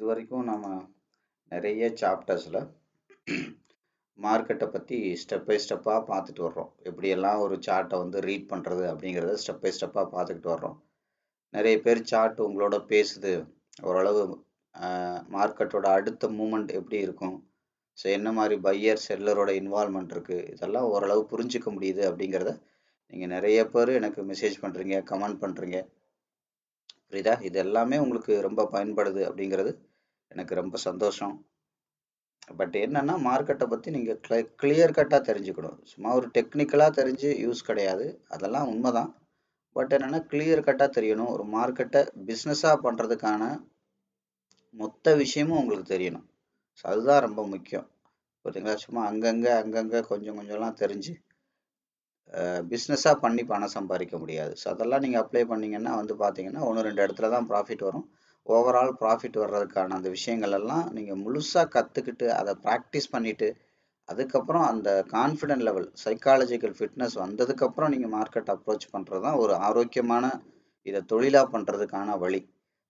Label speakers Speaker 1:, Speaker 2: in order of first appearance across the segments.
Speaker 1: வரைக்கும் நம்ம நிறைய சாப்டர்ஸில் மார்க்கெட்டை பற்றி ஸ்டெப் பை ஸ்டெப்பாக பார்த்துட்டு வர்றோம். எப்படியெல்லாம் ஒரு சார்ட்டை வந்து ரீட் பண்ணுறது அப்படிங்கிறத ஸ்டெப் பை ஸ்டெப்பாக பார்த்துக்கிட்டு வர்றோம். நிறைய பேர் சார்ட் உங்களோட பேசுது, ஓரளவு மார்க்கெட்டோட அடுத்த மூமெண்ட் எப்படி இருக்கும், ஸோ என்ன மாதிரி பையர் செல்லரோட இன்வால்மெண்ட் இருக்குது, இதெல்லாம் ஓரளவு புரிஞ்சிக்க முடியுது அப்படிங்கிறத நீங்கள் நிறைய பேர் எனக்கு மெசேஜ் பண்ணுறீங்க, கமெண்ட் பண்ணுறீங்க. புரியுதா? இது எல்லாமே உங்களுக்கு ரொம்ப பயன்படுது அப்படிங்கிறது எனக்கு ரொம்ப சந்தோஷம். பட் என்னன்னா மார்க்கெட்டை பற்றி நீங்கள் கிளியர் கட்டாக தெரிஞ்சுக்கணும். சும்மா ஒரு டெக்னிக்கலாக தெரிஞ்சு யூஸ் கிடையாது, அதெல்லாம் உண்மைதான். பட் என்னென்னா கிளியர் கட்டாக தெரியணும். ஒரு மார்க்கெட்டை பிஸ்னஸாக பண்ணுறதுக்கான மொத்த விஷயமும் உங்களுக்கு தெரியணும். ஸோ அதுதான் ரொம்ப முக்கியம். பார்த்தீங்களா? சும்மா அங்கங்கே கொஞ்சம் கொஞ்சம்லாம் தெரிஞ்சு பிஸ்னஸாக பண்ணி பணம் சம்பாதிக்க முடியாது. ஸோ அதெல்லாம் நீங்கள் அப்ளை பண்ணிங்கன்னா வந்து பார்த்தீங்கன்னா 1-2 இடத்துல தான் ப்ராஃபிட் வரும். ஓவரால் ப்ராஃபிட் வர்றதுக்கான அந்த விஷயங்கள் எல்லாம் நீங்கள் முழுசாக கற்றுக்கிட்டு அதை ப்ராக்டிஸ் பண்ணிவிட்டு அதுக்கப்புறம் அந்த கான்ஃபிடென்ட் லெவல் சைக்காலஜிக்கல் ஃபிட்னஸ் வந்ததுக்கப்புறம் நீங்கள் மார்க்கெட் அப்ரோச் பண்ணுறது தான் ஒரு ஆரோக்கியமான இதை தொழிலாக பண்ணுறதுக்கான வழி.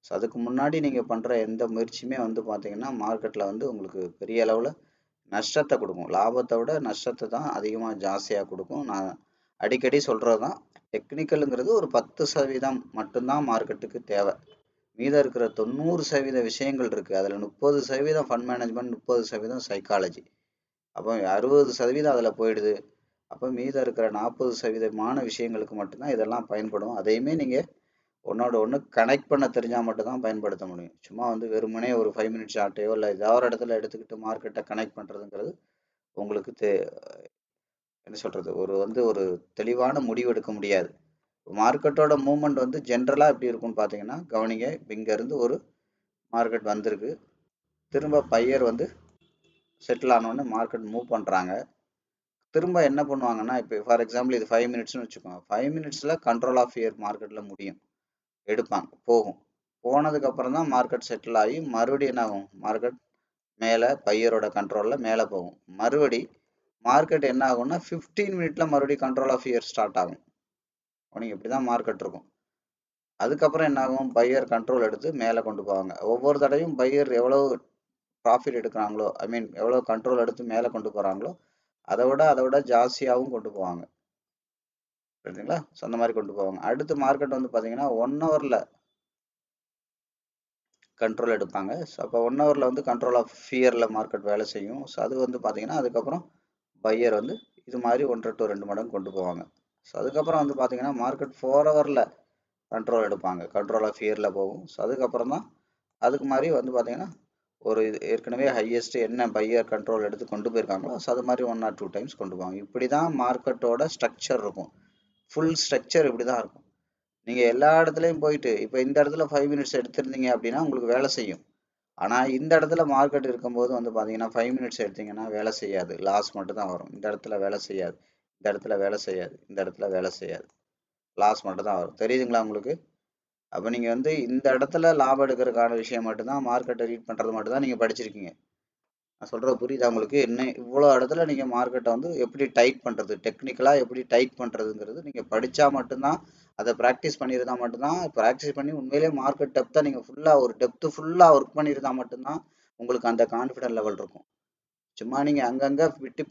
Speaker 1: ஸோ அதுக்கு முன்னாடி நீங்கள் பண்ணுற எந்த முயற்சியுமே வந்து பார்த்தீங்கன்னா மார்க்கெட்டில் வந்து உங்களுக்கு பெரிய அளவில் நஷ்டத்தை கொடுக்கும். லாபத்தை விட நஷ்டத்தை தான் அதிகமாக ஜாஸ்தியாக கொடுக்கும். நான் அடிக்கடி சொல்கிறது தான், டெக்னிக்கலுங்கிறது ஒரு 10% மட்டும்தான் மார்க்கெட்டுக்கு தேவை. மீதம் இருக்கிற 90% விஷயங்கள் இருக்குது. அதில் 30% ஃபண்ட் மேனேஜ்மெண்ட், 30% சைக்காலஜி. அப்போ 60% அதில் போயிடுது. அப்போ மீதம் இருக்கிற 40% விஷயங்களுக்கு மட்டும்தான் இதெல்லாம் பயன்படும். அதையுமே நீங்கள் ஒன்றோட ஒன்று கனெக்ட் பண்ண தெரிஞ்சால் மட்டும்தான் பயன்படுத்த முடியும். சும்மா வந்து வெறுமனே ஒரு 5 மினிட்ஸ் சார்ட்டையோ இல்லை ஏதாவது ஒரு இடத்துல எடுத்துக்கிட்டு மார்க்கெட்டை கனெக்ட் பண்ணுறதுங்கிறது உங்களுக்கு என்ன சொல்கிறது, ஒரு தெளிவான முடிவு எடுக்க முடியாது. மார்க்கெட்டோட மூவ்மெண்ட் வந்து ஜென்ரலாக எப்படி இருக்கும்னு பார்த்தீங்கன்னா கவனிங்க. இப்போ இங்கேருந்து ஒரு மார்க்கெட் வந்திருக்கு, திரும்ப பையர் வந்து செட்டில் ஆனோடனே மார்க்கெட் மூவ் பண்ணுறாங்க. திரும்ப என்ன பண்ணுவாங்கன்னா, இப்போ ஃபார் எக்ஸாம்பிள் இது 5 மினிட்ஸ்னு வச்சுக்கோங்க. 5 மினிட்ஸில் கண்ட்ரோல் ஆஃப் ஃபியர் மார்க்கெட்டில் முடியும், எடுப்பாங்க, போகும். போனதுக்கப்புறம் தான் மார்க்கெட் செட்டில் ஆகி மறுபடியும் என்ன ஆகும், மார்க்கெட் மேலே பையரோட கண்ட்ரோலில் மேலே போகும். மறுபடி மார்க்கெட் என்ன ஆகும்னா 15 மினிட்ல மறுபடியும் கண்ட்ரோல் ஆஃப் ஃபியர் ஸ்டார்ட் ஆகும். நீங்கள் இப்படி தான் மார்க்கெட் இருக்கும். அதுக்கப்புறம் என்ன ஆகும், பையர் கண்ட்ரோல் எடுத்து மேலே கொண்டு போவாங்க. ஒவ்வொரு தடவையும் பையர் எவ்வளோ ப்ராஃபிட் எடுக்கிறாங்களோ, ஐ மீன் எவ்வளோ கண்ட்ரோல் எடுத்து மேலே கொண்டு போகிறாங்களோ அதை விட ஜாஸ்தியாகவும் கொண்டு போவாங்க. புரியுதுங்களா? ஸோ அந்த மாதிரி கொண்டு போவாங்க. அடுத்து மார்க்கெட் வந்து பார்த்தீங்கன்னா 1 ஹவரில் கண்ட்ரோல் எடுப்பாங்க. ஸோ அப்போ 1 ஹவரில் வந்து கண்ட்ரோல் ஆஃப் ஃபியரில் மார்க்கெட் வேலை செய்யும். ஸோ அது வந்து பார்த்தீங்கன்னா அதுக்கப்புறம் பையர் வந்து இது மாதிரி 1 to 2 மடங்கு கொண்டு போவாங்க. ஸோ அதுக்கப்புறம் வந்து பார்த்தீங்கன்னா மார்க்கெட் 4 ஹவரில் கண்ட்ரோல் எடுப்பாங்க, கண்ட்ரோல் ஆஃப் ஃபியரில் போகும். ஸோ அதுக்கப்புறம் தான் அதுக்கு மாதிரி வந்து பார்த்தீங்கன்னா ஒரு ஏற்கனவே ஹையஸ்ட் என்ன பையர் கண்ட்ரோல் எடுத்து கொண்டு போயிருக்காங்களோ ஸோ அது மாதிரி 1 or 2 டைம்ஸ் கொண்டு போவாங்க. இப்படி தான் மார்க்கெட்டோட ஸ்ட்ரக்சர் இருக்கும். ஃபுல் ஸ்ட்ரக்சர் இப்படி தான் இருக்கும். நீங்கள் எல்லா இடத்துலையும் போயிட்டு இப்போ இந்த இடத்துல 5 மினிட்ஸ் எடுத்திருந்தீங்க அப்படின்னா உங்களுக்கு வேலை செய்யும். ஆனால் இந்த இடத்துல மார்க்கெட் இருக்கும்போது வந்து பார்த்தீங்கன்னா 5 மினிட்ஸ் எடுத்தீங்கன்னா வேலை செய்யாது, லாஸ் மட்டும் தான் வரும். இந்த இடத்துல வேலை செய்யாது, இந்த இடத்துல வேலை செய்யாது, இந்த இடத்துல வேலை செய்யாது, லாஸ் மட்டும் தான் வரும். தெரியுதுங்களா உங்களுக்கு? அப்போ நீங்கள் வந்து இந்த இடத்துல லாபம் எடுக்கிறதுக்கான விஷயம் மட்டும்தான், மார்க்கெட்டை ரீட் பண்ணுறது மட்டும்தான் நீங்கள் படிச்சிருக்கீங்க. நான் சொல்கிறது புரியுதா உங்களுக்கு? என்ன இவ்வளோ இடத்துல நீங்கள் மார்க்கெட்டை வந்து எப்படி டைட் பண்ணுறது, டெக்னிக்கலாக எப்படி டைட் பண்ணுறதுங்கிறது நீங்கள் படித்தா மட்டும்தான், அதை ப்ராக்டிஸ் பண்ணியிருந்தா மட்டும்தான். ப்ராக்டிஸ் பண்ணி உண்மையிலே மார்க்கெட் டெப்த்தை நீங்கள் ஃபுல்லாக ஒரு டெப்த்து ஃபுல்லாக ஒர்க் பண்ணியிருந்தா மட்டும்தான் உங்களுக்கு அந்த கான்ஃபிடென்ட் லெவல் இருக்கும். சும்மா நீங்கள் அங்கங்கே பிட்டு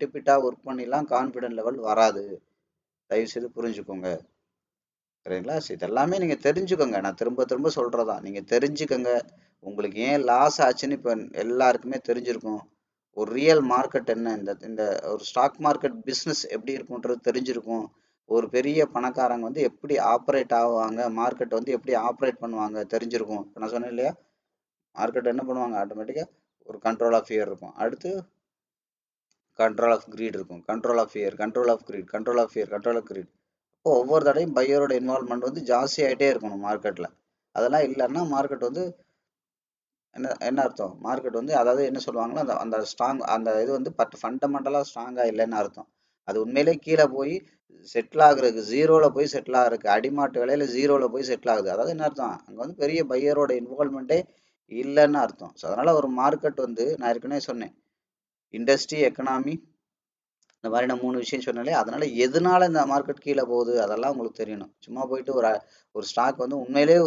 Speaker 1: பிட்டா ஒர்க் பண்ணிலாம் கான்ஃபிடென்ட் லெவல் வராது. தயவுசெய்து புரிஞ்சுக்கோங்க. சரிங்களா? இதெல்லாமே நீங்கள் தெரிஞ்சுக்கோங்க. நான் திரும்ப திரும்ப சொல்கிறதா, நீங்கள் தெரிஞ்சுக்கோங்க. உங்களுக்கு ஏன் லாஸ் ஆச்சுன்னு இப்போ எல்லாருக்குமே தெரிஞ்சிருக்கும். ஒரு ரியல் மார்க்கெட் என்ன, இந்த ஒரு ஸ்டாக் மார்க்கெட் பிஸ்னஸ் எப்படி இருக்குன்றது தெரிஞ்சிருக்கும். ஒரு பெரிய பணக்காரங்க வந்து எப்படி ஆப்ரேட் ஆவாங்க, மார்க்கெட் வந்து எப்படி ஆப்ரேட் பண்ணுவாங்க தெரிஞ்சிருக்கும். இப்போ நான் சொன்னேன் இல்லையா, மார்க்கெட் என்ன பண்ணுவாங்க, ஆட்டோமேட்டிக்காக ஒரு கண்ட்ரோல் ஆஃப் ஃபியர் இருக்கும், அடுத்து கண்ட்ரோல் ஆஃப் கிரீட் இருக்கும், control of fear, control of greed, control of fear, control of greed. இப்போ ஒவ்வொரு தடையும் பையரோட இன்வால்மெண்ட் வந்து ஜாஸ்தி ஆகிட்டே இருக்கணும் மார்க்கெட்டில். அதெல்லாம் இல்லைன்னா மார்க்கெட் வந்து என்ன அர்த்தம், மார்க்கெட் வந்து அதாவது என்ன சொல்லுவாங்கன்னா அந்த ஸ்ட்ராங் அந்த இது வந்து ஃபண்டமெண்டலாக ஸ்ட்ராங்காக இல்லைன்னு அர்த்தம். அது உண்மையிலே கீழே போய் செட்டில் ஆகுறதுக்கு, ஜீரோவில் போய் செட்டில் ஆகுறதுக்கு, அடிமாட்டு விலையில் ஜீரோவில் போய் செட்டில் ஆகுது. அதாவது என்ன அர்த்தம், அங்கே வந்து பெரிய பையரோட இன்வால்மெண்ட்டே இல்லைன்னு அர்த்தம். ஸோ அதனால் ஒரு மார்க்கெட் வந்து நான் ஏற்கனவே சொன்னேன், இண்டஸ்ட்ரி, எக்கனாமி, இந்த மாதிரி நான் 3 விஷயம் சொன்னாலே, அதனால எதனால இந்த மார்க்கெட் கீழே போகுது அதெல்லாம் உங்களுக்கு தெரியணும். சும்மா போயிட்டு ஒரு ஸ்டாக் வந்து உண்மையிலே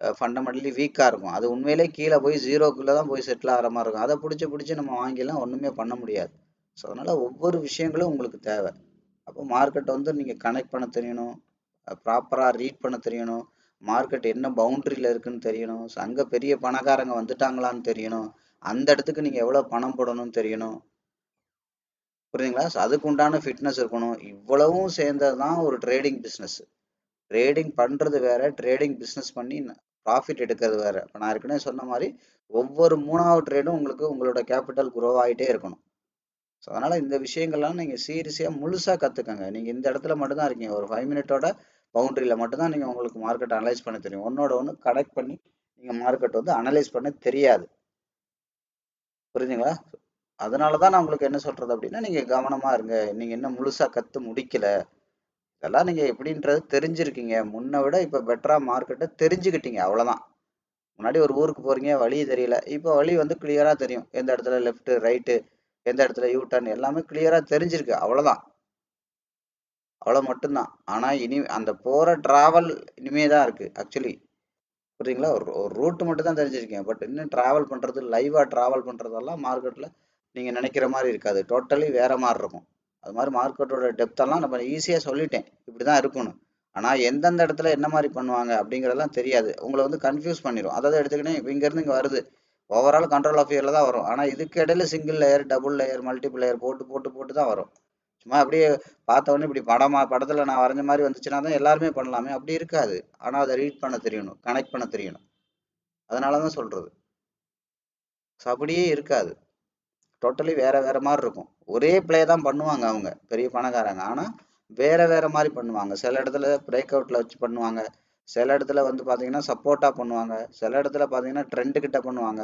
Speaker 1: ஃபண்டமெண்டலி வீக்காக இருக்கும். அது உண்மையிலே கீழே போய் ஜீரோக்குள்ளே தான் போய் செட்டில் ஆகிற மாதிரி இருக்கும். அதை பிடிச்சி நம்ம வாங்கிலாம் ஒன்றுமே பண்ண முடியாது. ஸோ அதனால் ஒவ்வொரு விஷயங்களும் உங்களுக்கு தேவை. அப்போ மார்க்கெட்டை வந்து நீங்கள் கனெக்ட் பண்ண தெரியணும், ப்ராப்பராக ரீட் பண்ண தெரியணும், மார்க்கெட் என்ன பவுண்ட்ரியில் இருக்குன்னு தெரியணும், ஸோ அங்கே பெரிய பணக்காரங்க வந்துட்டாங்களான்னு தெரியணும், அந்த இடத்துக்கு நீங்கள் எவ்வளோ பணம் போடணும்னு தெரியணும். புரியுதுங்களா? ஸோ அதுக்கு உண்டான ஃபிட்னஸ் இருக்கணும். இவ்வளவும் சேர்ந்தது தான் ஒரு ட்ரேடிங் பிஸ்னஸ். ட்ரேடிங் பண்ணுறது வேற, ட்ரேடிங் பிஸ்னஸ் பண்ணி ப்ராஃபிட் எடுக்கிறது வேற. இப்போ நான் ஏற்கனவே சொன்ன மாதிரி ஒவ்வொரு 3வது ட்ரேடும் உங்களுக்கு உங்களோட கேபிட்டல் குரோ ஆகிட்டே இருக்கணும். ஸோ அதனால் இந்த விஷயங்கள்லாம் நீங்கள் சீரியஸாக முழுசாக கற்றுக்கங்க. நீங்கள் இந்த இடத்துல மட்டும்தான் இருக்கீங்க. ஒரு 5 மினிட்டோட பவுண்டரியில் மட்டும்தான் நீங்கள் உங்களுக்கு மார்க்கெட் அனலைஸ் பண்ண தெரியும். ஒன்னோட ஒன்று கனெக்ட் பண்ணி நீங்கள் மார்க்கெட் வந்து அனலைஸ் பண்ண தெரியாது. புரியுதுங்களா? அதனால தான் நான் உங்களுக்கு என்ன சொல்கிறது அப்படின்னா, நீங்கள் கவனமாக இருங்க. நீங்கள் இன்னும் முழுசாக கற்று முடிக்கல. இதெல்லாம் நீங்கள் எப்படின்றது தெரிஞ்சிருக்கீங்க. முன்னை விட இப்போ பெட்டராக மார்க்கெட்டை தெரிஞ்சுக்கிட்டீங்க, அவ்வளோதான். முன்னாடி ஒரு ஊருக்கு போகிறீங்க, வழி தெரியல. இப்போ வழி வந்து கிளியராக தெரியும். எந்த இடத்துல லெஃப்ட்டு, ரைட்டு, எந்த இடத்துல யூ டர்ன் எல்லாமே கிளியராக தெரிஞ்சிருக்கு, அவ்வளோதான். அவ்வளோ மட்டும்தான். ஆனால் இனி அந்த போகிற ட்ராவல் இனிமே தான் இருக்குது ஆக்சுவலி. புரியுதுங்களா? ஒரு ரூட்டு மட்டும் தான் தெரிஞ்சிருக்கீங்க. பட் இன்னும் ட்ராவல் பண்ணுறது, லைவாக ட்ராவல் பண்ணுறதெல்லாம் மார்க்கெட்டில் நீங்கள் நினைக்கிற மாதிரி இருக்காது. டோட்டலி வேறு மாதிரி இருக்கும். அது மாதிரி மார்க்கெட்டோட டெப்த்தெல்லாம் நம்ம ஈஸியாக சொல்லிட்டேன், இப்படி தான் இருக்கணும். ஆனால் எந்தெந்த இடத்துல என்ன மாதிரி பண்ணுவாங்க அப்படிங்கிறதெல்லாம் தெரியாது. உங்களை வந்து கன்ஃபியூஸ் பண்ணிடும். அதாவது எடுத்துக்கிட்டே இப்போ இங்கேருந்து இங்கே வருது, ஓவரால் கண்ட்ரோல் ஆஃப் இயரில் தான் வரும். ஆனால் இதுக்கு இடையில single layer, double layer, multiple layer போட்டு போட்டு போட்டு தான் வரும். சும்மா அப்படியே பார்த்தவொடனே இப்படி படத்தில் நான் வரைஞ்ச மாதிரி வந்துச்சுன்னா தான் எல்லாருமே பண்ணலாமே, அப்படி இருக்காது. ஆனால் அதை ரீட் பண்ண தெரியணும், கனெக்ட் பண்ண தெரியணும். அதனால தான் சொல்கிறது. ஸோ அப்படியே இருக்காது. டோட்டலி வேற வேற மாதிரி இருக்கும். ஒரே பிளே தான் பண்ணுவாங்க அவங்க பெரிய பணக்காரங்க. ஆனால் வேற வேற மாதிரி பண்ணுவாங்க. சில இடத்துல பிரேக் அவுட்ல வச்சு பண்ணுவாங்க, சில இடத்துல வந்து பார்த்தீங்கன்னா சப்போர்ட்டாக பண்ணுவாங்க, சில இடத்துல பார்த்தீங்கன்னா ட்ரெண்டு கிட்ட பண்ணுவாங்க.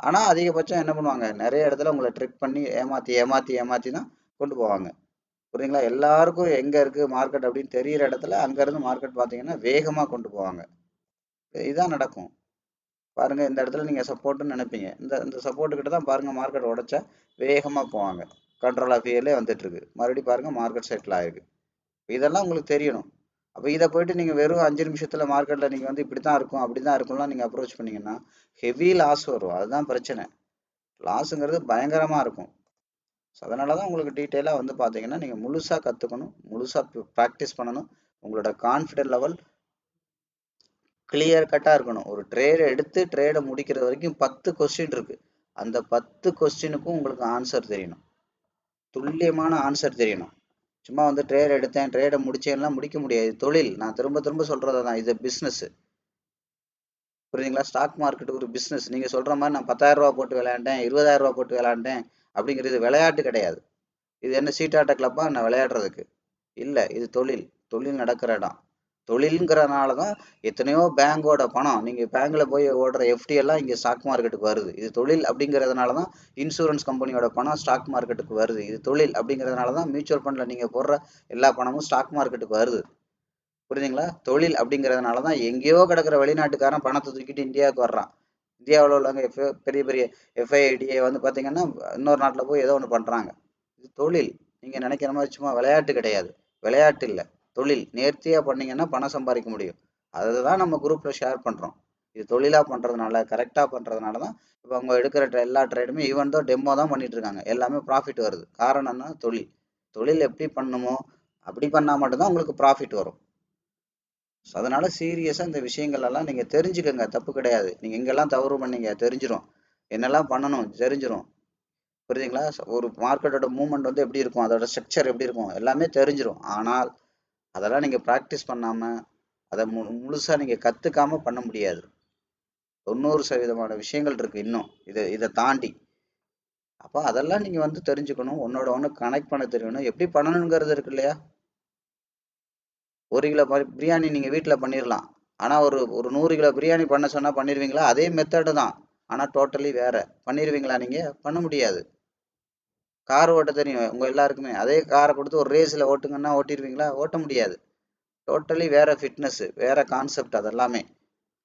Speaker 1: ஆனால் அதிகபட்சம் என்ன பண்ணுவாங்க, நிறைய இடத்துல உங்களை ட்ரிக் பண்ணி ஏமாற்றி ஏமாற்றி ஏமாற்றி தான் கொண்டு போவாங்க. புரியுதுங்களா? எல்லாருக்கும் எங்கே இருக்குது மார்க்கெட் அப்படின்னு தெரியிற இடத்துல அங்கேருந்து மார்க்கெட் பார்த்தீங்கன்னா வேகமாக கொண்டு போவாங்க. இதுதான் நடக்கும். பாருங்க, இந்த இடத்துல நீங்க சப்போர்ட்னு நினைப்பீங்க. இந்த இந்த சப்போர்ட் கிட்ட தான் பாருங்க மார்க்கெட் உடைச்சா வேகமா போவாங்க. கண்ட்ரோல் ஆஃப் இயர்லே வந்துட்டு இருக்கு. மறுபடியும் பாருங்க மார்க்கெட் செட்டில் ஆயிருக்கு. இதெல்லாம் உங்களுக்கு தெரியணும். அப்போ இதை போயிட்டு நீங்க வெறும் 5 நிமிஷத்துல மார்க்கெட்ல நீங்க வந்து இப்படித்தான் இருக்கும் அப்படிதான் இருக்கும்லாம் நீங்க அப்ரோச் பண்ணீங்கன்னா ஹெவி லாஸ் வரும். அதுதான் பிரச்சனை. லாஸுங்கிறது பயங்கரமா இருக்கும். ஸோ அதனால தான் உங்களுக்கு டீட்டெயிலாக வந்து பார்த்தீங்கன்னா நீங்கள் முழுசாக கற்றுக்கணும், முழுசாக ப்ராக்டிஸ் பண்ணணும். உங்களோட கான்ஃபிடென்ட் லெவல் கிளியர் கட்டாக இருக்கணும். ஒரு ட்ரேடை எடுத்து ட்ரேடை முடிக்கிற வரைக்கும் 10 கொஸ்டின் இருக்குது. அந்த 10 கொஸ்டினுக்கும் உங்களுக்கு ஆன்சர் தெரியணும், துல்லியமான ஆன்சர் தெரியணும். சும்மா வந்து ட்ரேட் எடுத்தேன் ட்ரேடை முடிச்சேன்லாம் முடிக்க முடியாது. தொழில், நான் திரும்ப திரும்ப சொல்கிறது தான், இது பிஸ்னஸ். புரியுதுங்களா? ஸ்டாக் மார்க்கெட் ஒரு பிஸ்னஸ். நீங்கள் சொல்கிற மாதிரி நான் 10,000 ரூபா போட்டு விளையாண்டேன், 20,000 ரூபா போட்டு விளையாண்டேன் அப்படிங்கிறது விளையாட்டு கிடையாது. இது என்ன சீட்டாட்ட கிளப்பா நான் விளையாடுறதுக்கு? இல்லை, இது தொழில். தொழில் நடக்கிற இடம். தொழிலுங்கிறனால தான் எத்தனையோ பேங்கோட பணம், நீங்கள் பேங்கில் போய் ஓடுற எஃப்டி எல்லாம் இங்கே ஸ்டாக் மார்க்கெட்டுக்கு வருது. இது தொழில் அப்படிங்கிறதுனால தான் இன்சூரன்ஸ் கம்பெனியோட பணம் ஸ்டாக் மார்க்கெட்டுக்கு வருது. இது தொழில் அப்படிங்கிறதுனால தான் மியூச்சுவல் ஃபண்டில் நீங்கள் போடுற எல்லா பணமும் ஸ்டாக் மார்க்கெட்டுக்கு வருது. புரியுதுங்களா? தொழில் அப்படிங்கிறதுனால தான் எங்கேயோ கிடக்கிற வெளிநாட்டுக்காரன் பணத்தை தூக்கிட்டு இந்தியாவுக்கு வர்றான். இந்தியாவில் உள்ளவங்க பெரிய பெரிய எஃப்ஐடிஏ வந்து பார்த்தீங்கன்னா இன்னொரு நாட்டில் போய் ஏதோ ஒன்று பண்ணுறாங்க. இது தொழில். நீங்கள் நினைக்கிற மாதிரி சும்மா விளையாட்டு கிடையாது. விளையாட்டு இல்லை, தொழில். நேர்த்தியாக பண்ணீங்கன்னா பணம் சம்பாதிக்க முடியும். அதை தான் நம்ம குரூப்பில் ஷேர் பண்ணுறோம். இது தொழிலாக பண்ணுறதுனால, கரெக்டாக பண்ணுறதுனால தான் இப்போ அவங்க எடுக்கிற எல்லா ட்ரேடுமே ஈவன் தான் டெமோ தான் பண்ணிட்டு இருக்காங்க. எல்லாமே ப்ராஃபிட் வருது. காரணம்னா தொழில். தொழில் எப்படி பண்ணணுமோ அப்படி பண்ணால் மட்டும்தான் உங்களுக்கு ப்ராஃபிட் வரும். ஸோ அதனால் சீரியஸாக இந்த விஷயங்கள் எல்லாம் நீங்கள் தெரிஞ்சுக்கங்க. தப்பு கிடையாது. நீங்கள் எங்கெல்லாம் தவறு பண்ணீங்க தெரிஞ்சிடும், என்னெல்லாம் பண்ணணும் தெரிஞ்சிடும். புரியுதுங்களா? ஒரு மார்க்கெட்டோட மூவ்மெண்ட் வந்து எப்படி இருக்கும், அதோட ஸ்ட்ரக்சர் எப்படி இருக்கும் எல்லாமே தெரிஞ்சிடும். ஆனால் அதெல்லாம் நீங்கள் ப்ராக்டிஸ் பண்ணாமல், அதை முழுசாக நீங்கள் கற்றுக்காமல் பண்ண முடியாது. 90% விஷயங்கள் இருக்குது இன்னும் இதை தாண்டி. அப்போ அதெல்லாம் நீங்கள் வந்து தெரிஞ்சுக்கணும். ஒன்னோட ஒன்று கனெக்ட் பண்ண தெரியணும். எப்படி பண்ணணுங்கிறது இருக்கு இல்லையா? 1 கிலோ பிரியாணி நீங்கள் வீட்டில் பண்ணிடலாம். ஆனால் ஒரு 100 கிலோ பிரியாணி பண்ண சொன்னால் பண்ணிடுவீங்களா? அதே மெத்தடு தான், ஆனால் டோட்டலி வேறு. பண்ணிடுவீங்களா? நீங்கள் பண்ண முடியாது. கார் ஓட்ட தெரியும் உங்கள் எல்லாருக்குமே. அதே காரை கொடுத்து ஒரு ரேஸில் ஓட்டுங்கன்னா ஓட்டிடுவீங்களா? ஓட்ட முடியாது. டோட்டலி வேறு ஃபிட்னஸ்ஸு, வேறு கான்செப்ட். அதெல்லாமே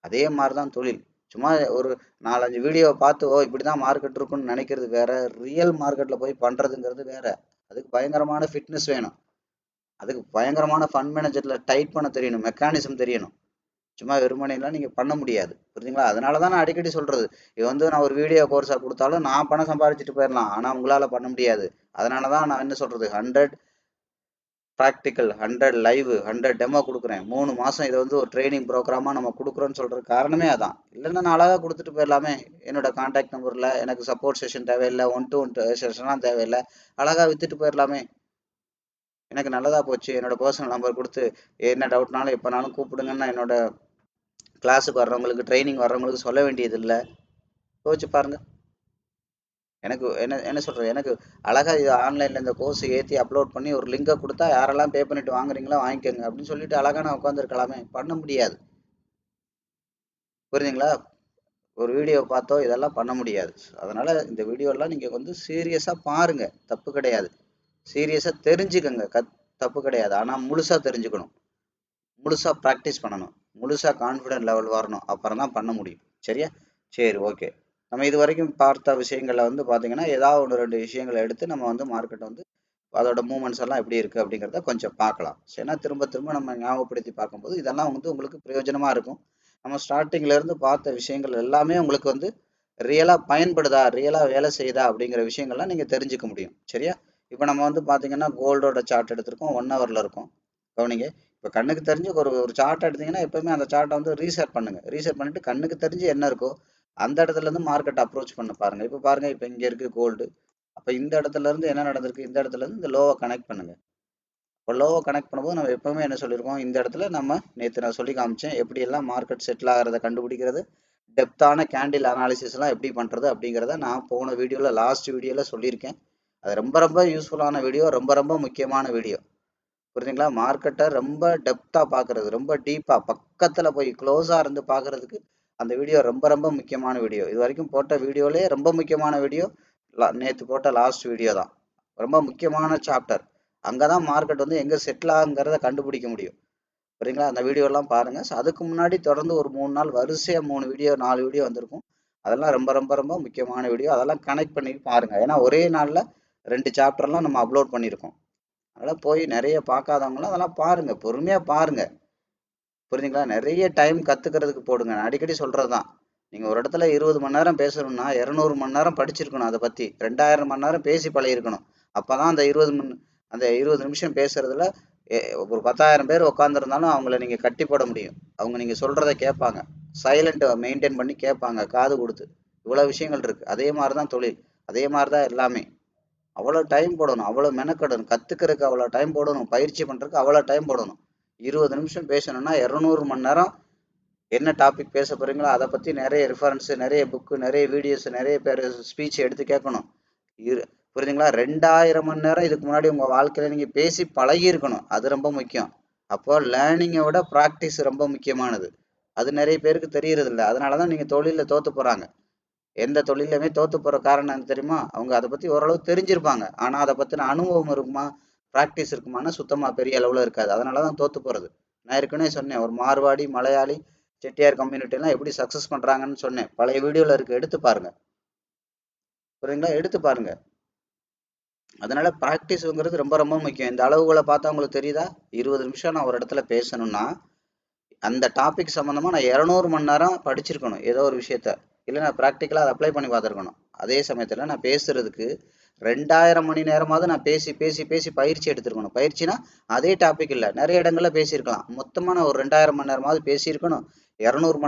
Speaker 1: அதே மாதிரி தான் தொழில். சும்மா ஒரு 4-5 வீடியோவை பார்த்து ஓ இப்படி தான் மார்க்கெட் இருக்குன்னு நினைக்கிறது வேறு, ரியல் மார்க்கெட்டில் போய் பண்ணுறதுங்கிறது வேறு. அதுக்கு பயங்கரமான ஃபிட்னஸ் வேணும். அதுக்கு பயங்கரமான ஃபண்ட் மேனேஜரில் டைட் பண்ண தெரியணும், மெக்கானிசம் தெரியணும். சும்மா வெறுமனைலாம் நீங்கள் பண்ண முடியாது. புரியுதுங்களா? அதனால தான் நான் அடிக்கடி சொல்கிறது, இது வந்து நான் ஒரு வீடியோ கோர்ஸாக கொடுத்தாலும் நான் பணம் சம்பாதிச்சுட்டு போயிடலாம், ஆனால் உங்களால் பண்ண முடியாது. அதனால தான் நான் என்ன சொல்கிறது, 100 ப்ராக்டிக்கல், 100 லைவ், 100 டெமோ கொடுக்குறேன். 3 மாதம் இதை வந்து ஒரு ட்ரைனிங் ப்ரோக்ராமாக நம்ம கொடுக்குறோன்னு சொல்கிற காரணமே அதான். இல்லைன்னா நான் அழகாக கொடுத்துட்டு போயிடலாமே. என்னோட கான்டாக்ட் நம்பரில் எனக்கு சப்போர்ட் செஷன் தேவையில்லை, 1-to-1 செஷன்லாம் தேவையில்லை, அழகாக விற்றுட்டு போயிடலாமே. எனக்கு நல்லதாக போச்சு. என்னோட பர்சனல் நம்பர் கொடுத்து என்ன டவுட்னாலும் எப்போனாலும் கூப்பிடுங்கன்னு நான் என்னோட கிளாஸுக்கு வர்றவங்களுக்கு, ட்ரைனிங் வர்றவங்களுக்கு சொல்ல வேண்டியது இல்லை. யோசிச்சு பாருங்க. எனக்கு என்ன என்ன சொல்கிறது, எனக்கு அழகாக இது ஆன்லைனில் இந்த கோர்ஸ் ஏற்றி அப்லோட் பண்ணி ஒரு லிங்கை கொடுத்தா யாரெல்லாம் பே பண்ணிட்டு வாங்குறீங்களோ வாங்கிக்கோங்க அப்படின்னு சொல்லிட்டு அழகாக நான் உட்காந்துருக்கலாமே. பண்ண முடியாது. புரியுதுங்களா? ஒரு வீடியோ பார்த்தோ இதெல்லாம் பண்ண முடியாது. அதனால் இந்த வீடியோலாம் நீங்கள் வந்து சீரியஸாக பாருங்கள், தப்பு கிடையாது. சீரியஸாக தெரிஞ்சுக்கங்க, தப்பு கிடையாது. ஆனால் முழுசாக தெரிஞ்சுக்கணும், முழுசாக ப்ராக்டிஸ் பண்ணணும், முழுசாக கான்ஃபிடென்ட் லெவல் வரணும். அப்புறம் தான் பண்ண முடியும். சரியா? சரி, ஓகே. நம்ம இது வரைக்கும் பார்த்த விஷயங்களில் வந்து பார்த்தீங்கன்னா ஏதாவது 1-2 விஷயங்களை எடுத்து நம்ம வந்து மார்க்கெட்டை வந்து அதோட மூமெண்ட்ஸ் எல்லாம் எப்படி இருக்குது அப்படிங்கிறத கொஞ்சம் பார்க்கலாம். ஏன்னா திரும்ப திரும்ப நம்ம ஞாபகப்படுத்தி பார்க்கும்போது இதெல்லாம் வந்து உங்களுக்கு பிரயோஜனமாக இருக்கும். நம்ம ஸ்டார்டிங்லேருந்து பார்த்த விஷயங்கள் எல்லாமே உங்களுக்கு வந்து ரியலாக பயன்படுதா, ரியலாக வேலை செய்யுதா அப்படிங்கிற விஷயங்கள்லாம் நீங்கள் தெரிஞ்சுக்க முடியும். சரியா? இப்போ நம்ம வந்து பார்த்தீங்கன்னா கோல்டோட சார்ட் எடுத்திருக்கோம், 1 ஹவரில் இருக்கும். கவனிங்க. இப்போ கண்ணுக்கு தெரிஞ்சு ஒரு ஒரு சார்ட் எடுத்தீங்கன்னா எப்பவுமே அந்த சார்ட்டை வந்து ரீசெட் பண்ணுங்கள். ரீசெட் பண்ணிவிட்டு கண்ணுக்கு தெரிஞ்சு என்ன இருக்கோ அந்த இடத்துலேருந்து மார்க்கெட் அப்ரோச் பண்ண பாருங்கள். இப்போ பாருங்கள், இப்போ இங்கே இருக்குது கோல்டு. அப்போ இந்த இடத்துல இருந்து என்ன நடந்திருக்கு, இந்த இடத்துல இருந்து இந்த லோவை கனெக்ட் பண்ணுங்க. இப்போ லோவை கனெக்ட் பண்ணும்போது நம்ம எப்பவுமே என்ன சொல்லியிருக்கோம், இந்த இடத்துல நம்ம நேற்று நான் சொல்லி காமிச்சேன் எப்படியெல்லாம் மார்க்கெட் செட்டில் ஆகிறத கண்டுபிடிக்கிறது, டெப்த்தான கேண்டில் அனாலிசிஸ்லாம் எப்படி பண்ணுறது அப்படிங்கிறத நான் போன வீடியோவில், லாஸ்ட் வீடியோவில் சொல்லியிருக்கேன். அது ரொம்ப ரொம்ப யூஸ்ஃபுல்லான வீடியோ, ரொம்ப ரொம்ப முக்கியமான வீடியோ. புரியுதுங்களா? மார்க்கெட்டை ரொம்ப டெப்த்தாக பார்க்குறது, ரொம்ப டீப்பாக பக்கத்தில் போய் க்ளோஸாக இருந்து பார்க்குறதுக்கு அந்த வீடியோ ரொம்ப ரொம்ப முக்கியமான வீடியோ. இது வரைக்கும் போட்ட வீடியோலே ரொம்ப முக்கியமான வீடியோ நேற்று போட்ட லாஸ்ட் வீடியோ தான். ரொம்ப முக்கியமான சாப்டர். அங்கே தான் மார்க்கெட் வந்து எங்கே செட்டில் ஆகுங்கிறத கண்டுபிடிக்க முடியும். சரிங்களா? அந்த வீடியோலாம் பாருங்கள். ஸோ அதுக்கு முன்னாடி தொடர்ந்து ஒரு 3 நாள் வரிசையாக 3 வீடியோ 4 வீடியோ வந்திருக்கும். அதெல்லாம் ரொம்ப ரொம்ப ரொம்ப முக்கியமான வீடியோ. அதெல்லாம் கனெக்ட் பண்ணி பாருங்கள். ஏன்னா ஒரே நாளில் 2 சாப்டர்லாம் நம்ம அப்லோட் பண்ணியிருக்கோம். அதெல்லாம் போய் நிறைய பார்க்காதவங்களாம் அதெல்லாம் பாருங்கள், பொறுமையாக பாருங்கள். புரியுதுங்களா? நிறைய டைம் கற்றுக்கிறதுக்கு போடுங்க. நான் அடிக்கடி சொல்கிறது தான். நீங்கள் ஒரு இடத்துல 20 மணி நேரம் பேசணும்னா 200 மணி நேரம் படிச்சிருக்கணும். அதை பற்றி 2000 மணி நேரம் பேசி பழகிருக்கணும். அப்போ தான் அந்த 20 நிமிஷம் பேசுறதுல ஒரு 10,000 பேர் உட்காந்துருந்தாலும் அவங்கள நீங்கள் கட்டி போட முடியும். அவங்க நீங்கள் சொல்கிறத கேட்பாங்க, சைலண்ட்டை மெயின்டைன் பண்ணி கேட்பாங்க காது கொடுத்து. இவ்வளோ விஷயங்கள் இருக்குது. அதே மாதிரி தான் தொழில், அதே மாதிரி தான் எல்லாமே. அவ்வளோ டைம் போடணும், அவ்வளோ மெனக்கெடணும், கற்றுக்கிறதுக்கு அவ்வளோ டைம் போடணும், பயிற்சி பண்ணுறதுக்கு அவ்வளோ டைம் போடணும். 20 நிமிஷம் பேசணும்னா 200 மணி நேரம் என்ன டாபிக் பேச போகிறீங்களோ அதை பற்றி நிறைய ரெஃபரன்ஸு, நிறைய புக்கு, நிறைய வீடியோஸ், நிறைய பேர் ஸ்பீச் எடுத்து கேட்கணும். புரியுதுங்களா? 2000 மணி நேரம் இதுக்கு முன்னாடி உங்கள் வாழ்க்கையில் நீங்கள் பேசி பழகி இருக்கணும். அது ரொம்ப முக்கியம். அப்போ லேர்னிங்கை விட ப்ராக்டிஸ் ரொம்ப முக்கியமானது. அது நிறைய பேருக்கு தெரியறதில்ல. அதனால தான் நீங்கள் தொழிலில் தோற்று போகிறாங்க. எந்த தொழிலையுமே தோற்று போகிற காரணம் என்ன தெரியுமா? அவங்க அதை பற்றி ஓரளவு தெரிஞ்சிருப்பாங்க, ஆனால் அதை பற்றின அனுபவம் இருக்குமா, ப்ராக்டிஸ் இருக்குமானா சுத்தமாக பெரிய அளவில் இருக்காது. அதனால தான் தோற்று போகிறது. நான் ஏற்கனவே சொன்னேன், ஒரு மார்வாடி, மலையாளி, செட்டியார் கம்யூனிட்டிலாம் எப்படி சக்ஸஸ் பண்ணுறாங்கன்னு சொன்னேன். பழைய வீடியோவில் இருக்குது, எடுத்து பாருங்கள். புரியுங்களா? எடுத்து பாருங்கள். அதனால ப்ராக்டிஸுங்கிறது ரொம்ப ரொம்ப முக்கியம். இந்த அளவுகளை பார்த்தா உங்களுக்கு தெரியுதா? 20 நிமிஷம் நான் ஒரு இடத்துல பேசணும்னா அந்த டாபிக் சம்மந்தமாக நான் 200 மணி நேரம் படிச்சிருக்கணும் ஏதோ ஒரு விஷயத்த. இல்லை நான் ப்ராக்டிக்கலாக அதை அப்ளை பண்ணி பார்த்துருக்கணும். அதே சமயத்தில் நான் பேசுறதுக்கு 2000 மணி நேரமாவது நான் பேசி பேசி பேசி பயிற்சி எடுத்துருக்கணும். பயிற்சினா அதே டாபிக் இல்லை, நிறைய இடங்களில் பேசியிருக்கலாம். மொத்தமாக நான் ஒரு 2000 மணி நேரமாவது பேசியிருக்கணும். 200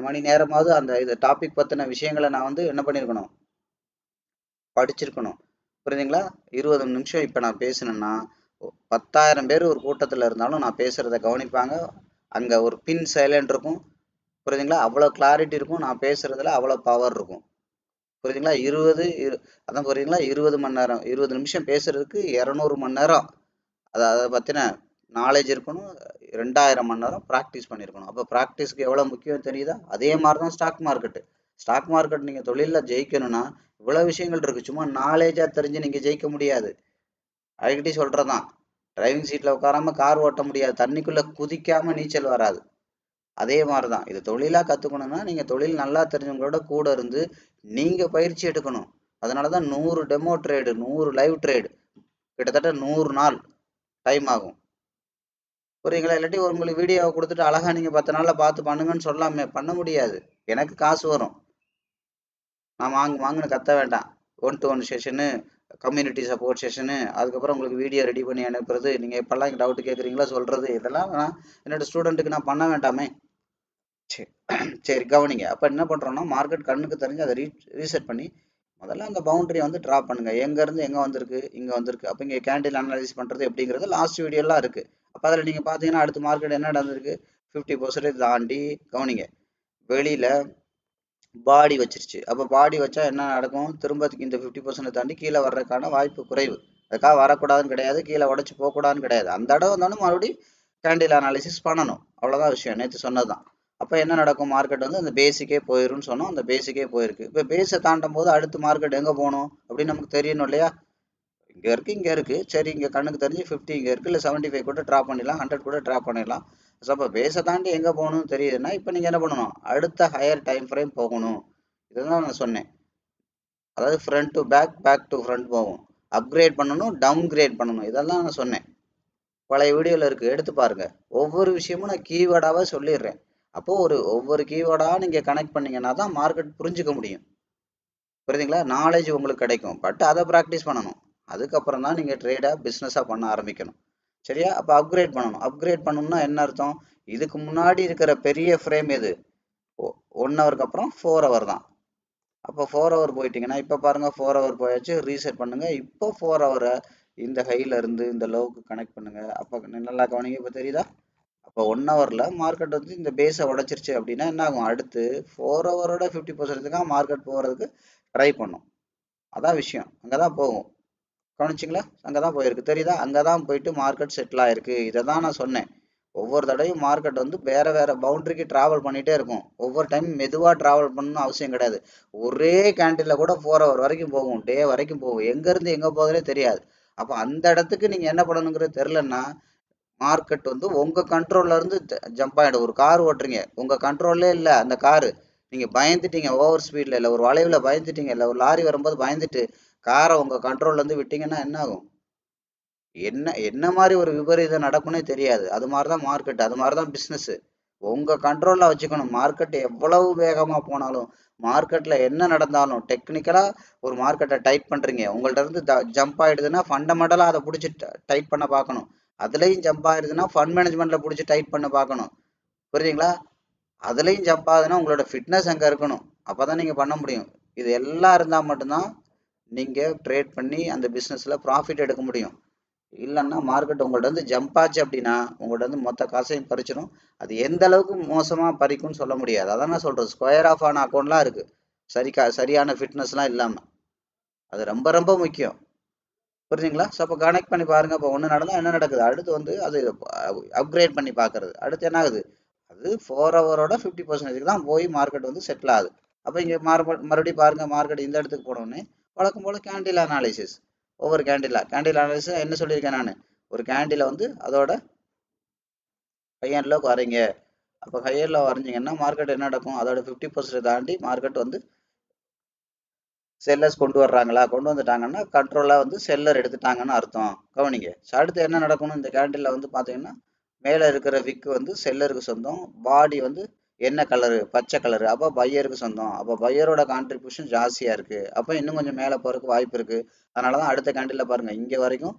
Speaker 1: மணி நேரமாவது அந்த இது டாபிக் பற்றின விஷயங்களை நான் வந்து என்ன பண்ணியிருக்கணும், படிச்சிருக்கணும். புரியுதுங்களா? 20 நிமிஷம் இப்போ நான் பேசினேன்னா 10,000 பேர் ஒரு கூட்டத்தில் இருந்தாலும் நான் பேசுகிறத கவனிப்பாங்க. அங்கே ஒரு பின் சைலண்ட் இருக்கும். புரியுதுங்களா? அவ்வளோ கிளாரிட்டி இருக்கும். நான் பேசுகிறதுல அவ்வளோ பவர் இருக்கும். புரியுதுங்களா? அதான் புரியுதுங்களா? 20 மணி நேரம், 20 நிமிஷம் பேசுறதுக்கு 200 மணி நேரம் அதை பற்றின நாலேஜ் இருக்கணும். 2000 மணி நேரம் ப்ராக்டிஸ் பண்ணியிருக்கணும். அப்போ ப்ராக்டிஸ்க்கு எவ்வளோ முக்கியம் தெரியுதா? அதே மாதிரி தான் ஸ்டாக் மார்க்கெட்டு. ஸ்டாக் மார்க்கெட் நீங்கள் தொழிலில் ஜெயிக்கணும்னா இவ்வளோ விஷயங்கள் இருக்குது. சும்மா நாலேஜாக தெரிஞ்சு நீங்கள் ஜெயிக்க முடியாது. அடிக்கடி சொல்கிறது தான், டிரைவிங் சீட்டில் உட்காராமல் கார் ஓட்ட முடியாது, தண்ணிக்குள்ளே குதிக்காமல் நீச்சல் வராது. அதே மாதிரி தான் இது தொழிலாக கற்றுக்கணுன்னா நீங்கள் தொழில் நல்லா தெரிஞ்சவங்களோட கூட இருந்து நீங்கள் பயிற்சி எடுக்கணும். அதனால தான் 100 டெமோ ட்ரேடு, 100 லைவ் ட்ரேடு, கிட்டத்தட்ட 100 நாள் டைம் ஆகும். புரியுங்களா? இல்லாட்டி உங்களுக்கு வீடியோவை கொடுத்துட்டு அழகா நீங்கள் 10 நாளில் பார்த்து பண்ணுங்கன்னு சொல்லாமே, பண்ண முடியாது. எனக்கு காசு வரும், நான் வாங்குன்னு கத்த வேண்டாம். 1-to-1 session, community support session, அதுக்கப்புறம் உங்களுக்கு வீடியோ ரெடி பண்ணி அனுப்புறது, நீங்கள் எப்பெல்லாம் டவுட் கேட்குறீங்களோ சொல்கிறது, இதெல்லாம் நான் என்னோட ஸ்டூடெண்ட்டுக்கு நான் பண்ண வேண்டாமே. சரி சரி கவனிங்க. அப்போ என்ன பண்ணுறோம்னா, மார்க்கெட் கண்ணுக்கு தெரிஞ்சு அதை ரீசெட் பண்ணி முதல்ல அந்த பவுண்டரியை வந்து ட்ரா பண்ணுங்க. எங்கேருந்து எங்கே வந்திருக்கு, இங்கே வந்திருக்கு. அப்போ இங்கே கேண்டில் அனலைஸ் பண்ணுறது எப்படிங்கிறது லாஸ்ட் வீடியோலாம் இருக்குது. அப்போ அதில் நீங்கள் பார்த்தீங்கன்னா அடுத்த மார்க்கெட் என்ன நடந்திருக்கு, 50% தாண்டி கவனிங்க வெளியில் பாடி வச்சிருச்சு. அப்போ பாடி வச்சா என்ன நடக்கும், திரும்ப இந்த 50% தாண்டி கீழே வர்றதுக்கான வாய்ப்பு குறைவு. அதுக்காக வரக்கூடாதுன்னு கிடையாது, கீழே உடச்சி போகக்கூடாதுன்னு கிடையாது. அந்த இடம் வந்தாலும் மறுபடியும் கேண்டில் அனாலிசிஸ் பண்ணணும், அவ்வளோதான் விஷயம். நேற்று சொன்னது தான். அப்போ என்ன நடக்கும், மார்க்கெட் வந்து அந்த பேசிக்கே போயிரும்னு சொன்னோம், அந்த பேசிக்கே போயிருக்கு. இப்போ பேஸை தாண்டும் போது அடுத்து மார்க்கெட் எங்கே போகணும் அப்படின்னு நமக்கு தெரியணும் இல்லையா? இங்கே இருக்குது, இங்கே இருக்குது, சரி இங்கே கண்ணுக்கு தெரிஞ்சு 50 இங்கே இருக்குது, இல்லை 75 கூட ட்ரா பண்ணிடலாம், 100 கூட ட்ரா பண்ணிடலாம். ஸோ அப்போ பேஸை தாண்டி எங்கே போகணும்னு தெரியுதுன்னா இப்போ நீங்கள் என்ன பண்ணணும், அடுத்த ஹையர் டைம் ஃப்ரேம் போகணும். இதுதான் நான் சொன்னேன். அதாவது front to back, back to front போகும். அப்கிரேட் பண்ணணும், டவுன் கிரேட் பண்ணணும், இதெல்லாம் நான் சொன்னேன். பழைய வீடியோவில் இருக்குது, எடுத்து பாருங்கள். ஒவ்வொரு விஷயமும் நான் கீவேர்டாகவே சொல்லிடுறேன். அப்போது ஒவ்வொரு கீவேர்டாக நீங்கள் கனெக்ட் பண்ணிங்கன்னா தான் மார்க்கெட் புரிஞ்சுக்க முடியும். புரியுதுங்களா? நாலேஜ் உங்களுக்கு கிடைக்கும், பட் அதை ப்ராக்டிஸ் பண்ணணும். அதுக்கப்புறம் தான் நீங்கள் ட்ரேடாக பிஸ்னஸாக பண்ண ஆரம்பிக்கணும். சரியா? அப்போ அப்கிரேட் பண்ணணும். அப்கிரேட் பண்ணணும்னா என்ன அர்த்தம், இதுக்கு முன்னாடி இருக்கிற பெரிய ஃப்ரேம் எது, 1 ஹவருக்கு அப்புறம் 4 ஹவர் தான். அப்போ 4 ஹவர் போயிட்டீங்கன்னா இப்போ பாருங்கள் 4 ஹவர் போயாச்சு, ரீசெட் பண்ணுங்கள். இப்போ 4 ஹவரை இந்த ஹையில் இருந்து இந்த லோவுக்கு கனெக்ட் பண்ணுங்கள். அப்போ நல்லா கவனிங்க, இப்போ தெரியுதா? அப்போ 1 ஹவரில் மார்க்கெட் வந்து இந்த பேஸை உடச்சிருச்சு அப்படின்னா என்ன ஆகும், அடுத்து 4 ஹவரோட 50%க்காக மார்க்கெட் போகிறதுக்கு ட்ரை பண்ணும். அதான் விஷயம், அங்கே தான் போகும். கவனிச்சிங்களா? அங்கே தான் போயிருக்கு, தெரியுதா? அங்கே தான் போயிட்டு மார்க்கெட் செட்டில் ஆயிருக்கு. இதை தான் நான் சொன்னேன். ஒவ்வொரு தடவையும் மார்க்கெட் வந்து வேறு வேறு பவுண்டரிக்கு ட்ராவல் பண்ணிகிட்டே இருக்கும். ஒவ்வொரு டைம் மெதுவாக ட்ராவல் பண்ணணும்னு அவசியம் கிடையாது. ஒரே கேண்டிலில் கூட 4 ஹவர் வரைக்கும் போகும், டே வரைக்கும் போகும். எங்கேருந்து எங்கே போகுதுனே தெரியாது. அப்போ அந்த இடத்துக்கு நீங்கள் என்ன பண்ணணுங்கிறது தெரிலன்னா மார்க்கெட் வந்து உங்கள் கண்ட்ரோல்ல இருந்து ஜம்ப் ஆகிடும். ஒரு கார் ஓட்டுறீங்க, உங்கள் கண்ட்ரோல்லே இல்லை அந்த காரு, நீங்கள் பயந்துட்டீங்க, ஓவர் ஸ்பீடில் இல்லை ஒரு வளைவில் பயந்துட்டீங்க, இல்லை ஒரு லாரி வரும்போது பயந்துட்டு காரை உங்கள் கண்ட்ரோல்லேருந்து விட்டீங்கன்னா என்ன ஆகும், என்ன மாதிரி ஒரு விபரீதம் நடக்கும்னே தெரியாது. அது மாதிரி தான் மார்க்கெட், அது மாதிரி தான் பிஸ்னஸ்ஸு. உங்கள் கண்ட்ரோலில் வச்சுக்கணும். மார்க்கெட் எவ்வளவு வேகமாக போனாலும், மார்க்கெட்டில் என்ன நடந்தாலும், டெக்னிக்கலாக ஒரு மார்க்கெட்டை டைட் பண்ணுறீங்க, உங்கள்ட்ட இருந்து ஜம்ப் ஆகிடுதுன்னா ஃபண்டமெண்டலாக அதை பிடிச்சி டைட் பண்ண பார்க்கணும். அதுலேயும் ஜம்ப் ஆகிடுதுன்னா ஃபண்ட் மேனேஜ்மெண்ட்டில் பிடிச்சி டைட் பண்ண பார்க்கணும். புரியுதுங்களா? அதுலேயும் ஜம்ப் ஆகுதுன்னா உங்களோட ஃபிட்னஸ் அங்கே இருக்கணும், அப்போ தான் நீங்கள் பண்ண முடியும். இது எல்லாம் இருந்தால் மட்டும்தான் நீங்கள் ட்ரேட் பண்ணி அந்த பிஸ்னஸில் ப்ராஃபிட் எடுக்க முடியும். இல்லைன்னா மார்க்கெட் உங்கள்ட்ட வந்து ஜம்ப் ஆச்சு அப்படின்னா உங்கள்ட்ட வந்து மொத்த காசையும் பறிச்சிடும். அது எந்த அளவுக்கு மோசமாக பறிக்கும்னு சொல்ல முடியாது. அதான் நான் சொல்கிறது, ஸ்கொயர் ஆஃப் ஆன அக்கௌண்ட்லாம் இருக்குது, சரியான ஃபிட்னஸ்லாம் இல்லாமல். அது ரொம்ப ரொம்ப முக்கியம். புரிஞ்சுங்களா? ஸோ அப்போ கனெக்ட் பண்ணி பாருங்கள். இப்போ ஒன்று நடந்தால் என்ன நடக்குது, அடுத்து வந்து அது அப்கிரேட் பண்ணி பார்க்குறது. அடுத்து என்ன ஆகுது, அது 4 ஹவரோட 50% தான் போய் மார்க்கெட் வந்து செட்டில் ஆகுது. அப்போ இங்கே மறுபடியும் பாருங்கள், மார்க்கெட் இந்த இடத்துக்கு போனோடனே வழக்கம் போல் கேண்டில் அனாலிசிஸ். ஒவ்வொரு கேண்டில் அனாலிசிஸ் என்ன சொல்லியிருக்கேன் நான், ஒரு கேண்டில் வந்து அதோட ஹையரில் வரைங்க. அப்போ ஹையரில் வரைஞ்சிங்கன்னா மார்க்கெட் என்ன நடக்கும், அதோட 50% தாண்டி மார்க்கெட் வந்து செல்லர்ஸ் கொண்டு வர்றாங்களா, கொண்டு வந்துட்டாங்கன்னா கண்ட்ரோலாக வந்து செல்லர் எடுத்துட்டாங்கன்னு அர்த்தம். கவனிங்க. அடுத்து என்ன நடக்கணும், இந்த கேண்டிலில் வந்து பார்த்தீங்கன்னா மேலே இருக்கிற விக்கு வந்து செல்லருக்கு சொந்தம், பாடி வந்து என்ன கலரு, பச்சை கலரு, அப்போ பையருக்கு சொந்தம். அப்போ பையரோட கான்ட்ரிபியூஷன் ஜாஸ்தியாக இருக்குது. அப்போ இன்னும் கொஞ்சம் மேலே போகிறதுக்கு வாய்ப்பு இருக்குது. அதனால தான் அடுத்த கேண்டிலில் பாருங்கள், இங்கே வரைக்கும்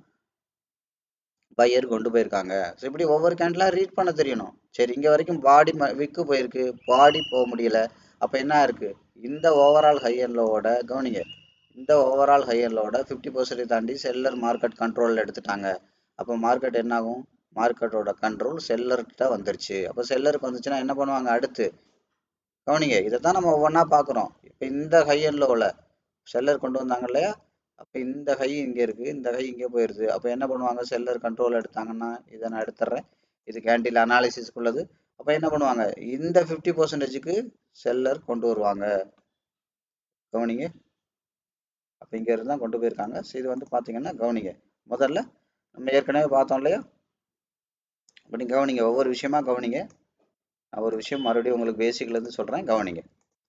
Speaker 1: பையர் கொண்டு போயிருக்காங்க. ஸோ இப்படி ஒவ்வொரு கேண்டிலாக ரீட் பண்ண தெரியணும். சரி, இங்கே வரைக்கும் பாடி விக்கு போயிருக்கு, பாடி போக முடியல. அப்போ என்ன இருக்குது, இந்த ஓவரால் ஹையர்லோட கவனிங்க, இந்த ஓவரால் ஹையர்லோட 50% தாண்டி செல்லர் மார்க்கெட் கண்ட்ரோலில் எடுத்துட்டாங்க. அப்போ மார்க்கெட் என்ன ஆகும், மார்க்கெட்டோட கண்ட்ரோல் செல்லர்கிட்ட வந்துருச்சு. அப்போ செல்லருக்கு வந்துச்சுன்னா என்ன பண்ணுவாங்க அடுத்து, கவனிங்க. இதை தான் நம்ம ஒவ்வொன்றா பார்க்குறோம். இப்போ இந்த ஹையர்லோவில் செல்லர் கொண்டு வந்தாங்க இல்லையா, அப்போ இந்த ஹை இங்கே இருக்குது, இந்த ஹை இங்கே போயிடுது. அப்போ என்ன பண்ணுவாங்க, செல்லர் கண்ட்ரோல் எடுத்தாங்கன்னா இதை நான் எடுத்துட்றேன், இது கேண்டில் அனாலிசிஸ்க்குள்ளது. அப்போ என்ன பண்ணுவாங்க, இந்த 50%க்கு செல்லர் கொண்டு வருவாங்க. கவனிங்க. அப்போ இங்கே இருந்து தான் கொண்டு போயிருக்காங்க. ஸோ இது வந்து பார்த்தீங்கன்னா கவனிங்க, முதல்ல நம்ம ஏற்கனவே பார்த்தோம் இல்லையா. அப்போ நீங்கள் கவனிங்க, ஒவ்வொரு விஷயமா கவனிங்க. நான் ஒரு விஷயம் மறுபடியும் உங்களுக்கு பேசிக்லேருந்து சொல்கிறேன், கவனிங்க.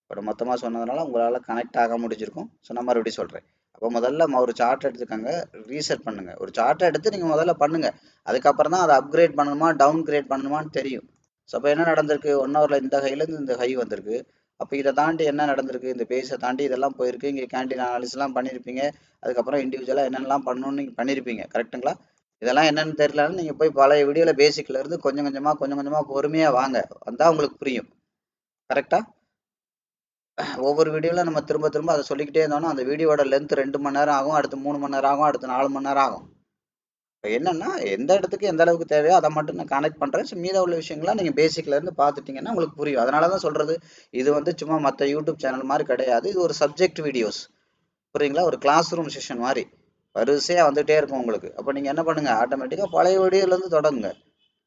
Speaker 1: இப்போ மொத்தமாக சொன்னதுனால உங்களால் கனெக்ட் ஆக முடிஞ்சிருக்கும். ஸோ நான் மறுபடியும் சொல்கிறேன். அப்போ முதல்ல ஒரு சார்ட் எடுத்துக்கோங்க, ரீசெட் பண்ணுங்கள். ஒரு சார்ட்டை எடுத்து நீங்கள் முதல்ல பண்ணுங்கள். அதுக்கப்புறம் தான் அதை அப்கிரேட் பண்ணணுமா டவுன் கிரேட் பண்ணணுமான்னு தெரியும். ஸோ அப்போ என்ன நடந்திருக்கு, 1 ஹவரில் இந்த ஹைலேருந்து இந்த ஹை வந்திருக்கு. அப்போ இதை தாண்டி என்ன நடந்திருக்கு, இந்த பேஸை தாண்டி இதெல்லாம் போயிருக்கு. இங்கே கேண்டீன் அனாலிசிஸ்லாம் பண்ணியிருப்பீங்க. அதுக்கப்புறம் இண்டிவிஜுவலாக என்னென்னலாம் பண்ணணும்னு நீங்கள் பண்ணியிருப்பீங்க. கரெக்டுங்களா? இதெல்லாம் என்னென்னு தெரியலன்னு நீங்கள் போய் பழைய வீடியோவில் பேசிக்லேருந்து கொஞ்சம் கொஞ்சமாக பொறுமையாக வாங்க, வந்தால் உங்களுக்கு புரியும். கரெக்டாக? ஒவ்வொரு வீடியோவில் நம்ம திரும்ப திரும்ப அதை சொல்லிக்கிட்டே இருந்தோம்னா அந்த வீடியோட லென்த் 2 மணி நேரம் ஆகும், அடுத்து 3 மணி நேரம் ஆகும், அடுத்து 4 மணி நேரம் ஆகும். இப்போ என்னன்னா எந்த இடத்துக்கு எந்த அளவுக்கு தேவையோ அதை மட்டும் நான் கனெக்ட் பண்ணுறேன். ஸோ மீத உள்ள விஷயங்கள்லாம் நீங்கள் பேசிக்லேருந்து பார்த்துட்டிங்கன்னா உங்களுக்கு புரியும். அதனால தான் சொல்கிறது, இது வந்து சும்மா மற்ற யூடியூப் சேனல் மாதிரி கிடையாது. இது ஒரு சப்ஜெக்ட் வீடியோஸ், புரியுங்களா? ஒரு கிளாஸ் ரூம் செஷன் மாதிரி வரிசையாக வந்துகிட்டே இருக்கும் உங்களுக்கு. அப்போ நீங்கள் என்ன பண்ணுங்கள், ஆட்டோமேட்டிக்காக பழைய வீடியோலேருந்து தொடங்குங்க.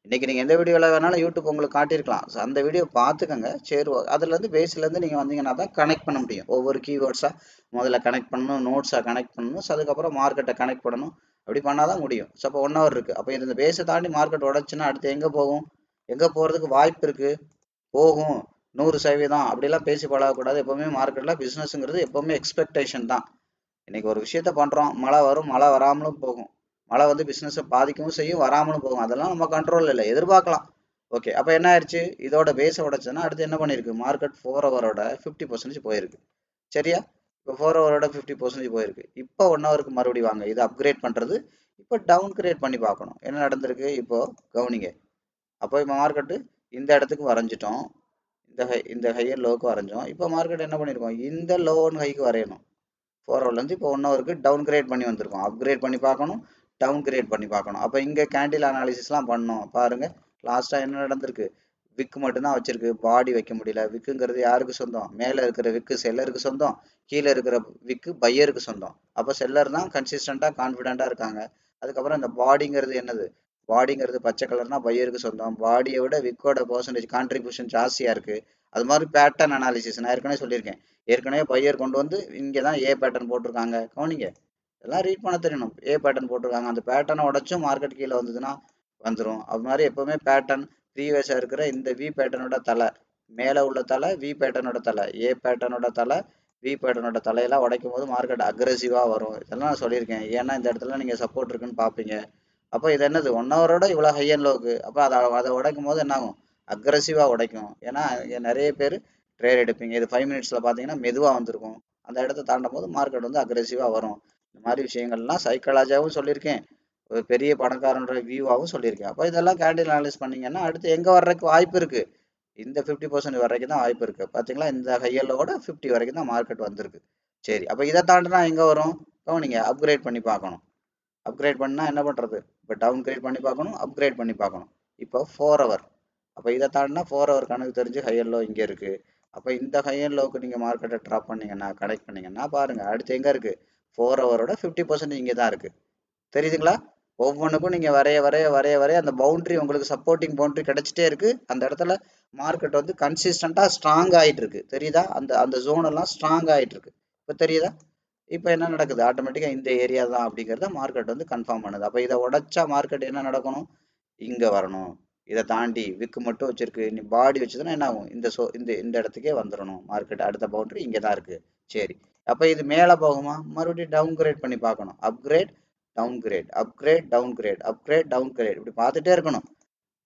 Speaker 1: இன்றைக்கி நீங்கள் எந்த வீடியோவில் வேணாலும் யூடியூப் உங்களுக்கு காட்டியிருக்கலாம். ஸோ அந்த வீடியோ பார்த்துக்கங்க. சரி, அதுலேருந்து பேஸ்லேருந்து நீங்கள் வந்தீங்கன்னா தான் கனெக்ட் பண்ண முடியும். ஒவ்வொரு கீவேர்ட்ஸாக முதல்ல கனெக்ட் பண்ணணும், நோட்ஸாக கனெக்ட் பண்ணணும், ஸோ அதுக்கப்புறம் மார்க்கெட்டை கனெக்ட் பண்ணணும். அப்படி பண்ணால் தான் முடியும். ஸோ அப்போ 1 ஹவர் இருக்குது. அப்போ இந்த பேஸை தாண்டி மார்க்கெட் உடச்சுன்னா அடுத்து எங்கே போகும், எங்கே போகிறதுக்கு வாய்ப்பு இருக்குது, போகும் 100% அப்படிலாம் பேசி பழகக்கூடாது. எப்போவுமே மார்க்கெட்டில் பிஸ்னஸுங்கிறது எப்போவுமே எக்ஸ்பெக்டேஷன் தான். இன்றைக்கி ஒரு விஷயத்த பண்ணுறோம், மழை வரும், மழை வராமலும் போகும். மழை வந்து பிஸ்னஸை பாதிக்கவும் செய்யும், வராமலும் போகும். அதெல்லாம் நம்ம கண்ட்ரோலில் இல்லை, எதிர்பார்க்கலாம். ஓகே, அப்போ என்ன ஆயிடுச்சு, இதோட பேஸை உடச்சுன்னா அடுத்து என்ன பண்ணியிருக்கு, மார்க்கெட் 4 ஹவரோட 50% போயிருக்கு. சரியா? இப்போ 4 ஹவரோட 50% போயிருக்கு. இப்போ 1 ஹவருக்கு மறுபடியும் வாங்க, இதை அப்கிரேட் பண்ணுறது. இப்போ டவுன் கிரேட் பண்ணி பார்க்கணும் என்ன நடந்திருக்கு. இப்போது கவனிங்க. அப்போ இப்போ மார்க்கெட்டு இந்த இடத்துக்கு வரைஞ்சிட்டோம், இந்த ஹையர் லோவுக்கு வரைஞ்சோம். இப்போ மார்க்கெட் என்ன பண்ணியிருக்கோம், இந்த லோ ஒன் ஹைக்கு வரையணும். 4 ஹவர்லேருந்து இப்போ 1 ஹவருக்கு டவுன் கிரேட் பண்ணி வந்திருக்கோம். அப்கிரேட் பண்ணி பார்க்கணும், டவுன் கிரேட் பண்ணி பார்க்கணும். அப்போ இங்கே கேண்டில் அனாலிசிஸ்லாம் பண்ணோம் பாருங்கள். லாஸ்ட்டாக என்ன நடந்திருக்கு, விக்கு மட்டும்தான் வச்சிருக்கு, பாடி வைக்க முடியல. விக்குங்கிறது யாருக்கு சொந்தம், மேலே இருக்கிற விக்கு செல்லருக்கு சொந்தம், கீழே இருக்கிற விக்கு பையருக்கு சொந்தம். அப்போ செல்லர் தான் கன்சிஸ்டண்ட்டாக கான்ஃபிடென்ட்டாக இருக்காங்க. அதுக்கப்புறம் இந்த பாடிங்கிறது என்னது, பாடிங்கிறது பச்சை கலர்னா பையருக்கு சொந்தம். பாடியை விட விக்கோட பர்சன்டேஜ் கான்ட்ரிபியூஷன் ஜாஸ்தியாக இருக்குது. அது மாதிரி பேட்டர்ன் அனாலிசிஸ் நான் ஏற்கனவே சொல்லியிருக்கேன். ஏற்கனவே பையர் கொண்டு வந்து இங்கே தான் ஏ பேட்டர்ன் போட்டிருக்காங்க, கவனிங்க. எல்லாம் ரீட் பண்ண தெரியணும். ஏ பேட்டர்ன் போட்டிருக்காங்க, அந்த பேட்டர்னை உடச்சும் மார்க்கெட் கீழே வந்ததுன்னா வந்துடும். அது மாதிரி எப்போவுமே பேட்டர்ன் ப்ரீவியஸாக இருக்கிற இந்த வி பேட்டர்னோட தலை, மேலே உள்ள தலை வி பேட்டர்னோட தலை, ஏ பேட்டர்னோட தலை வி பேட்டர்னோட தலையெல்லாம் உடைக்கும் போது மார்க்கெட் அக்ரெசிவாக வரும். இதெல்லாம் நான் சொல்லியிருக்கேன். ஏன்னா இந்த இடத்துல நீங்கள் சப்போர்ட் இருக்குன்னு பார்ப்பீங்க. அப்போ இது என்னது, 1 ஹவரோட இவ்வளோ ஹை அண்ட் லோக்கு. அப்போ அதை உடைக்கும் போது என்ன ஆகும், அக்ரெசிவாக உடைக்கும். ஏன்னா நிறைய பேர் ட்ரேட் எடுப்பீங்க. இது 5 மினிட்ஸில் பார்த்தீங்கன்னா மெதுவாக வந்திருக்கும். அந்த இடத்த தாண்டும் போது மார்க்கெட் வந்து அக்ரெசிவாக வரும். இந்த மாதிரி விஷயங்கள்லாம் சைக்காலஜியாகவும் சொல்லியிருக்கேன், ஒரு பெரிய பணக்காரன்ற வியூவாகவும் சொல்லியிருக்கேன். அப்போ இதெல்லாம் கேண்டில் அனலைஸ் பண்ணிங்கன்னா அடுத்து எங்கே வர்றதுக்கு வாய்ப்பு இருக்குது, இந்த 50% வரைக்கும் தான் வாய்ப்பு இருக்குது. பார்த்தீங்களா, இந்த ஹையலோட 50 வரைக்கும் தான் மார்க்கெட் வந்திருக்கு. சரி, அப்போ இதை தாண்டினா எங்கே வரும், நீங்கள் அப்கிரேட் பண்ணி பார்க்கணும். அப்கிரேட் பண்ணால் என்ன பண்ணுறது, இப்போ டவுன் கிரேட் பண்ணி பார்க்கணும், அப்கிரேட் பண்ணி பார்க்கணும். இப்போ 4 ஹவர். அப்போ இதை தாண்டினா 4 ஹவர் கணக்கு தெரிஞ்சு ஹையர் லோ இங்கே இருக்குது. அப்போ இந்த ஹையர் லோவுக்கு நீங்கள் மார்க்கெட்டை ட்ராப் பண்ணிங்கன்னா, கனெக்ட் பண்ணிங்கன்னா பாருங்கள் அடுத்து எங்கே இருக்குது, 4 ஹவரோட 50% இங்கே தான் இருக்குது. தெரியுதுங்களா? ஒவ்வொன்றுக்கும் நீங்கள் வரைய அந்த பவுண்ட்ரி உங்களுக்கு சப்போர்ட்டிங் பவுண்ட்ரி கிடச்சிட்டே இருக்குது. அந்த இடத்துல மார்க்கெட் வந்து கன்சிஸ்டண்ட்டாக ஸ்ட்ராங் ஆகிட்டு இருக்கு. தெரியுதா? அந்த அந்த ஜோனெல்லாம் ஸ்ட்ராங் ஆகிட்டு இருக்கு. இப்போ தெரியுதா? இப்போ என்ன நடக்குது, ஆட்டோமேட்டிக்காக இந்த ஏரியா தான் அப்படிங்கிறத மார்க்கெட் வந்து கன்ஃபார்ம் பண்ணுது. அப்போ இதை உடச்சா மார்க்கெட் என்ன நடக்கணும், இங்கே வரணும். இதை தாண்டி விக்கு மட்டும் வச்சிருக்கு, நீ பாடி வச்சதுன்னா என்ன ஆகும், இந்த இடத்துக்கே வந்துடணும். மார்க்கெட் அடுத்த பவுண்டரி இங்கே தான் இருக்குது. சரி, அப்போ இது மேலே போகுமா, மறுபடியும் டவுன் கிரேட் பண்ணி பார்க்கணும். Upgrade downgrade, upgrade downgrade, upgrade downgrade, இப்படி பார்த்துட்டே இருக்கணும்.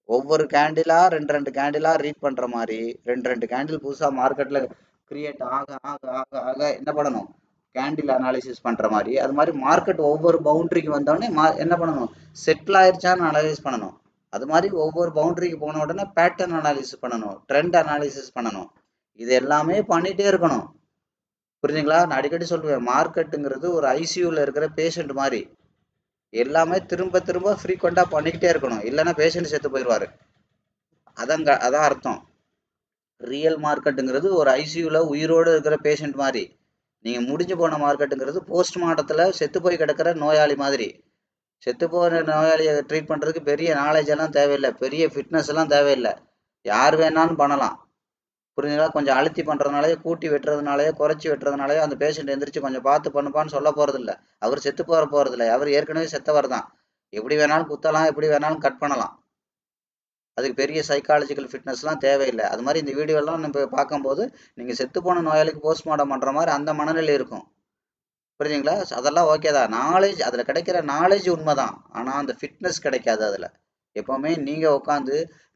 Speaker 1: ஒவ்வொரு கேண்டிலா 2 கேண்டிலா ரீட் பண்ணுற மாதிரி 2 கேண்டில் புதுசாக மார்க்கெட்டில் கிரியேட் ஆக ஆக ஆக ஆக என்ன பண்ணணும், கேண்டில் அனாலிசிஸ் பண்ணுற மாதிரி. அது மாதிரி மார்க்கெட் ஒவ்வொரு பவுண்டரிக்கு வந்தோடனே என்ன பண்ணணும், செட்டில் ஆயிடுச்சான்னு அனலைஸ் பண்ணணும். அது மாதிரி ஒவ்வொரு பவுண்டரிக்கு போன உடனே பேட்டர்ன் அனாலிசிஸ் பண்ணணும், ட்ரெண்ட் அனாலிசிஸ் பண்ணணும். இது எல்லாமே பண்ணிகிட்டே இருக்கணும். புரிஞ்சுங்களா? நான் அடிக்கடி சொல்லுவேன், மார்க்கெட்டுங்கிறது ஒரு ஐசியூவில் இருக்கிற பேஷண்ட் மாதிரி. எல்லாமே திரும்ப திரும்ப ஃப்ரீக்வெண்ட்டாக பண்ணிக்கிட்டே இருக்கணும், இல்லைன்னா பேஷண்ட் செத்து போயிடுவார். அதான் அர்த்தம். ரியல் மார்க்கெட்டுங்கிறது ஒரு ஐசியூவில் உயிரோடு இருக்கிற பேஷண்ட் மாதிரி. நீங்கள் முடிஞ்சு போன மார்க்கெட்டுங்கிறது போஸ்ட்மார்ட்டத்தில் செத்து போய் கிடக்கிற நோயாளி மாதிரி. செத்து போகிற நோயாளியை ட்ரீட் பண்ணுறதுக்கு பெரிய நாலேஜ் எல்லாம் தேவையில்லை, பெரிய ஃபிட்னஸ் எல்லாம் தேவையில்லை, யார் வேணாலும் பண்ணலாம். புரிஞ்சுங்களா? கொஞ்சம் அழுத்தி பண்ணுறதுனாலே, கூட்டி வெட்டுறதுனாலே, குறைச்சி வெட்டுறதுனாலே அந்த பேஷண்ட் எந்திரிச்சு கொஞ்சம் பார்த்து பண்ணுப்பான்னு சொல்ல போகிறதில்ல. அவர் செத்து போகிறதில்ல, அவர் ஏற்கனவே செத்தவர் தான். எப்படி வேணாலும் குத்தலாம், எப்படி வேணாலும் கட் பண்ணலாம். அதுக்கு பெரிய சைக்காலஜிக்கல் ஃபிட்னஸ்லாம் தேவையில்லை. அது மாதிரி இந்த வீடியோலாம் நம்ம பார்க்கும்போது நீங்கள் செத்து போன நோயாளிக்கு போஸ்ட்மார்ட்டம் பண்ணுற மாதிரி அந்த மனநிலை இருக்கும். புரியுதுங்களா? அதெல்லாம் ஓகே தான். நாலேஜ் அதில் கிடைக்கிற நாலேஜ் உண்மைதான். ஆனால் அந்த ஃபிட்னஸ் கிடைக்காது அதில். எப்போவுமே நீங்கள் உட்காந்து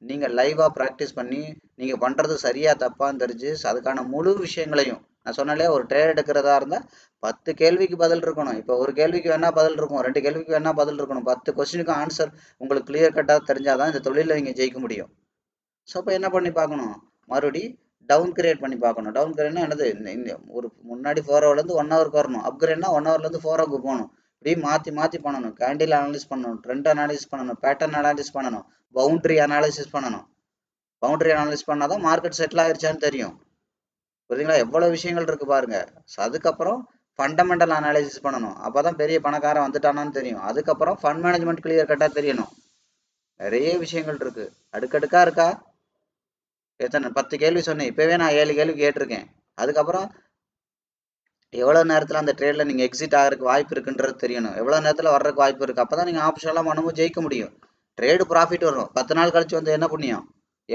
Speaker 1: நீங்கள் லைவாக ப்ராக்டிஸ் பண்ணி நீங்கள் பண்ணுறது சரியாக தப்பான்னு தெரிஞ்சு அதுக்கான முழு விஷயங்களையும் நான் சொன்னாலே ஒரு ட்ரேட் எடுக்கிறதா இருந்தால் 10 கேள்விக்கு பதில் இருக்கணும். இப்போ ஒரு கேள்விக்கு வேணா பதில் இருக்கும், 2 கேள்விக்கு வேணா பதில் இருக்கணும், 10 கொஸ்டினுக்கு ஆன்சர் உங்களுக்கு கிளியர் கட்டாக தெரிஞ்சாதான் இந்த தொழிலில் நீங்கள் ஜெயிக்க முடியும். ஸோ அப்போ என்ன பண்ணி பார்க்கணும், மறுபடி டவுன் கிரேட் பண்ணி பார்க்கணும். டவுன் கிரேட்னா என்னது, இந்த ஒரு முன்னாடி 4 ஹவர்லேருந்து 1 ஹவருக்கு வரணும். அப்கிரேட்னா 1 ஹவர்லேருந்து 4 ஹவருக்கு போகணும். இப்படி மாற்றி மாற்றி பண்ணணும். கேண்டில் அனாலிசிஸ் பண்ணணும், ட்ரெண்ட் அனாலிசிஸ் பண்ணணும், பேட்டர்ன் அனாலிசிஸ் பண்ணணும், பவுண்டரி அனாலிசிஸ் பண்ணணும். பவுண்டரி அனாலிசிஸ் பண்ணால் தான் மார்க்கெட் செட்டில் ஆயிடுச்சான்னு தெரியும். புரியுதுங்களா? எவ்வளோ விஷயங்கள் இருக்கு பாருங்க. அதுக்கப்புறம் ஃபண்டமெண்டல் அனாலிசிஸ் பண்ணணும். அப்போ தான் பெரிய பணக்காரன் வந்துட்டானான்னு தெரியும். அதுக்கப்புறம் ஃபண்ட் மேனேஜ்மெண்ட் கிளியர் கட்டாக தெரியணும். நிறைய விஷயங்கள் இருக்கு, அடுக்கடுக்கா இருக்கா. எத்தனை 10 கேள்வி சொன்னேன், இப்போவே நான் 7 கேள்வி கேட்டிருக்கேன். அதுக்கப்புறம் எவ்வளோ நேரத்தில் அந்த ட்ரேடில் நீங்கள் எக்ஸிட் ஆகிறதுக்கு வாய்ப்பு இருக்குன்றது தெரியணும். எவ்வளோ நேரத்தில் வர்றதுக்கு வாய்ப்பு இருக்குது. அப்போ தான் நீங்கள் ஆப்ஷன்லாம் பண்ணும்போது ஜெயிக்க முடியும். ட்ரேடு ப்ராஃபிட் வரும். 10 நாள் கழிச்சு வந்து என்ன புண்ணியம்.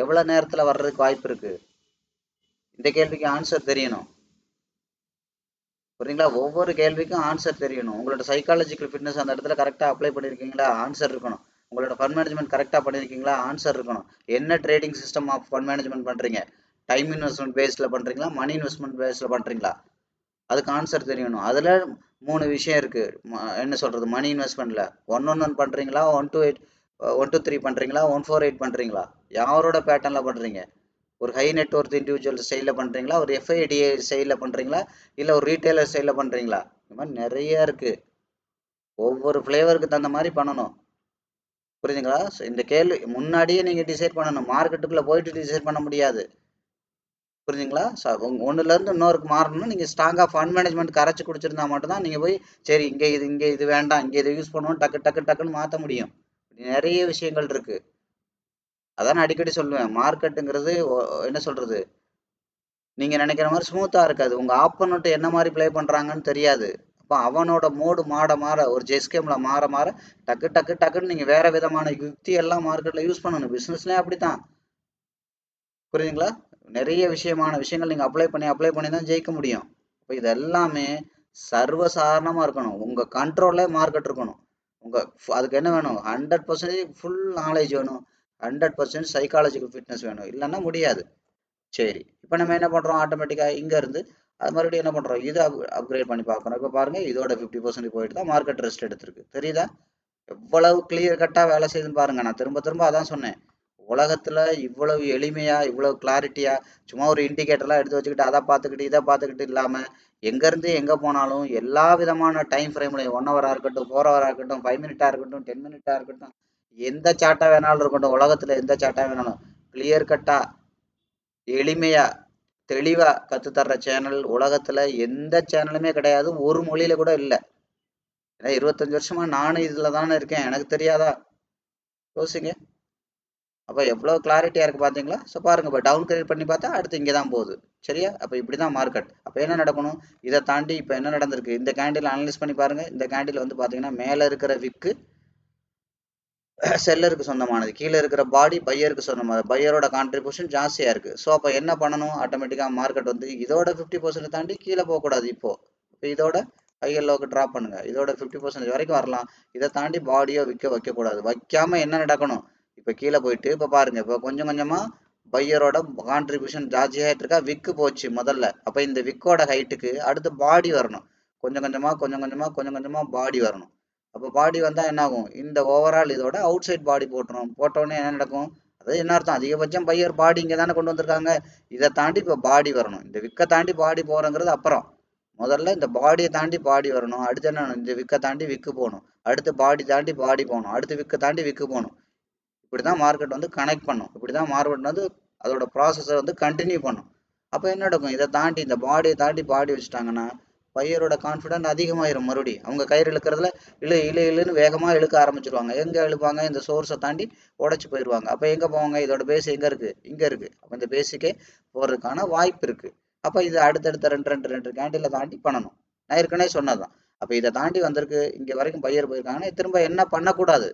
Speaker 1: எவ்வளோ நேரத்தில் வர்றதுக்கு வாய்ப்பு இருக்குது, இந்த கேள்விக்கு ஆன்சர் தெரியணும். புரியுங்களா? ஒவ்வொரு கேள்விக்கும் ஆன்சர் தெரியணும். உங்களோட சைக்காலஜிக்கல் ஃபிட்னஸ் அந்த இடத்துல கரெக்டாக அப்ளை பண்ணியிருக்கீங்களா, ஆன்சர் இருக்கணும். உங்களோட ஃபண்ட் மேனேஜ்மெண்ட் கரெக்டாக பண்ணியிருக்கீங்களா, ஆன்சர் இருக்கணும். என்ன trading system of fund management பண்ணுறீங்க, டைம் இன்வெஸ்ட்மெண்ட் பேஸில் பண்ணுறீங்களா, மணி இன்வெஸ்ட்மெண்ட் பேஸில் பண்ணுறீங்களா, அதுக்கு ஆன்சர் தெரியணும். அதில் 3 விஷயம் இருக்குது. என்ன சொல்கிறது, மணி இன்வெஸ்ட்மெண்ட்டில் 111 பண்ணுறீங்களா, 128 123 பண்ணுறீங்களா, 148 பண்ணுறீங்களா, யாரோட பேட்டர்னில் பண்ணுறீங்க, ஒரு ஹை நெட்ஒர்த் இண்டிவிஜுவல் ஸ்டைலில் பண்ணுறீங்களா, ஒரு எஃப்ஐடிஏ ஸ்டைலில் பண்ணுறீங்களா, இல்லை ஒரு ரீட்டைலர் ஸ்டைலில் பண்ணுறீங்களா. இந்த மாதிரி நிறைய இருக்குது. ஒவ்வொரு ஃப்ளேவருக்கு தகுந்த மாதிரி பண்ணணும். புரியுதுங்களா? இந்த கேள்வி முன்னாடியே நீங்கள் டிசைட் பண்ணணும். மார்க்கெட்டுக்குள்ளே போயிட்டு டிசைட் பண்ண முடியாது. புரியுதுங்களா? ஒன்றுலேருந்து இன்னொருக்கு மாறணும்னா நீங்கள் ஸ்ட்ராங்காக ஃபண்ட் மேனேஜ்மெண்ட் கரைச்சி குடிச்சிருந்தா மட்டும்தான் நீங்கள் போய் சரி இங்கே இது வேண்டாம், இங்கே இதை யூஸ் பண்ணுவோம், டக்குன்னு மாற்ற முடியும். நிறைய விஷயங்கள் இருக்குது. அதான் நான் அடிக்கடி சொல்லுவேன், மார்க்கெட்டுங்கிறது என்ன சொல்கிறது, நீங்கள் நினைக்கிற மாதிரி ஸ்மூத்தாக இருக்காது. உங்கள் ஆப்போனண்ட் என்ன மாதிரி ப்ளே பண்ணுறாங்கன்னு தெரியாது. அப்போ அவனோட மோடு மாற ஒரு செஸ் கேமில் மாற டக்குன்னு நீங்கள் வேறு விதமான யுக்தி எல்லாம் மார்க்கெட்டில் யூஸ் பண்ணணும். பிஸ்னஸ்லேயே அப்படி தான். புரியுதுங்களா? நிறைய விஷயங்கள் நீங்கள் அப்ளை பண்ணி தான் ஜெயிக்க முடியும். இப்போ இது எல்லாமே சர்வசாதாரணமாக இருக்கணும். உங்கள் கண்ட்ரோல்லே மார்க்கெட் இருக்கணும். அதுக்கு என்ன வேணும், 100% ஃபுல் நாலேஜ் வேணும், 100% சைக்காலஜிக்கல் ஃபிட்னஸ் வேணும். இல்லைன்னா முடியாது. சரி, இப்போ நம்ம என்ன பண்ணுறோம், ஆட்டோமேட்டிக்காக இங்கேருந்து அது மறுபடியும் என்ன பண்ணுறோம், இதை அப்கிரேட் பண்ணி பார்க்குறோம். இப்போ பாருங்கள், இதோட 50% போயிட்டு தான் மார்க்கெட் ரெஸ்ட் எடுத்திருக்கு. தெரியுதா? எவ்வளவு கிளியர் கட்டாக வேலை செய்யுதுன்னு பாருங்கள். நான் திரும்ப அதான் சொன்னேன். உலகத்தில் இவ்வளவு எளிமையாக, இவ்வளவு கிளாரிட்டியாக, சும்மா ஒரு இண்டிகேட்டர்லாம் எடுத்து வச்சுக்கிட்டு அதை பார்த்துக்கிட்டு இதை பார்த்துக்கிட்டு இல்லாமல் எங்கேருந்து எங்கே போனாலும் எல்லா விதமான டைம் ஃப்ரேம்லையும் 1 ஹவராக இருக்கட்டும், 4 ஹவராக இருக்கட்டும், 5 மினிட்டாக இருக்கட்டும், 10 மினிட்டாக இருக்கட்டும், எந்த சார்ட்டாக வேணாலும் இருக்கட்டும், உலகத்தில் எந்த சார்ட்டாக வேணாலும் கிளியர் கட்டாக எளிமையாக தெளிவாக கற்றுத்தர்ற சேனல் உலகத்தில் எந்த சேனலுமே கிடையாது. ஒரு மொழியில் கூட இல்லை. ஏன்னா 25 வருஷமாக நானும் இதில் தானே இருக்கேன், எனக்கு தெரியாதா? யோசிங்க. அப்போ எவ்வளோ கிளாரிட்டியாக இருக்குது பார்த்தீங்களா? ஸோ பாருங்கள், இப்போ டவுன் கிரேட் பண்ணி பார்த்தா அடுத்து இங்கே தான் போகுது. சரியா? அப்போ இப்படி தான் மார்க்கெட். அப்போ என்ன நடக்கணும், இதை தாண்டி இப்போ என்ன நடந்திருக்கு, இந்த கேண்டில் அனலைஸ் பண்ணி பாருங்கள். இந்த கேண்டில் வந்து பார்த்தீங்கன்னா மேலே இருக்கிற விக்கு செல்லருக்கு சொந்தமானது, கீழே இருக்கிற பாடி பையருக்கு சொந்தமானது, பையரோட கான்ட்ரிபியூஷன் ஜாஸ்தியாக இருக்குது. ஸோ அப்போ என்ன பண்ணணும், ஆட்டோமேட்டிக்காக மார்க்கெட் வந்து இதோட 50% தாண்டி கீழே போகக்கூடாது. இப்போ இதோட ஹையர் லோக்கு ட்ராப் பண்ணுங்கள், இதோட 50% வரைக்கும் வரலாம். இதை தாண்டி பாடியோ வைக்கக்கூடாது. வைக்காமல் என்ன நடக்கணும், இப்போ கீழே போயிட்டு இப்போ பாருங்கள், இப்போ கொஞ்சம் கொஞ்சமாக பையரோட கான்ட்ரிபியூஷன் ஜாஸ்தியாகிட்டு இருக்கா, விக்கு போச்சு முதல்ல. அப்போ இந்த விக்கோட ஹைட்டுக்கு அடுத்து பாடி வரணும். கொஞ்சம் கொஞ்சமாக பாடி வரணும். அப்போ பாடி வந்தால் என்ன ஆகும், இந்த ஓவரால் இதோட அவுட் சைட் பாடி போட்டோன்னே என்ன நடக்கும், அதாவது என்ன அர்த்தம், அதிகபட்சம் பையர் பாடி இங்கே தானே கொண்டு வந்திருக்காங்க. இதை தாண்டி இப்போ பாடி வரணும். இந்த விக்கை தாண்டி பாடி போகிறோங்கிறது அப்புறம். முதல்ல இந்த பாடியை தாண்டி பாடி வரணும். அடுத்து என்ன, இந்த விக்கை தாண்டி விக்கு போகணும். அடுத்து பாடி தாண்டி பாடி போகணும். அடுத்து விக்கை தாண்டி விக்கு போகணும். இப்படி தான் மார்க்கெட் வந்து கனெக்ட் பண்ணும். இப்படி தான் மார்க்கெட் வந்து அதோட ப்ராசஸை வந்து கண்டினியூ பண்ணும். அப்போ என்ன நடக்கும், இதை தாண்டி இந்த பாடியை தாண்டி பாடி வச்சுட்டாங்கன்னா பையரோட கான்ஃபிடென்ட் அதிகமாயிரும். மறுபடியும் அவங்க கயிறு இழுக்கிறதுல இழுன்னு வேகமாக இழுக்க ஆரம்பிச்சிருவாங்க. எங்கே இழுப்பாங்க, இந்த சோர்ஸை தாண்டி உடச்சி போயிடுவாங்க. அப்போ எங்கே போவாங்க, இதோட பேஸ் எங்கே இருக்குது, இங்கே இருக்குது. அப்போ இந்த பேஸுக்கே போகிறதுக்கான வாய்ப்பு இருக்குது. அப்போ இது அடுத்தடுத்த ரெண்டு கேண்டில் தாண்டி பண்ணணும். நான் ஏற்கனவே சொன்னதுதான். அப்போ இதை தாண்டி வந்திருக்கு, இங்கே வரைக்கும் பையர் போயிருக்காங்கன்னா திரும்ப என்ன பண்ணக்கூடாது,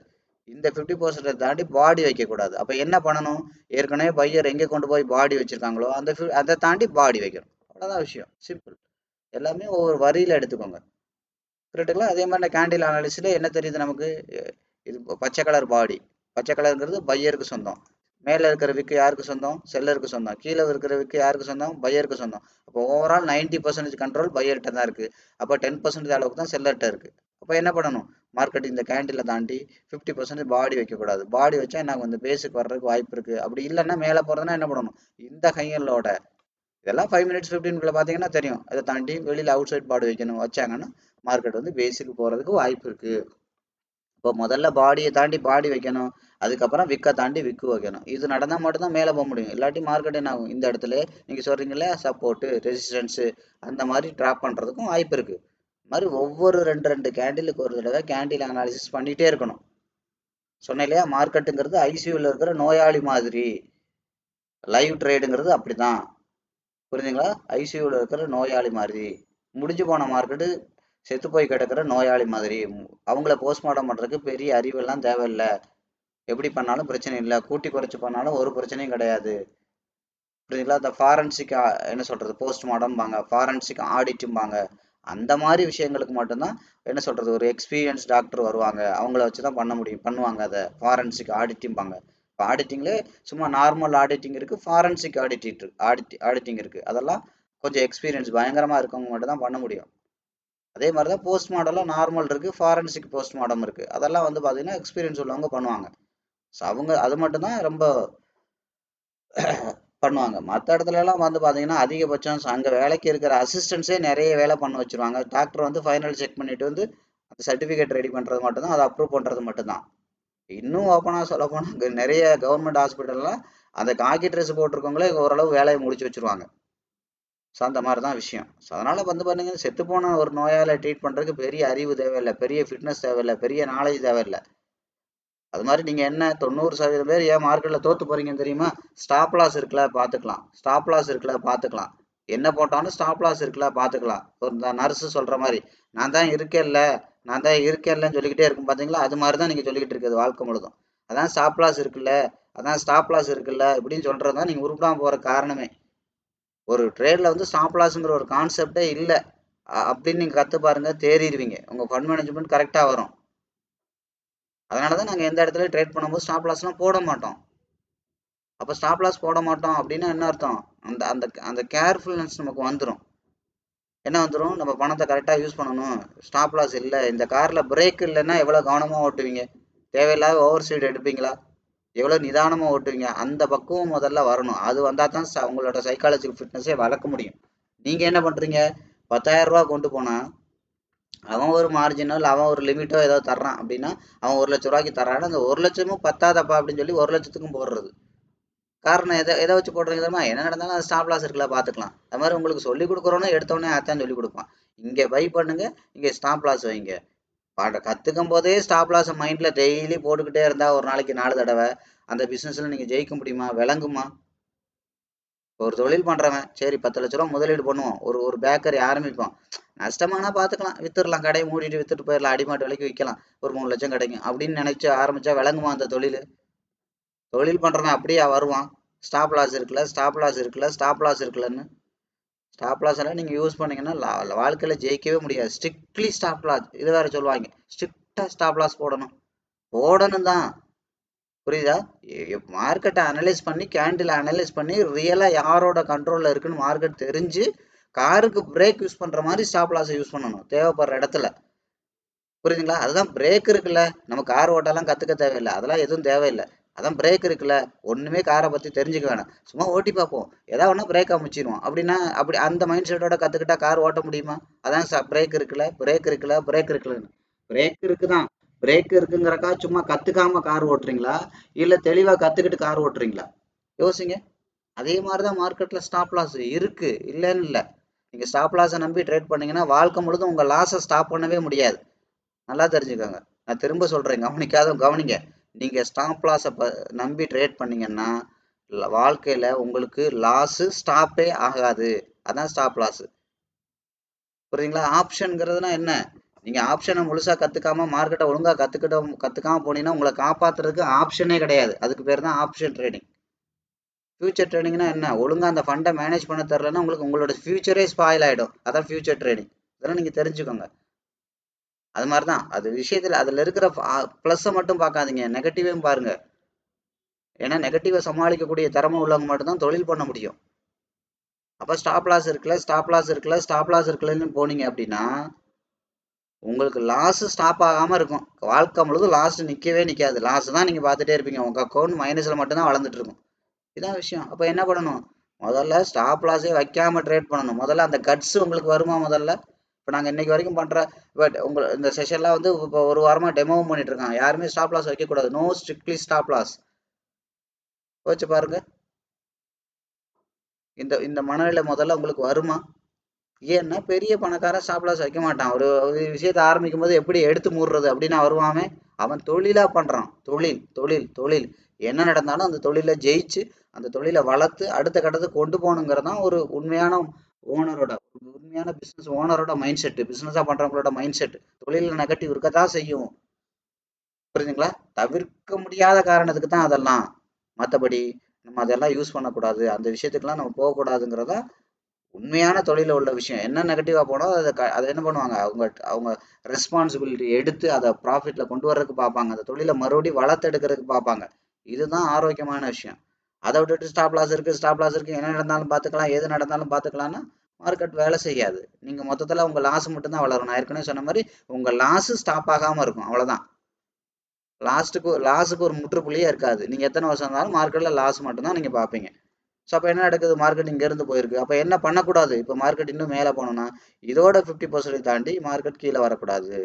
Speaker 1: இந்த 50% தாண்டி பாடி வைக்கக்கூடாது. அப்போ என்ன பண்ணணும்? ஏற்கனவே பையர் எங்கே கொண்டு போய் பாடி வச்சிருக்காங்களோ அதை தாண்டி பாடி வைக்கணும். அவ்வளோதான் விஷயம், சிம்பிள். எல்லாமே ஒவ்வொரு வரியில் எடுத்துக்கோங்க. கரெக்டுங்களா? அதே மாதிரி கேண்டில் அனாலிசிஸில் என்ன தெரியுது நமக்கு? இது பச்சை கலர் பாடி, பச்சை கலருங்கிறது பையருக்கு சொந்தம். மேலே இருக்கிற விக்கு யாருக்கு சொந்தம்? செல்லருக்கு சொந்தம். கீழே இருக்கிற விக்கு யாருக்கு சொந்தம்? பையருக்கு சொந்தம். அப்போ ஓவரால் 90% கண்ட்ரோல் பையர்கிட்ட தான் இருக்குது. அப்போ 10% அளவுக்கு தான் செல்லர்கிட்ட இருக்குது. அப்போ என்ன பண்ணணும்? மார்க்கெட் இந்த கேண்டிலை தாண்டி 50% பாடி வைக்கக்கூடாது. பாடி வச்சா எனக்கு வந்து பேஸுக்கு வர்றதுக்கு வாய்ப்பு இருக்குது. அப்படி இல்லைன்னா மேலே போகிறதுனா என்ன பண்ணணும்? இந்த கையலோட இதெல்லாம் 5 minutes 15 பார்த்தீங்கன்னா தெரியும். அதை தாண்டி வெளியில் அவுட் சைட் பாடி வைக்கணும். வச்சாங்கன்னா மார்க்கெட் வந்து பேஸுக்கு போகிறதுக்கு வாய்ப்பு இருக்குது. இப்போ முதல்ல பாடியை தாண்டி பாடி வைக்கணும், அதுக்கப்புறம் விற்க தாண்டி விற்கு வைக்கணும். இது நடந்தால் மட்டும்தான் மேலே போக முடியும். இல்லாட்டி மார்க்கெட் என்ன ஆகும்? இந்த இடத்துல நீங்கள் சொல்கிறீங்களே சப்போர்ட்டு ரெசிஸ்டன்ஸு அந்த மாதிரி ட்ராப் பண்ணுறதுக்கும் வாய்ப்பு இருக்குது. இது மாதிரி ஒவ்வொரு 2 கேண்டிலுக்கு ஒரு தடவை கேண்டில் அனாலிசிஸ் பண்ணிகிட்டே இருக்கணும். சொன்னேன் இல்லையா, மார்க்கெட்டுங்கிறது ஐசியூவில் இருக்கிற நோயாளி மாதிரி, லைவ் ட்ரேடுங்கிறது அப்படி தான். புரிஞ்சுங்களா? ஐசியூவில் இருக்கிற நோயாளி மாதிரி, முடிஞ்சு போன மார்க்கெட்டு செத்து போய் கிடக்கிற நோயாளி மாதிரி. அவங்கள போஸ்ட்மார்ட்டம் பண்ணுறதுக்கு பெரிய அறிவெல்லாம் தேவையில்லை. எப்படி பண்ணாலும் பிரச்சனை இல்லை, கூட்டி குறைச்சி பண்ணாலும் ஒரு பிரச்சனையும் கிடையாது. புரியுதுங்களா? இந்த ஃபாரன்சிக் என்ன சொல்கிறது, போஸ்ட்மார்ட்டம்பாங்க, ஃபாரன்சிக் ஆடிட்டும்பாங்க. அந்த மாதிரி விஷயங்களுக்கு மட்டும்தான் என்ன சொல்கிறது, ஒரு எக்ஸ்பீரியன்ஸ் டாக்டர் வருவாங்க, அவங்கள வச்சு தான் பண்ண முடியும், பண்ணுவாங்க. அதை ஃபாரன்சிக் ஆடிட்டிம்பாங்க. இப்போ ஆடிட்டிங்ல சும்மா நார்மல் ஆடிட்டிங் இருக்குது, ஃபாரன்சிக் ஆடிட்டிங் இருக்குது. அதெல்லாம் கொஞ்சம் எக்ஸ்பீரியன்ஸ் பயங்கரமாக இருக்கவங்க மட்டும் தான் பண்ண முடியும். அதே மாதிரி தான் போஸ்ட் மாடலும் நார்மல் இருக்குது, ஃபாரன்சிக் போஸ்ட் மார்ட்டம் இருக்குது. அதெல்லாம் வந்து பார்த்தீங்கன்னா எக்ஸ்பீரியன்ஸ் உள்ளவங்க பண்ணுவாங்க. ஸோ அவங்க அது மட்டும்தான் ரொம்ப பண்ணுவாங்க. மற்ற இடத்துலலாம் வந்து பார்த்தீங்கன்னா அதிகபட்சம் அங்கே வேலைக்கு இருக்கிற அசிஸ்டன்ஸே நிறைய வேலை பண்ண வச்சுருவாங்க. டாக்டர் வந்து ஃபைனல் செக் பண்ணிட்டு வந்து அந்த சர்டிஃபிகேட் ரெடி பண்ணுறது மட்டும்தான், அதை அப்ரூவ் பண்ணுறது மட்டும்தான். இன்னும் ஓப்பனாக சொல்ல போனால் நிறைய கவர்மெண்ட் ஹாஸ்பிட்டல்லாம் அந்த காக்கி ட்ரெஸ் போட்டிருக்கவங்களே ஓரளவு வேலையை முடிச்சு வச்சுருவாங்க. ஸோ அந்த மாதிரி தான் விஷயம். ஸோ அதனால் வந்து பாருங்க, செத்துப்போன ஒரு நோயால் ட்ரீட் பண்ணுறதுக்கு பெரிய அறிவு தேவையில்லை, பெரிய ஃபிட்னஸ் தேவையில்லை, பெரிய நாலேஜ் தேவையில்லை. அது மாதிரி நீங்கள் என்ன 90% பேர் ஏன் மார்க்கெட்டில் தோற்று போகிறீங்கன்னு தெரியுமா? ஸ்டாப் லாஸ் இருக்குல்ல பார்த்துக்கலாம், ஸ்டாப் லாஸ் இருக்குல்ல பார்த்துக்கலாம், என்ன போட்டாலும் ஸ்டாப் லாஸ் இருக்குல்ல பார்த்துக்கலாம். ஒரு நர்ஸு சொல்கிற மாதிரி நான் தான் இருக்கேன்ல, நான் தான் இருக்கேன்லன்னு சொல்லிக்கிட்டே இருக்கும் பார்த்தீங்களா? அது மாதிரி தான் நீங்கள் சொல்லிக்கிட்டு இருக்குது வாழ்க்கை முழுதும். அதான் ஸ்டாப் லாஸ் இருக்குல்ல, அதான் ஸ்டாப் லாஸ் இருக்குல்ல இப்படின்னு சொல்கிறது தான் நீங்கள் உருப்படாமல் போகிற காரணமே. ஒரு ட்ரேடில் வந்து ஸ்டாப் லாஸுங்கிற ஒரு கான்செப்டே இல்லை அப்படின்னு நீங்கள் கற்று பாருங்கள், தேறிடுவீங்க. உங்கள் ஃபண்ட் மேனேஜ்மெண்ட் கரெக்டாக வரும். அதனால தான் நாங்கள் எந்த இடத்துல ட்ரேட் பண்ணும்போது ஸ்டாப் லாஸ்லாம் போட மாட்டோம். அப்போ ஸ்டாப் லாஸ் போட மாட்டோம் அப்படின்னா என்ன அர்த்தம்? அந்த அந்த அந்த கேர்ஃபுல்னஸ் நமக்கு வந்துடும். என்ன வந்துடும்? நம்ம பணத்தை கரெக்டாக யூஸ் பண்ணணும். ஸ்டாப் லாஸ் இல்லை, இந்த காரில் பிரேக் இல்லைன்னா எவ்வளோ கவனமாக ஓட்டுவீங்க? தேவையில்லாத ஓவர் ஸ்பீட் எடுப்பீங்களா? எவ்வளோ நிதானமாக ஓட்டுவீங்க? அந்த பக்குவம் முதல்ல வரணும். அது வந்தால் தான் உங்களோட சைக்காலஜிக்கல் ஃபிட்னஸே வளர்க்க முடியும். நீங்கள் என்ன பண்ணுறீங்க? 10,000 ரூபா கொண்டு போனால் அவன் ஒரு மார்ஜினோ இல்லை அவன் ஒரு லிமிட்டோ ஏதோ தர்றான் அப்படின்னா, அவன் 1,00,000 ரூபாய்க்கு தர்றான்னா அந்த 1,00,000மும் பத்தாதப்பா அப்படின்னு சொல்லி 1,00,000த்துக்கும் போடுறது. காரணம் எதை வச்சு போடுறீங்க தெரியுமா? என்ன நடந்தாலும் அது ஸ்டாப் லாஸ் இருக்குல்ல பார்த்துக்கலாம். அது மாதிரி உங்களுக்கு சொல்லி கொடுக்குறோன்னா எடுத்தோடனே அதான் சொல்லி கொடுப்பான். இங்கே பை பண்ணுங்க, இங்கே ஸ்டாப் லாஸ் வைங்க. கற்றுக்கும் போதே ஸ்டாப் லாஸை மைண்டில் டெய்லி போட்டுக்கிட்டே இருந்தால் ஒரு நாளைக்கு 4 தடவை அந்த பிஸ்னஸில் நீங்கள் ஜெயிக்க முடியுமா? விளங்குமா? ஒரு தொழில் பண்ணுறவன் சரி 10 லட்ச ரூபா முதலீடு பண்ணுவோம், ஒரு பேக்கரி ஆரம்பிப்போம், நஷ்டமானா பார்த்துக்கலாம், வித்துடலாம், கடையை மூடிட்டு வித்துட்டு போயிடலாம், அடிமாட்டு விலைக்கு விற்கலாம், ஒரு 3 லட்சம் கிடைக்கும் அப்படின்னு நினைச்சு ஆரம்பிச்சா விளங்குமா அந்த தொழில்? தொழில் பண்ணுறவன் அப்படியே வருவான், ஸ்டாப் லாஸ் இருக்குல்ல, ஸ்டாப் லாஸ் இருக்குல்ல, ஸ்டாப் லாஸ் இருக்குல்லன்னு. ஸ்டாப் லாஸ் எல்லாம் நீங்கள் யூஸ் பண்ணீங்கன்னா வாழ்க்கையில் ஜெயிக்கவே முடியாது. ஸ்ட்ரிக்ட்லி ஸ்டாப் லாஸ், இது வேற சொல்லுவாங்க, ஸ்ட்ரிக்டாக ஸ்டாப் லாஸ் போடணும் தான். புரியுதா? மார்க்கெட்டை அனலைஸ் பண்ணி, கேண்டில் அனலைஸ் பண்ணி, ரியலாக யாரோட கண்ட்ரோலில் இருக்குன்னு மார்க்கெட் தெரிஞ்சு காருக்கு பிரேக் யூஸ் பண்ணுற மாதிரி ஸ்டாப் லாஸை யூஸ் பண்ணணும் தேவைப்படுற இடத்துல. புரியுதுங்களா? அதுதான் பிரேக் இருக்குல்ல, நம்ம கார் ஓட்டெல்லாம் கற்றுக்க தேவையில்லை, அதெல்லாம் எதுவும் தேவையில்லை. அதான் பிரேக் இருக்குல்ல, ஒன்றுமே காரை பற்றி தெரிஞ்சுக்க வேணாம், சும்மா ஓட்டி பார்ப்போம், ஏதாவது ஒன்றா பிரேக் அமைச்சிடுவோம் அப்படின்னா, அப்படி அந்த மைண்ட் செட்டோட கற்றுக்கிட்டா கார் ஓட்ட முடியுமா? அதான் பிரேக் இருக்குல்ல, பிரேக் இருக்குல்ல, பிரேக் இருக்குல்லன்னு. பிரேக் இருக்குதான், பிரேக் இருக்குங்கிறக்கா சும்மா கற்றுக்காம கார் ஓட்டுறீங்களா, இல்லை தெளிவாக கற்றுக்கிட்டு கார் ஓட்டுறீங்களா? யோசிங்க. அதே மாதிரி தான் மார்க்கெட்டில் ஸ்டாப் லாஸ் இருக்குது, இல்லைன்னு இல்லை. நீங்கள் ஸ்டாப் லாஸை நம்பி ட்ரேட் பண்ணீங்கன்னா வாழ்க்கை முழுதும் உங்கள் லாஸை ஸ்டாப் பண்ணவே முடியாது. நல்லா தெரிஞ்சுக்கோங்க. நான் திரும்ப சொல்கிறேன், கவனிங்க. நீங்கள் ஸ்டாப் லாஸை நம்பி ட்ரேட் பண்ணீங்கன்னா வாழ்க்கையில் உங்களுக்கு லாஸு ஸ்டாப்பே ஆகாது. அதான் ஸ்டாப் லாஸு. புரியுதுங்களா? ஆப்ஷனுங்கிறதுனா என்ன? நீங்க ஆப்ஷனை முழுசா கத்துக்காம மார்க்கெட்டை ஒழுங்கா கத்துக்காம போனீங்கன்னா உங்களை காப்பாத்துறதுக்கு ஆப்ஷனே கிடையாது. அதுக்கு பேர் தான் ஆப்ஷன் ட்ரேடிங். ஃபியூச்சர் ட்ரேடிங்னா என்ன? ஒழுங்கா அந்த ஃபண்டை மேனேஜ் பண்ண தெரிலன்னா உங்களுக்கு உங்களோட ஃபியூச்சரே ஸ்பாயில் ஆயிடும். அதான் ஃபியூச்சர் ட்ரேடிங். இதெல்லாம் நீங்க தெரிஞ்சுக்கோங்க. அது மாதிரி தான் அது விஷயத்துல அதுல இருக்கிற ப்ளஸ்ஸை மட்டும் பார்க்காதீங்க, நெகட்டிவையும் பாருங்க. ஏன்னா நெகட்டிவை சமாளிக்கக்கூடிய திறமை உள்ளவங்க மட்டும்தான் தொழில் பண்ண முடியும். அப்ப ஸ்டாப் லாஸ் இருக்குல்ல, ஸ்டாப் லாஸ் இருக்குல்ல, ஸ்டாப் லாஸ் இருக்குல்லன்னு போனீங்க அப்படின்னா உங்களுக்கு லாஸ் ஸ்டாப் ஆகாம இருக்கும். வாழ்க்கை முழுதும் லாஸ் நிக்கவே நிக்காது. லாஸ் தான் நீங்க பார்த்துட்டே இருப்பீங்க. உங்க அக்கௌண்ட் மைனஸ்ல மட்டும்தான் வளர்ந்துட்டு இருக்கும். இதான் விஷயம். அப்ப என்ன பண்ணணும்? முதல்ல ஸ்டாப் லாஸே வைக்காம ட்ரேட் பண்ணணும். முதல்ல அந்த கட்ஸ் உங்களுக்கு வருமா? முதல்ல இப்போ நாங்கள் இன்னைக்கு வரைக்கும் பண்ற பட் உங்க இந்த செஷன்லாம் வந்து இப்போ ஒரு வாரமா டெமோவும் பண்ணிட்டு இருக்காங்க. யாருமே ஸ்டாப் லாஸ் வைக்கக்கூடாது. No strictly stop loss. வச்சு பாருங்க. இந்த இந்த மனநிலை முதல்ல உங்களுக்கு வருமா? ஏன்னா பெரிய பணக்காரன் ஸ்டாப் லாஸ் வைக்க மாட்டான். ஒரு விஷயத்தை ஆரம்பிக்கும் போது எப்படி எடுத்து மூடுறது அப்படின்னு வருவாமே. அவன் தொழிலா பண்றான். தொழில் தொழில் தொழில் என்ன நடந்தாலும் அந்த தொழிலை ஜெயிச்சு அந்த தொழிலை வளர்த்து அடுத்த கட்டத்துக்கு கொண்டு போகணுங்கிறதான் ஒரு உண்மையான ஓனரோட உண்மையான பிசினஸ் ஓனரோட மைண்ட் செட். பிசினஸா பண்றவங்களோட மைண்ட் செட். தொழில நெகட்டிவ் இருக்கதான் செய்யும். புரியுதுங்களா? தவிர்க்க முடியாத காரணத்துக்கு தான் அதெல்லாம். மற்றபடி நம்ம அதெல்லாம் யூஸ் பண்ணக்கூடாது, அந்த விஷயத்துக்கெல்லாம் நம்ம போகக்கூடாதுங்கிறதா உண்மையான தொழில உள்ள விஷயம். என்ன நெகட்டிவா போனோ அதை என்ன பண்ணுவாங்க, அவங்க அவங்க ரெஸ்பான்சிபிலிட்டி எடுத்து அதை ப்ராஃபிட்ல கொண்டு வர்றதுக்கு பார்ப்பாங்க. அந்த தொழிலை மறுபடியும் வளர்த்தெடுக்கிறதுக்கு பார்ப்பாங்க. இதுதான் ஆரோக்கியமான விஷயம். அதை விட்டுட்டு ஸ்டாப் லாஸ் இருக்கு, ஸ்டாப் லாஸ் இருக்கு, என்ன நடந்தாலும் பார்த்துக்கலாம், எது நடந்தாலும் பார்த்துக்கலாம்னா மார்க்கெட் வேலை செய்யாது. நீங்க மொத்தத்துல உங்க லாஸ் மட்டும்தான் வளரும். நான் ஏற்கனவே சொன்ன மாதிரி உங்க லாஸ் ஸ்டாப் ஆகாம இருக்கும், அவ்வளவுதான். லாஸுக்கு ஒரு முற்றுப்புள்ளியே இருக்காது. நீங்க எத்தனை வருஷம் இருந்தாலும் மார்க்கெட்ல லாஸ் மட்டும்தான் நீங்க பார்ப்பீங்க. ஸோ அப்போ என்ன நடக்குது? மார்க்கெட் இங்கேருந்து போயிருக்கு. அப்போ என்ன பண்ணக்கூடாது? இப்போ மார்க்கெட் இன்னும் மேலே போகணும்னா இதோட 50% தாண்டி மார்க்கெட் கீழே வரக்கூடாது.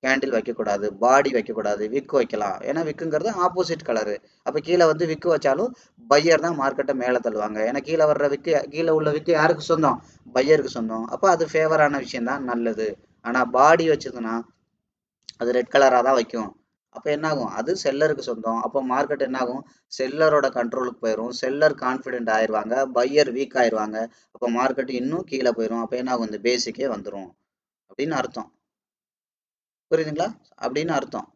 Speaker 1: கேண்டில் வைக்கக்கூடாது, பாடி வைக்கக்கூடாது, விக்கு வைக்கலாம். ஏன்னா விக்குங்கிறது ஆப்போசிட் கலரு. அப்போ கீழே வந்து விக்கு வச்சாலும் பையர் தான் மார்க்கெட்டை மேலே தள்ளுவாங்க. ஏன்னா கீழே வர்ற விக்கு, கீழே உள்ள விக்கு யாருக்கு சொந்தம்? பையருக்கு சொந்தம். அப்போ அது ஃபேவரான விஷயம் தான், நல்லது. ஆனால் பாடி வச்சதுன்னா அது ரெட் கலராக தான் வைக்கும். அப்போ என்ன ஆகும்? அது செல்லருக்கு சொந்தம். அப்போ மார்க்கெட் என்ன ஆகும்? செல்லரோட கண்ட்ரோலுக்கு போயிடும். செல்லர் கான்ஃபிடென்ட் ஆயிடுவாங்க, பையர் வீக் ஆயிடுவாங்க. அப்போ மார்க்கெட் இன்னும் கீழே போயிடும். அப்போ என்ன ஆகும்? இந்த பேசிக்கே வந்துடும் அப்படின்னு அர்த்தம். புரியுதுங்களா? அப்படின்னு அர்த்தம்.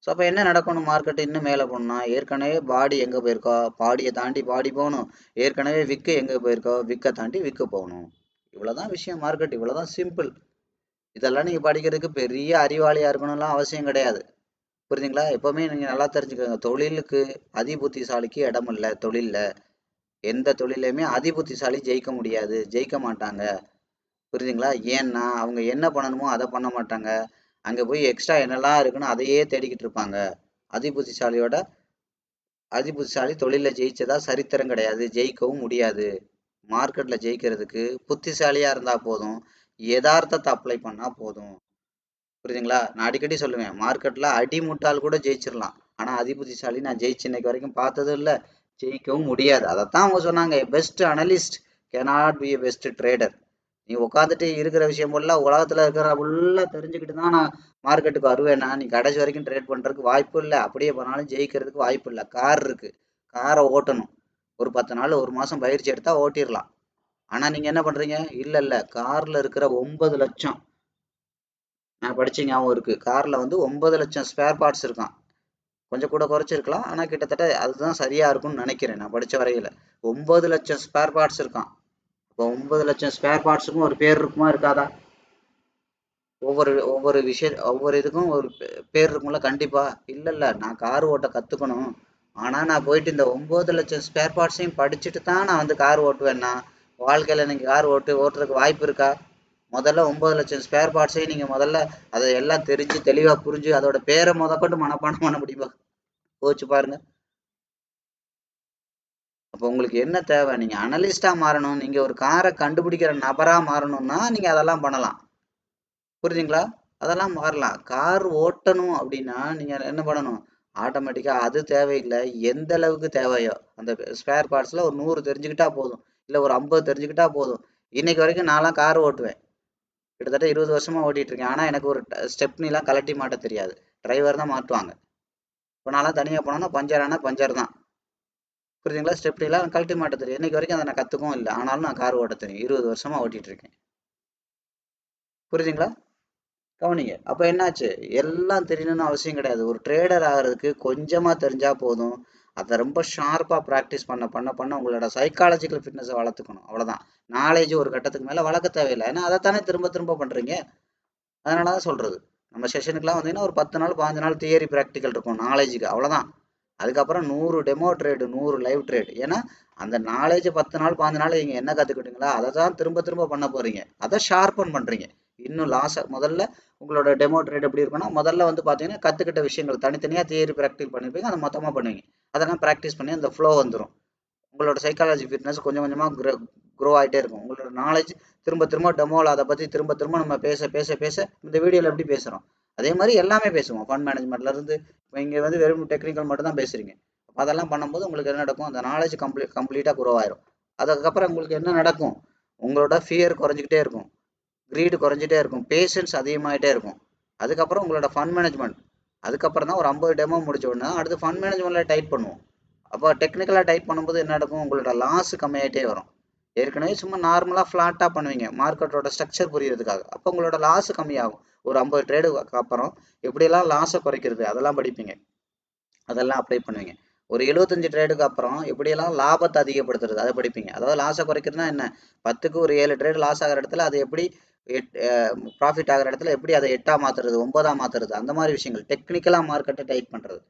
Speaker 1: ஸோ அப்போ என்ன நடக்கணும்? மார்க்கெட் இன்னும் மேலே போகணும்னா ஏற்கனவே பாடி எங்கே போயிருக்கோ பாடியை தாண்டி பாடி போகணும். ஏற்கனவே விக்கு எங்கே போயிருக்கோ விக்கை தாண்டி விக்கு போகணும். இவ்வளோதான் விஷயம். மார்க்கெட் இவ்வளோதான், சிம்பிள். இதெல்லாம் நீங்கள் படிக்கிறதுக்கு பெரிய அறிவாளியாக இருக்கணும்லாம் அவசியம் கிடையாது. புரியுதுங்களா? எப்பவுமே நீங்க நல்லா தெரிஞ்சுக்கோங்க. தொழிலுக்கு அதிபுத்திசாலிக்கு இடம் இல்லை தொழில்ல. எந்த தொழிலையுமே அதிபுத்திசாலி ஜெயிக்க முடியாது, ஜெயிக்க மாட்டாங்க. புரியுதுங்களா? ஏன்னா அவங்க என்ன பண்ணணுமோ அதை பண்ண மாட்டாங்க. அங்க போய் எக்ஸ்ட்ரா என்னெல்லாம் இருக்குன்னு அதையே தேடிக்கிட்டு இருப்பாங்க. அதிபுத்திசாலியோட அதிபுத்திசாலி தொழில ஜெயிச்சதா சரித்திரம் கிடையாது, ஜெயிக்கவும் முடியாது. மார்க்கெட்ல ஜெயிக்கிறதுக்கு புத்திசாலியா இருந்தா போதும், யதார்த்தத்தை அப்ளை பண்ணா போதும். புரியுதுங்களா? நான் அடிக்கடி சொல்லுவேன், மார்க்கெட்ல அடிமுட்டால் கூட ஜெயிச்சிடலாம். ஆனா அதிபுத்திசாலி நான் ஜெயிச்சு இன்னைக்கு வரைக்கும் பார்த்ததும் இல்லை, ஜெயிக்கவும் முடியாது. அதைத்தான் அவங்க சொன்னாங்க, best analyst cannot be best trader. நீ உட்காந்துட்டு இருக்கிற விஷயம் ஃபுல்லாக உலகத்துல இருக்கிற ஃபுல்லாக தெரிஞ்சுக்கிட்டு தான் நான் மார்க்கெட்டுக்கு வருவேன்னா நீ கடைசி வரைக்கும் ட்ரேட் பண்றதுக்கு வாய்ப்பு இல்லை. அப்படியே பண்ணாலும் ஜெயிக்கிறதுக்கு வாய்ப்பு இல்லை. கார் இருக்கு, காரை ஓட்டணும். ஒரு 10 நாள், ஒரு மாசம் பயிற்சி எடுத்தா ஓட்டிடலாம். ஆனா நீங்க என்ன பண்றீங்க? இல்ல இல்ல, கார்ல இருக்கிற 9 லட்சம், நான் படிச்ச ஞாபகம் இருக்கு, கார்ல வந்து 9 லட்சம் ஸ்பேர் பார்ட்ஸ் இருக்கான். கொஞ்சம் கூட குறைச்சிருக்கலாம், ஆனா கிட்டத்தட்ட அதுதான் சரியா இருக்கும்னு நினைக்கிறேன். நான் படிச்ச வரையில 9 லட்சம் ஸ்பேர் பார்ட்ஸ் இருக்கான். இப்போ 9 லட்சம் ஸ்பேர் பார்ட்ஸுக்கும் ஒரு பேர் இருக்குமா இருக்காதா? ஒவ்வொரு ஒவ்வொரு ஒவ்வொரு இதுக்கும் ஒரு பேர் இருக்கும்ல கண்டிப்பா. இல்ல இல்ல, நான் கார் ஓட்ட கத்துக்கணும், ஆனா நான் போயிட்டு இந்த 9 லட்சம் ஸ்பேர் பார்ட்ஸையும் படிச்சுட்டு தான் நான் வந்து கார் ஓட்டுவேன்னா வாழ்க்கையில நீங்க கார் ஓட்டுறதுக்கு வாய்ப்பு இருக்கா? முதல்ல 9 லட்சம் ஸ்பேர் பார்ட்ஸையும் நீங்க முதல்ல அதை எல்லாம் தெரிஞ்சு தெளிவா புரிஞ்சு அதோட பேரை முதற்கொண்டு மனப்பாடம் பண்ண முடியுமா? யோசிச்சு பாருங்க. அப்போ உங்களுக்கு என்ன தேவை? நீங்க அனலிஸ்டா மாறணும். நீங்க ஒரு காரை கண்டுபிடிக்கிற நபரா மாறணும்னா நீங்க அதெல்லாம் பண்ணலாம். புரியுதுங்களா? அதெல்லாம் மாறலாம். கார் ஓட்டணும் அப்படின்னா நீங்க என்ன பண்ணணும்? ஆட்டோமேட்டிக்கா அது தேவையில்லை. எந்த அளவுக்கு தேவையோ அந்த ஸ்பேர் பார்ட்ஸ்ல ஒரு 100 தெரிஞ்சுக்கிட்டா போதும், இல்ல ஒரு 50 தெரிஞ்சுக்கிட்டா போதும். இன்னைக்கு வரைக்கும் நான்லாம் கார் ஓட்டுவேன். கிட்டத்தட்ட 20 வருஷமா ஓட்டிட்டு இருக்கேன். ஆனா எனக்கு ஒரு ஸ்டெப்னிலாம் கழட்டி மாட்ட தெரியாது. டிரைவர் தான் மாட்டுவாங்க. இப்போ நான்லாம் தனியா போனோம்னா பஞ்சர் ஆனா பஞ்சர் தான். புரியுதுங்களா? ஸ்டெப்னிலாம் கழட்டி மாட்ட தெரியும். இன்னைக்கு வரைக்கும் அதை நான் கத்துக்கவும் இல்லை. ஆனாலும் நான் கார் ஓட்ட தெரியும். 20 வருஷமா ஓட்டிட்டு இருக்கேன். புரியுதுங்களா? கவனிங்க. அப்ப என்னாச்சு? எல்லாம் தெரியணும்னு அவசியம் கிடையாது. ஒரு ட்ரேடர் ஆகிறதுக்கு கொஞ்சமா தெரிஞ்சா போதும். அதை ரொம்ப ஷார்ப்பா ப்ராக்டிஸ் பண்ண உங்களோட சைக்காலஜிக்கல் ஃபிட்னஸை வளர்த்துக்கணும். அவ்வளவுதான். நாலேஜ் ஒரு கட்டத்துக்கு மேல வளர்க்க தேவையில்லை. ஏன்னா அதைத்தானே திரும்ப திரும்ப பண்றீங்க. அதனாலதான் சொல்றது. நம்ம செஷனுக்குலாம் வந்தீங்கன்னா ஒரு 10 நாள் 15 நாள் தியரி ப்ராக்டிக்கல் இருக்கும் நாலேஜுக்கு, அவ்வளவுதான். அதுக்கப்புறம் 100 டெமோ ட்ரேடு, 100 லைவ் ட்ரேட். ஏன்னா அந்த நாலேஜ் 10 நாள் 15 நாள் நீங்க என்ன கத்துக்கிட்டீங்களா அதை தான் திரும்ப திரும்ப பண்ண போறீங்க. அதை ஷார்பன் பண்றீங்க. இன்னும் முதல்ல உங்களோட டெமோ ட்ரேட் எப்படி இருக்குன்னா, முதல்ல வந்து பாத்தீங்கன்னா கத்துக்கிட்ட விஷயங்கள் தனித்தனியா தியரி ப்ராக்டிஸ் பண்ணிருப்பீங்க, அதை மொத்தமா பண்ணுவீங்க. அதெல்லாம் ப்ராக்டிஸ் பண்ணி அந்த ஃப்ளோ வந்துடும். உங்களோட சைக்காலஜி ஃபிட்னஸ் கொஞ்சம் கொஞ்சமா க்ரோ ஆகிட்டே இருக்கும். உங்களோட நாலேஜ் திரும்ப திரும்ப டெமோவில் அதை பற்றி திரும்ப திரும்ப நம்ம பேச பேச பேச இந்த வீடியோவில் எப்படி பேசுகிறோம் அதே மாதிரி எல்லாமே பேசுவோம். ஃபண்ட் மேனேஜ்மெண்ட்ல இருந்து இப்போ இங்கே வந்து வெறும் டெக்னிக்கல் மட்டும் தான் பேசுறீங்க. அப்போ அதெல்லாம் பண்ணும்போது உங்களுக்கு என்ன நடக்கும்? அந்த நாலேஜ் கம்ப்ளீட்டாக க்ரோ ஆயிரும். அதுக்கப்புறம் உங்களுக்கு என்ன நடக்கும்? உங்களோட ஃபியர் குறைஞ்சிக்கிட்டே இருக்கும், க்ரீடு குறைஞ்சிட்டே இருக்கும், பேஷன்ஸ் அதிகமாகிட்டே இருக்கும். அதுக்கப்புறம் உங்களோட ஃபண்ட் மேனேஜ்மெண்ட், அதுக்கப்புறம் தான் ஒரு 50 டெமோ முடிச்ச உடனே அடுத்து ஃபண்ட் மேனேஜ்மெண்ட்ல டைட் பண்ணுவோம். அப்போ டெக்னிக்கலாக டைப் பண்ணும்போது என்ன நடக்கும்? உங்களோட லாஸ் கம்மியாயிட்டே வரும். ஏற்கனவே சும்மா நார்மலாக ஃப்ளாட்டாக பண்ணுவீங்க மார்க்கெட்டோட ஸ்ட்ரக்சர் புரியறதுக்காக. அப்போ உங்களோட லாஸ் கம்மியாகும். ஒரு 50 ட்ரேடுக்கு அப்புறம் எப்படியெல்லாம் லாஸை குறைக்கிறது அதெல்லாம் படிப்பீங்க, அதெல்லாம் அப்ளை பண்ணுவீங்க. ஒரு 75 ட்ரேடுக்கு அப்புறம் எப்படியெல்லாம் லாபத்தை அதிகப்படுத்துறது அதை படிப்பீங்க. அதாவது லாஸை குறைக்கிறதுனா என்ன? 10க்கு ஒரு 7 ட்ரேடு லாஸ் ஆகிற இடத்துல அது எப்படி ப்ராஃபிட் ஆகிற இடத்துல எப்படி அதை 8ஆ மாத்துறது, 9ஆ மாத்துறது, அந்த மாதிரி விஷயங்கள் டெக்னிக்கலாக மார்க்கெட்டை டைட் பண்ணுறது.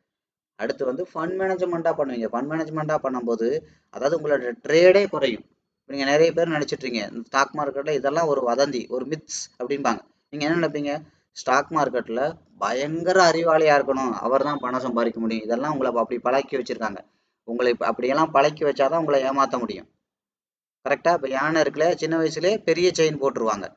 Speaker 1: அடுத்து வந்து ஃபண்ட் மேனேஜ்மெண்ட்டாக பண்ணுவீங்க. ஃபண்ட் மேனேஜ்மெண்ட்டாக பண்ணும்போது அதாவது உங்களோட ட்ரேடே குறையும். நீங்கள் நிறைய பேர் நினச்சிட்ருக்கீங்க ஸ்டாக் மார்க்கெட்டில் இதெல்லாம் ஒரு வதந்தி, ஒரு மித்ஸ் அப்படிம்பாங்க. நீங்கள் என்ன நினைப்பீங்க? ஸ்டாக் மார்க்கெட்டில் பயங்கர அறிவாளியாக இருக்கணும், அவர் தான் பணம் சம்பாதிக்க முடியும், இதெல்லாம் உங்களை அப்படி பழக்கி வச்சுருக்காங்க. உங்களை அப்படியெல்லாம் பழக்கி வச்சாதான் உங்களை ஏமாற்ற முடியும். கரெக்டாக? இப்போ யானை இருக்குல்ல, சின்ன வயசுலேயே பெரிய செயின் போட்டுருவாங்க.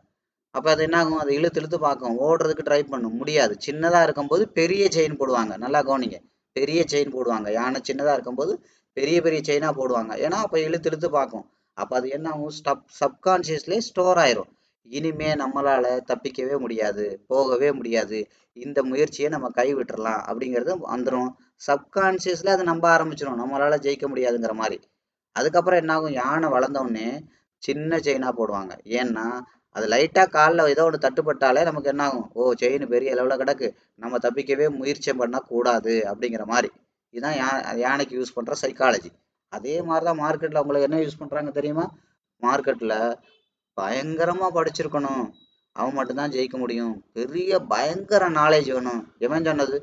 Speaker 1: அப்போ அது என்ன ஆகும்? அதை இழுத்து இழுத்து பார்க்கும், ஓடுறதுக்கு ட்ரை பண்ணும், முடியாது. சின்னதாக இருக்கும்போது பெரிய செயின் போடுவாங்க. நல்லா கவனிங்க. பெரிய செயின் போடுவாங்க. யானை சின்னதாக இருக்கும்போது பெரிய பெரிய செயினாக போடுவாங்க. ஏன்னா அப்போ இழுத்து இழுத்து பார்க்கும். அப்போ அது என்ன ஆகும்? சப்கான்சியஸ்லேயே ஸ்டோர் ஆயிரும். இனிமே நம்மளால தப்பிக்கவே முடியாது, போகவே முடியாது, இந்த முயற்சியை நம்ம கை விட்டுறலாம் அப்படிங்கிறது வந்துடும். சப்கான்சியஸ்ல அது நம்ப ஆரம்பிச்சிடும் நம்மளால ஜெயிக்க முடியாதுங்கிற மாதிரி. அதுக்கப்புறம் என்ன ஆகும்? யானை வளர்ந்தவுடனே சின்ன செயினா போடுவாங்க. ஏன்னா அது லைட்டா காலில் ஏதோ ஒன்று தட்டுப்பட்டாலே நமக்கு என்ன ஆகும்? ஓ, செயின் பெரிய அளவில் கிடக்கு, நம்ம தப்பிக்கவே முயற்சி பண்ணக்கூடாது அப்படிங்கிற மாதிரி. இதுதான் யானைக்கு யூஸ் பண்ற சைக்காலஜி. அதே மாதிரிதான் மார்க்கெட்ல உங்களுக்கு என்ன யூஸ் பண்றாங்க தெரியுமா? மார்க்கெட்ல பயங்கரமா படிச்சிருக்கணும், அவன் மட்டும்தான் ஜெயிக்க முடியும், பெரிய பயங்கர நாலேஜ் வேணும். எவன் சொன்னது?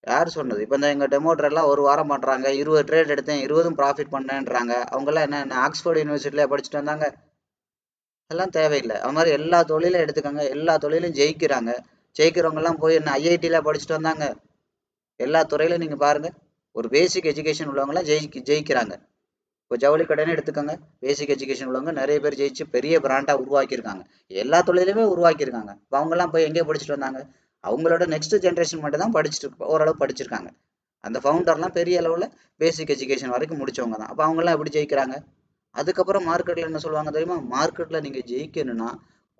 Speaker 1: யார் சொன்னது? இப்போ இந்த எங்கள் டெமோ ட்ரேட்லாம் ஒரு வாரம் பண்ணுறாங்க, 20 ட்ரேட் எடுத்தேன், 20ம் ப்ராஃபிட் பண்ணேன்றாங்க. அவங்கெல்லாம் என்ன ஆக்ஸ்ஃபோர்ட் யூனிவர்சிட்டியில் படிச்சுட்டு வந்தாங்க? அதெல்லாம் தேவையில்லை. அது மாதிரி எல்லா தொழிலும் எடுத்துக்கோங்க, எல்லா தொழிலும் ஜெயிக்கிறாங்க. ஜெயிக்கிறவங்கெல்லாம் போய் என்ன ஐஐடியில் படிச்சுட்டு வந்தாங்க? எல்லா துறையிலும் நீங்கள் பாருங்கள், ஒரு பேசிக் எஜுகேஷன் உள்ளவங்களாம் ஜெயிக்கிறாங்க. இப்போ ஜவுளி கடைன்னு எடுத்துக்கோங்க, பேசிக் எஜுகேஷன் உள்ளவங்க நிறைய பேர் ஜெயிச்சு பெரிய பிராண்டாக உருவாக்கியிருக்காங்க. எல்லா தொழிலுமே உருவாக்கியிருக்காங்க. இப்போ அவங்கெல்லாம் போய் எங்கே படிச்சுட்டு வந்தாங்க? அவங்களோட நெக்ஸ்ட் ஜென்ரேஷன் மட்டும் தான் படிச்சுட்டு ஓரளவு படிச்சிருக்காங்க. அந்த ஃபவுண்டர்லாம் பெரிய அளவில் பேசிக் எஜுகேஷன் வரைக்கும் முடிச்சவங்க தான். அப்போ அவங்கெல்லாம் எப்படி ஜெயிக்கிறாங்க? அதுக்கப்புறம் மார்க்கெட்டில் என்ன சொல்லுவாங்க தெரியுமா? மார்க்கெட்டில் நீங்கள் ஜெயிக்கணும்னா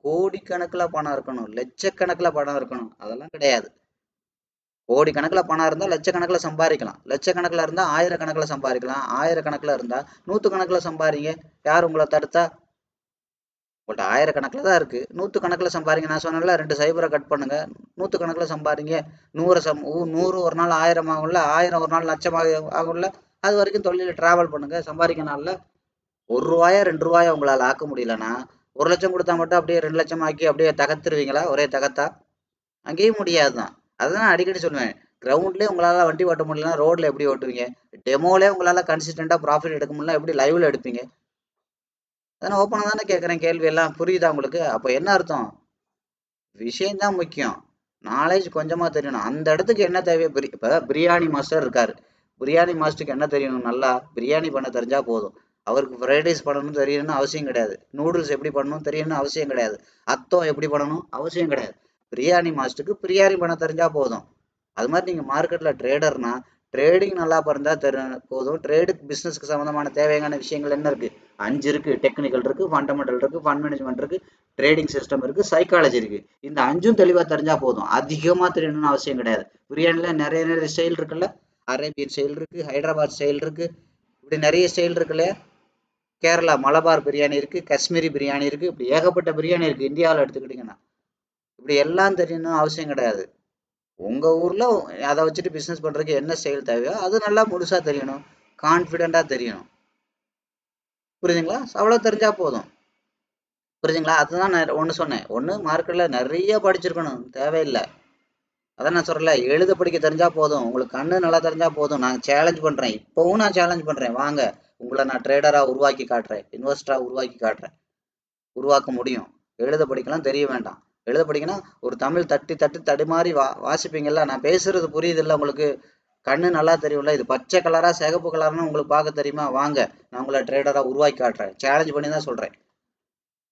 Speaker 1: கோடிக்கணக்கில் பணம் இருக்கணும், லட்சக்கணக்கில் பணம் இருக்கணும். அதெல்லாம் கிடையாது. கோடிக்கணக்கில் பணம் இருந்தால் லட்சக்கணக்கில் சம்பாதிக்கலாம், லட்சக்கணக்கில் இருந்தால் ஆயிரக்கணக்கில் சம்பாதிக்கலாம், ஆயிரக்கணக்கில் இருந்தால் நூற்றுக்கணக்கில் சம்பாதிங்க. யார் உங்களை தடுத்தா? உங்கள்கிட்ட ஆயிரக்கணக்கில் தான் இருக்குது, நூற்றுக்கணக்கில் சம்பாதிங்க. நான் சொன்னேன்ல, 2 சைபரை கட் பண்ணுங்க, நூற்றுக்கணக்கில் சம்பாதிங்க. 100 ஒரு நாள் 1000 ஆகும்ல, 1000 ஒரு நாள் லட்சமாக ஆகும்ல. அது வரைக்கும் தொழிலில் ட்ராவல் பண்ணுங்க, சம்பாதிக்கனால. ₹1 ₹2 உங்களால் ஆக்க முடியலன்னா 1 லட்சம் கொடுத்தா மட்டும் அப்படியே 2 லட்சம் ஆக்கி அப்படியே தகர்த்துருவீங்களா? ஒரே தகத்தா? அங்கேயும் முடியாதுதான். அதுதான் அடிக்கடி சொல்லுவேன். கிரவுண்ட்லேயே உங்களால் வண்டி ஓட்ட முடியலன்னா ரோட்ல எப்படி ஓட்டுவீங்க? டெமோலே உங்களால் கன்சிஸ்டண்டாக ப்ராஃபிட் எடுக்க முடியல, எப்படி லைவ்ல எடுப்பீங்க? அதான் ஓப்பனாக தானே கேட்குறேன், கேள்வி எல்லாம் புரியுதா உங்களுக்கு? அப்போ என்ன அர்த்தம்? விஷயம்தான் முக்கியம். நாலேஜ் கொஞ்சமா தெரியணும். அந்த இடத்துக்கு என்ன தேவையோ இப்போ பிரியாணி மாஸ்டர் இருக்காரு. பிரியாணி மாஸ்டருக்கு என்ன தெரியணும்? நல்லா பிரியாணி பண்ண தெரிஞ்சா போதும். அவருக்கு ஃப்ரைட் ரைஸ் பண்ணணும்னு தெரியணும்னு அவசியம் கிடையாது. நூடுல்ஸ் எப்படி பண்ணணும் தெரியணும்னு அவசியம் கிடையாது. அத்தம் எப்படி பண்ணணும் அவசியம் கிடையாது. பிரியாணி மாஸ்டருக்கு பிரியாணி பண்ண தெரிஞ்சா போதும். அது மாதிரி நீங்கள் மார்க்கெட்டில் ட்ரேடர்னா ட்ரேடிங் நல்லா இருந்தால் போதும். ட்ரேடுக்கு பிஸ்னஸ்க்கு சம்மந்தமான தேவையான விஷயங்கள் என்ன இருக்குது? 5 இருக்குது. டெக்னிக்கல் இருக்குது, ஃபண்டமெண்டல் இருக்குது, ஃபண்ட் மேனேஜ்மெண்ட் இருக்குது, ட்ரேடிங் சிஸ்டம் இருக்குது, சைக்காலஜி இருக்குது. இந்த 5ம் தெளிவாக தெரிஞ்சால் போதும். அதிகமாக தெரியணும்னு அவசியம் கிடையாது. பிரியாணியில் நிறைய நிறைய ஸ்டைல் இருக்குல்ல, அரேபியன் ஸ்டைல் இருக்குது, ஹைதராபாத் ஸ்டைல் இருக்குது, இப்படி நிறைய ஸ்டைல் இருக்குல்ல. கேரளா மலபார் பிரியாணி இருக்கு, காஷ்மீரி பிரியாணி இருக்கு, இப்படி ஏகப்பட்ட பிரியாணி இருக்கு இந்தியாவில் எடுத்துக்கிட்டிங்கன்னா. இப்படி எல்லாம் தெரியணும் அவசியம் கிடையாது. உங்க ஊர்ல அதை வச்சுட்டு பிசினஸ் பண்றதுக்கு என்ன ஸ்டைல் தேவையோ அது நல்லா முழுசா தெரியணும், கான்பிடென்டா தெரியணும். புரியுதுங்களா? அவ்வளவு தெரிஞ்சா போதும். புரியுதுங்களா? அதுதான் நான் ஒண்ணு சொன்னேன். ஒண்ணு மார்க்கெட்ல நிறைய படிச்சிருக்கணும் தேவையில்லை. அதான் நான் சொல்றேன்ல, எழுத படிக்க தெரிஞ்சா போதும், உங்களுக்கு கண்ணு நல்லா தெரிஞ்சா போதும். நான் சேலஞ்ச் பண்றேன், இப்பவும் நான் சேலஞ்ச் பண்றேன். வாங்க, உங்களை நான் ட்ரேடரா உருவாக்கி காட்டுறேன், இன்வெஸ்டரா உருவாக்கி காட்டுறேன். உருவாக்க முடியும். எழுத படிக்கலாம் தெரிய வேண்டாம். எழுத படிக்கணும், ஒரு தமிழ் தட்டி தட்டி தடுமாறி வாசிப்பீங்கல்ல, நான் பேசுறது புரியுது இல்லை உங்களுக்கு? கண்ணு நல்லா தெரியும்ல, இது பச்சை கலரா சிகப்பு கலர்னு உங்களுக்கு பார்க்க தெரியுமா? வாங்க, நான் உங்களை ட்ரேடரா உருவாக்கி காட்டுறேன். சேலஞ்ச் பண்ணி தான் சொல்றேன்.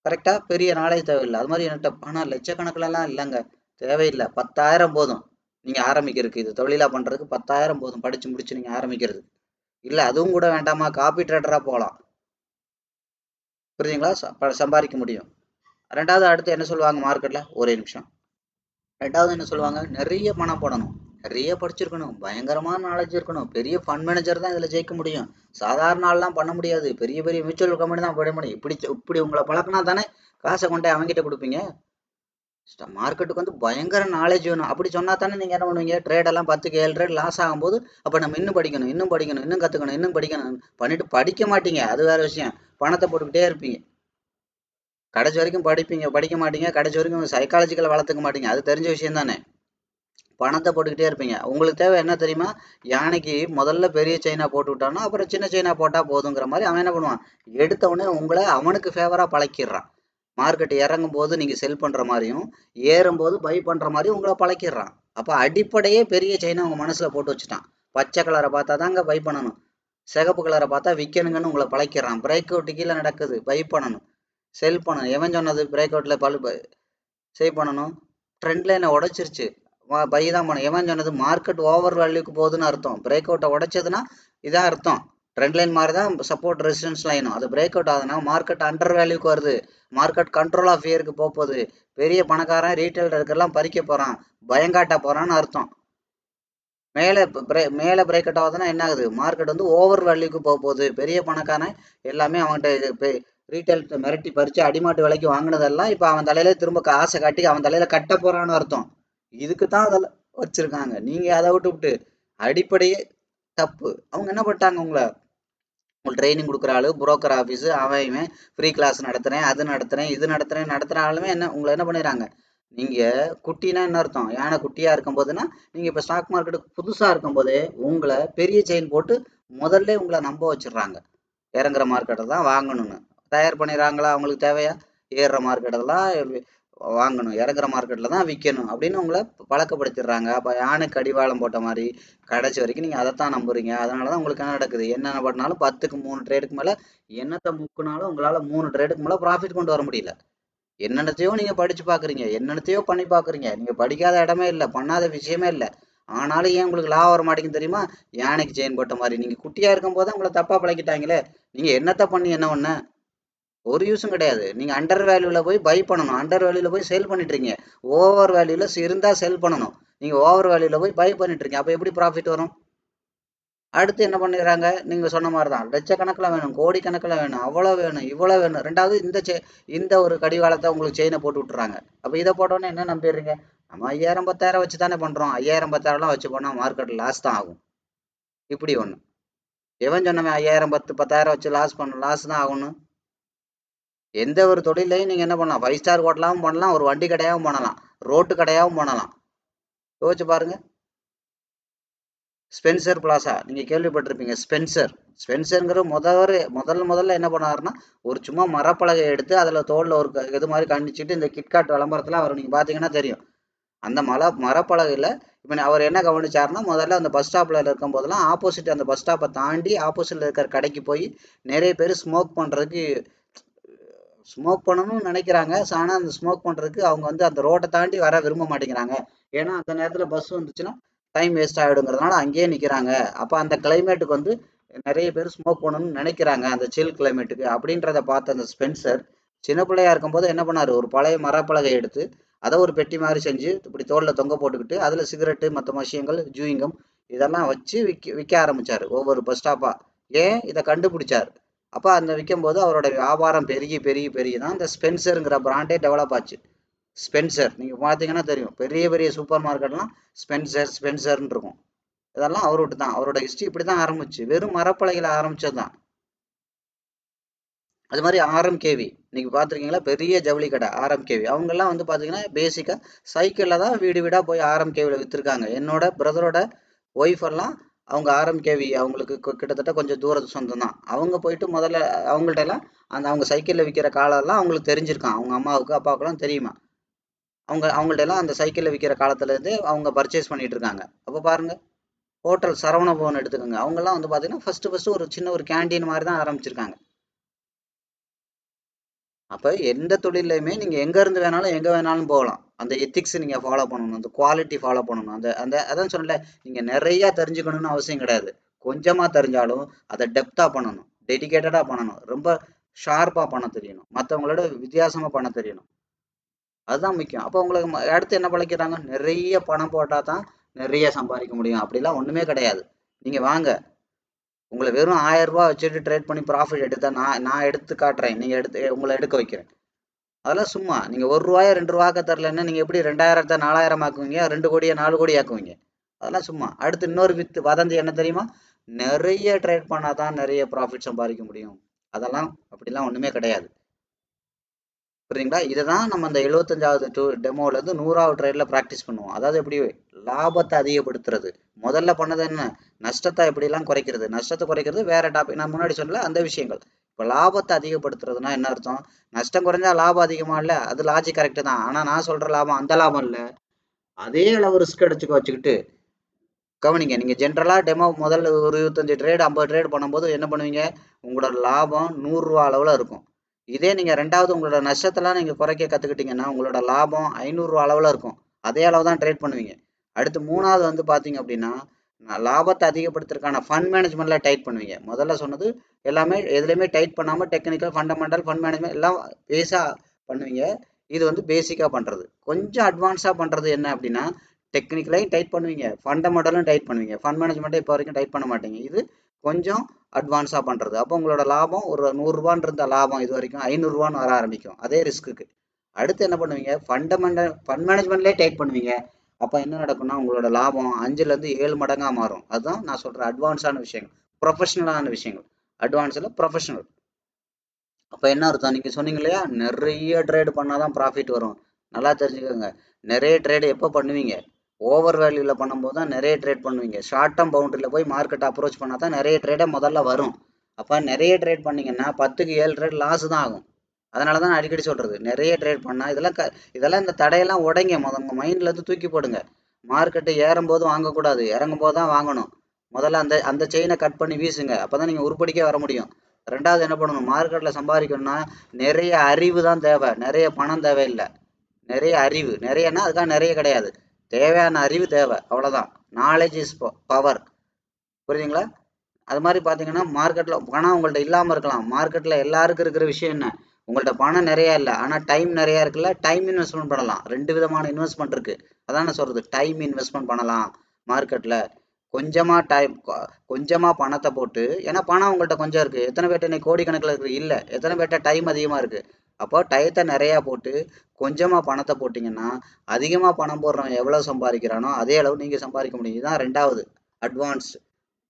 Speaker 1: கரெக்டா? பெரிய நாலேஜ் தேவையில்லை. அது மாதிரி என்கிட்ட பணம் லட்சக்கணக்கிலலாம் இல்லைங்க, தேவையில்லை. 10,000 போதும் நீங்க ஆரம்பிக்கிறதுக்கு. இது தொழிலா பண்றதுக்கு 10,000 போதும், படிச்சு முடிச்சு நீங்க ஆரம்பிக்கிறது. இல்ல அதுவும் கூட வேண்டாமா, காப்பி ட்ரேடரா போகலாம். புரியுதுங்களா? சம்பாதிக்க முடியும். ரெண்டாவது அடுத்து என்ன சொல்லுவாங்க மார்க்கெட்ல, ஒரே நிமிஷம். ரெண்டாவது என்ன சொல்லுவாங்க, நிறைய பணம் போடணும், நிறைய படிச்சிருக்கணும், பயங்கரமான நாலேஜ் இருக்கணும், பெரிய ஃபண்ட் மேனேஜர் தான் இதுல ஜெயிக்க முடியும், சாதாரண ஆள்லாம் பண்ண முடியாது, பெரிய பெரிய மியூச்சுவல் கம்பெனி தான் போட முடியும். இப்படி உங்களை பழக்கினா தானே காசை கொண்டே அவங்ககிட்ட கொடுப்பீங்க. மார்க்கெட்டுக்கு வந்து பயங்கர நாலேஜ் வேணும். அப்படி சொன்னா தானே நீங்க என்ன பண்ணுவீங்க, ட்ரேட் எல்லாம் 10க்கு 7 ட்ரேட் லாஸ் ஆகும்போது அப்ப நம்ம இன்னும் படிக்கணும், இன்னும் படிக்கணும், இன்னும் கத்துக்கணும், இன்னும் படிக்கணும் பண்ணிட்டு படிக்க மாட்டீங்க, அது வேற விஷயம். பணத்தை போட்டுக்கிட்டே இருப்பீங்க. கடைசி வரைக்கும் படிப்பீங்க, படிக்க மாட்டீங்க. கடைசி வரைக்கும் சைக்காலஜிக்கலை வளர்த்துக்க மாட்டீங்க, அது தெரிஞ்ச விஷயம் தானே. பணத்தை போட்டுக்கிட்டே இருப்பீங்க. உங்களுக்கு தேவை என்ன தெரியுமா, யானைக்கு முதல்ல பெரிய செயினா போட்டு விட்டான்னா அப்புறம் சின்ன செயினா போட்டா போதுங்கிற மாதிரி அவன் என்ன பண்ணுவான், எடுத்த உடனே உங்களை அவனுக்கு ஃபேவரா பழக்கிடுறான். மார்க்கெட் இறங்கும் போது நீங்க செல் பண்ற மாதிரியும், ஏறும் போது பை பண்ற மாதிரியும் உங்களை பழக்கிடுறான். அப்ப அடிப்படையே பெரிய செயினை உங்க மனசுல போட்டு வச்சுட்டான். பச்சை கலரை பார்த்தா தாங்க பை பண்ணணும், சிகப்பு கலரை பார்த்தா விற்கணுங்கன்னு உங்களை பழக்கிறான். பிரேக் அவுட் கீழே நடக்குது, பை பண்ணணும், செல் பண்ணணும். எவன் சொன்னது பிரேக் அவுட்ல சேவ் பண்ணணும்? ட்ரெண்ட் லைனை உடைச்சிருச்சு, பை தான் பண்ணணும். எவன் சொன்னது? மார்க்கெட் ஓவர் வேல்யூக்கு போகுதுன்னு அர்த்தம். பிரேக் அவுட்டை உடைச்சதுன்னா இதான் அர்த்தம். ட்ரெண்ட் லைன் மாதிரி தான் சப்போர்ட் ரெசிஸ்டன்ஸ் லைனும். அது பிரேக் அவுட் ஆகுதுன்னா மார்க்கெட் அண்டர் வேல்யூக்கு வருது, மார்க்கெட் கண்ட்ரோல் ஆஃப் இயருக்கு போகுது, பெரிய பணக்காரன் ரீட்டைல் இருக்கிறலாம் பறிக்க போறான், பயங்காட்ட போறான்னு அர்த்தம். மேலே பிரேக் அவுட் ஆகுதுன்னா என்ன ஆகுது, மார்க்கெட் வந்து ஓவர் வேல்யூக்கு போகுது. பெரிய பணக்காரன் எல்லாமே அவன்கிட்ட ரீட்டைல் மிரட்டி பறிச்சு அடிமாட்டு விலைக்கு வாங்கினதெல்லாம் இப்ப அவன் தலையில திரும்ப காசை காட்டி அவன் தலையில கட்ட போறான்னு அர்த்தம். இதுக்கு தான் அதில் வச்சிருக்காங்க. நீங்க அதை விட்டு அடிப்படையே தப்பு. அவங்க என்ன பண்ணிட்டாங்க, உங்களுக்கு ட்ரைனிங் கொடுக்குற ஆளு, புரோக்கர் ஆஃபீஸு, அவன் ஃப்ரீ கிளாஸ் நடத்துறேன், அது நடத்துறேன், இது நடத்துற ஆளுமே உங்களை என்ன பண்ணிடுறாங்க, நீங்க குட்டினா என்ன அர்த்தம், யானை குட்டியா இருக்கும் போதுன்னா நீங்க இப்ப ஸ்டாக் மார்க்கெட்டுக்கு புதுசா இருக்கும் போதே உங்களை பெரிய செயின் போட்டு முதல்ல உங்களை நம்ப வச்சிடுறாங்க. இறங்குற மார்க்கெட்டை தான் வாங்கணும்னு தயார் பண்ணிடுறாங்களா? அவங்களுக்கு தேவையா? ஏறுற மார்க்கெட்டெல்லாம் வாங்கணும், இறங்குற மார்க்கெட்டில் தான் விற்கணும் அப்படின்னு உங்களை பழக்கப்படுத்திடுறாங்க. அப்போ யானைக்கு கடிவாளம் போட்ட மாதிரி கடைசி வரைக்கும் நீங்கள் அதைத்தான் நம்புறீங்க. அதனால தான் உங்களுக்கு என்ன நடக்குது, என்னென்ன பண்ணாலும் 10க்கு 3 ட்ரேடுக்கு மேலே, என்னத்தை முக்குனாலும் உங்களால் 3 ட்ரேடுக்கு மேலே ப்ராஃபிட் கொண்டு வர முடியல. என்னென்னத்தையோ நீங்கள் படித்து பார்க்குறீங்க, என்னென்னத்தையோ பண்ணி பார்க்குறீங்க, நீங்கள் படிக்காத இடமே இல்லை, பண்ணாத விஷயமே இல்லை. ஆனாலும் ஏன் உங்களுக்கு லாபம் வர மாட்டேங்குது தெரியுமா? யானைக்கு செயின் போட்ட மாதிரி நீங்கள் குட்டியாக இருக்கும் போது உங்களை தப்பாக பழக்கிட்டாங்களே. நீங்கள் என்னத்தை பண்ணி என்ன ஒன்று, ஒரு யூஸும் கிடையாது. நீங்க அண்டர் வேல்யூல போய் பை பண்ணணும், அண்டர் வேல்யூல போய் சேல் பண்ணிட்டு இருக்கீங்க. ஓவர் வேல்யூல இருந்தா செல் பண்ணணும், நீங்க ஓவர் வேல்யூல போய் பை பண்ணிட்டு இருக்கீங்க. அப்ப எப்படி ப்ராஃபிட் வரும்? அடுத்து என்ன பண்ணிடுறாங்க, நீங்க சொன்ன மாதிரி தான் லட்சக்கணக்கில் வேணும், கோடிக்கணக்கில் வேணும், அவ்வளோ வேணும், இவ்வளோ வேணும். ரெண்டாவது இந்த ஒரு கடிவாளத்தை உங்களுக்கு செயினை போட்டு விட்டுறாங்க. அப்போ இதை போட்டோன்னே என்ன நம்பிடுறீங்க, நம்ம 5000 10,000 வச்சு தானே பண்றோம், 5000 10,000 வச்சு போனா மார்க்கெட் லாஸ் தான் ஆகும். இப்படி ஒண்ணு எவன் சொன்னவன் 5000 10,000 வச்சு லாஸ் தான் ஆகணும்? எந்த ஒரு தொழிலையும் நீங்க என்ன பண்ணலாம், 5 ஸ்டார் ஹோட்டலாவும் பண்ணலாம், ஒரு வண்டி கடையாவும் பண்ணலாம், ரோட்டு கடையாவும் பண்ணலாம். யோசிச்சு பாருங்க. ஸ்பென்சர் பிளாசா நீங்க கேள்விப்பட்டிருப்பீங்க. ஸ்பென்சர்ங்கிற முதல்ல என்ன பண்ணாருன்னா, ஒரு சும்மா மரப்பலகை எடுத்து அதுல தோல்ல ஒரு இது மாதிரி கண்டிச்சுட்டு, இந்த கிட்காட் விளம்பரத்துல அவர் நீங்க பாத்தீங்கன்னா தெரியும். அந்த மரப்பலகையில இப்ப அவர் என்ன கவனிச்சாருன்னா, முதல்ல அந்த பஸ் ஸ்டாப்ல இருக்கும் போதெல்லாம் ஆப்போசிட், அந்த பஸ் ஸ்டாப்பை தாண்டி ஆப்போசிட்ல இருக்கிற கடைக்கு போய் நிறைய பேர் ஸ்மோக் பண்ணணும்னு நினைக்கிறாங்க. ஆனால் அந்த ஸ்மோக் பண்ணுறதுக்கு அவங்க வந்து அந்த ரோட்டை தாண்டி வர விரும்ப மாட்டேங்கிறாங்க. ஏன்னா அந்த நேரத்தில் பஸ் வந்துச்சுன்னா டைம் வேஸ்ட் ஆகிடுங்கிறதுனால அங்கேயே நிற்கிறாங்க. அப்போ அந்த கிளைமேட்டுக்கு வந்து நிறைய பேர் ஸ்மோக் பண்ணணும்னு நினைக்கிறாங்க, அந்த சில் கிளைமேட்டுக்கு. அப்படின்றத பார்த்த அந்த ஸ்பென்சர் சின்ன பிள்ளையா இருக்கும்போது என்ன பண்ணார், ஒரு பழைய மரப்பலகை எடுத்து அதை ஒரு பெட்டி மாதிரி செஞ்சு இப்படி தோளில் தொங்க போட்டுக்கிட்டு அதில் சிகரெட்டு மற்ற விஷயங்கள் ஜூயிங்கம் இதெல்லாம் வச்சு விற்க ஆரம்பிச்சார் ஒவ்வொரு பஸ் ஸ்டாப்பாக. ஏன் இதை கண்டுபிடிச்சார், அப்போ அந்த விற்கும்போது அவரோட வியாபாரம் பெருகி தான் இந்த ஸ்பென்சருங்கிற பிராண்டே டெவலப் ஆச்சு. ஸ்பென்சர் நீங்கள் பார்த்தீங்கன்னா தெரியும், பெரிய பெரிய சூப்பர் மார்க்கெட்லாம் ஸ்பென்சர்ன்னு இருக்கும். இதெல்லாம் அவர்கிட்ட தான், அவரோட ஹிஸ்ட்ரி இப்படி தான் ஆரம்பிச்சு, வெறும் மரப்பலகையில் ஆரம்பிச்சது தான். அது மாதிரி ஆர்எம்கேவி இன்னைக்கு பார்த்துருக்கீங்களா, பெரிய ஜவுளி கடை ஆர்எம்கேவி. அவங்கெல்லாம் வந்து பார்த்தீங்கன்னா பேசிக்காக சைக்கிளில் தான் வீடு வீடாக போய் ஆர்எம்கேவியில் விற்றுருக்காங்க. என்னோட பிரதரோட ஒய்ஃப் எல்லாம் அவங்க ஆர்எம்கேவி அவங்களுக்கு கிட்டத்தட்ட கொஞ்சம் தூரத்து சொந்தம் தான். அவங்க போயிட்டு முதல்ல அவங்கள்ட்ட எல்லாம் அவங்க சைக்கிளில் விற்கிற காலம்லாம் அவங்களுக்கு தெரிஞ்சிருக்கான். அவங்க அம்மாவுக்கு அப்பாவுக்குலாம் தெரியுமா. அவங்கள்ட்ட எல்லாம் அந்த சைக்கிளில் விற்கிற காலத்துலேருந்து அவங்க பர்ச்சேஸ் பண்ணிட்டு இருக்காங்க. அப்போ பாருங்க, ஹோட்டல் சரவண பவன் எடுத்துக்கோங்க, அவங்கெல்லாம் வந்து பார்த்தீங்கன்னா ஃபர்ஸ்ட் ஒரு சின்ன ஒரு கேண்டீன் மாதிரி தான் ஆரம்பிச்சிருக்காங்க. அப்போ எந்த தொழிலையுமே நீங்கள் எங்கேருந்து வேணாலும் எங்கே வேணாலும் போகலாம். அந்த எத்திக்ஸ் நீங்கள் ஃபாலோ பண்ணணும், அந்த குவாலிட்டி ஃபாலோ பண்ணணும். அந்த அந்த அதான் சொன்னல, நீங்கள் நிறையா தெரிஞ்சுக்கணும்னு அவசியம் கிடையாது. கொஞ்சமாக தெரிஞ்சாலும் அதை டெப்த்தாக பண்ணணும், டெடிகேட்டடாக பண்ணணும், ரொம்ப ஷார்ப்பாக பண்ண தெரியணும், மற்றவங்களோட வித்தியாசமாக பண்ண தெரியணும். அதுதான் முக்கியம். அப்போ உங்களுக்கு அடுத்து என்ன பழைக்கிறாங்க, நிறைய பணம் போட்டால் தான் நிறைய சம்பாதிக்க முடியும். அப்படிலாம் ஒன்றுமே கிடையாது. நீங்கள் வாங்க, உங்களை வெறும் 1000 ரூபா வச்சுட்டு ட்ரேட் பண்ணி ப்ராஃபிட் எடுத்தா நான் எடுத்து காட்டுறேன், நீங்கள் உங்களை எடுக்க வைக்கிறேன். அதெல்லாம் சும்மா. நீங்கள் 1 ரூபாயோ 2 ரூபாய்க்கு தரலன்னா நீங்கள் எப்படி 2000 4000 ஆக்குவீங்க, 2 கோடியை 4 கோடி ஆக்குவீங்க. அதெல்லாம் சும்மா. அடுத்து இன்னொரு வதந்தி என்ன தெரியுமா, நிறைய ட்ரேட் பண்ணால் தான் நிறைய ப்ராஃபிட் சம்பாதிக்க முடியும். அதெல்லாம் அப்படிலாம் ஒன்றுமே கிடையாது. புரியுதுங்களா. இதை தான் நம்ம அந்த 75வது டெமோலேருந்து 100வது ட்ரேடில் ப்ராக்டிஸ் பண்ணுவோம். அதாவது எப்படி லாபத்தை அதிகப்படுத்துறது. முதல்ல பண்ணது என்ன, நஷ்டத்தை எப்படிலாம் குறைக்கிறது. நஷ்டத்தை குறைக்கிறது வேற டாபிக், நான் முன்னாடி சொல்லல அந்த விஷயங்கள். இப்போ லாபத்தை அதிகப்படுத்துறதுனா என்ன அர்த்தம், நஷ்டம் குறைஞ்சா லாபம் அதிகமா இல்லை, அது லாஜிக் கரெக்டு தான். ஆனால் நான் சொல்கிற லாபம் அந்த லாபம் இல்லை, அதே அளவு ரிஸ்க் வச்சுக்கிட்டு கவனிங்க. நீங்கள் ஜென்ரலாக டெமோ முதல்ல ஒரு 25 ட்ரேடு 50 ட்ரேட் பண்ணும்போது என்ன பண்ணுவீங்க, உங்களோட லாபம் 100 ரூபா அளவில் இருக்கும். இதே நீங்கள் ரெண்டாவது உங்களோட நஷ்டத்தெல்லாம் நீங்கள் குறைக்க கற்றுக்கிட்டீங்கன்னா உங்களோட லாபம் 500 ரூபா அளவில் இருக்கும். அதே அளவு தான் ட்ரேட் பண்ணுவீங்க. அடுத்து மூணாவது வந்து பார்த்தீங்க அப்படின்னா, லாபத்தை அதிகப்படுத்துறதுக்கான ஃபண்ட் மேனேஜ்மெண்ட்டில் டைட் பண்ணுவீங்க. முதல்ல சொன்னது எல்லாமே எதுலையுமே டைட் பண்ணாமல் டெக்னிக்கல் ஃபண்டமெண்டல் ஃபண்ட் மேனேஜ்மெண்ட் எல்லாம் பேஸாக பண்ணுவீங்க. இது வந்து பேசிக்காக பண்ணுறது. கொஞ்சம் அட்வான்ஸாக பண்ணுறது என்ன அப்படின்னா, டெக்னிக்கலையும் டைட் பண்ணுவீங்க, ஃபண்டமெண்டலும் டைட் பண்ணுவீங்க. ஃபண்ட் மேனேஜ்மெண்ட்டை இப்போ வரைக்கும் டைட் பண்ண மாட்டீங்க. இது கொஞ்சம் அட்வான்ஸாக பண்ணுறது. அப்போ உங்களோட லாபம் ஒரு 100 ரூபான்னு இருந்த லாபம் இது வரைக்கும் 500 ரூபான்னு வர ஆரம்பிக்கும், அதே ரிஸ்க்குக்கு. அடுத்து என்ன பண்ணுவீங்க, ஃபண்ட் மேனேஜ்மெண்ட்லேயே டைட் பண்ணுவீங்க. அப்போ என்ன நடக்கும்னா உங்களோட லாபம் 5லேருந்து 7 மடங்காக மாறும். அதுதான் நான் சொல்கிற அட்வான்ஸான விஷயங்கள், ப்ரொஃபஷனலான விஷயங்கள். அட்வான்ஸில் ப்ரொஃபஷனல். அப்போ என்ன அர்த்தம், நீங்கள் சொன்னீங்க இல்லையா, நிறைய ட்ரேடு பண்ணால் தான் ப்ராஃபிட் வரும். நல்லா தெரிஞ்சுக்கோங்க, நிறைய ட்ரேடு எப்போ பண்ணுவீங்க, ஓவர் வேல்யூவில் பண்ணும்போது தான் நிறைய ட்ரேட் பண்ணுவீங்க. ஷார்ட் டேர்ம் பவுண்டரியில் போய் மார்க்கெட்டை அப்ரோச் பண்ணால் தான் நிறைய ட்ரேடை முதல்ல வரும். அப்போ நிறைய ட்ரேட் பண்ணிங்கன்னா 10க்கு 7 ட்ரேட் லாஸ் தான் ஆகும். அதனால தான் அடிக்கடி சொல்கிறது, நிறைய ட்ரேட் பண்ணால் இதெல்லாம் இந்த தடையெல்லாம் உடைங்க, உங்கள் மைண்ட்லேருந்து தூக்கி போடுங்க. மார்க்கெட்டு ஏறும்போது வாங்கக்கூடாது, இறங்கும் போது தான் வாங்கணும். முதல்ல அந்த அந்த செயினை கட் பண்ணி வீசுங்க, அப்போ தான் நீங்கள் உருப்படிக்கே வர முடியும். ரெண்டாவது என்ன பண்ணணும், மார்க்கெட்டில் சம்பாதிக்கணும்னா நிறைய அறிவு தான் தேவை, நிறைய பணம் தேவையில்லை. நிறைய அறிவு, நிறையன்னா அதுக்காக நிறைய கிடையாது, தேவையான அறிவு தேவை, அவ்வளோதான். Knowledge is power. புரியுதுங்களா. அது மாதிரி பார்த்தீங்கன்னா மார்க்கெட்டில் பணம் உங்கள்கிட்ட இல்லாமல் இருக்கலாம். மார்க்கெட்டில் எல்லாருக்கும் இருக்கிற விஷயம் என்ன, உங்கள்கிட்ட பணம் நிறையா இல்லை, ஆனால் டைம் நிறையா இருக்குல்ல, டைம் இன்வெஸ்ட்மெண்ட் பண்ணலாம். 2 விதமான இன்வெஸ்ட்மெண்ட் இருக்குது. அதான் நான் சொல்கிறது, டைம் இன்வெஸ்ட்மெண்ட் பண்ணலாம் மார்க்கெட்டில். கொஞ்சமாக பணத்தை போட்டு, ஏன்னா பணம் உங்கள்கிட்ட கொஞ்சம் இருக்குது. எத்தனை பேர்ட்ட இன்னைக்கு கோடிக்கணக்கில் இருக்குது, இல்லை. எத்தனை பேர்ட்ட டைம் அதிகமாக இருக்குது. அப்போ டயத்தை நிறையா போட்டு கொஞ்சமாக பணத்தை போட்டிங்கன்னா, அதிகமாக பணம் போடுறவன் எவ்வளோ சம்பாதிக்கிறானோ அதே அளவு நீங்கள் சம்பாதிக்க முடியும். இதுதான் ரெண்டாவது அட்வான்ஸ்.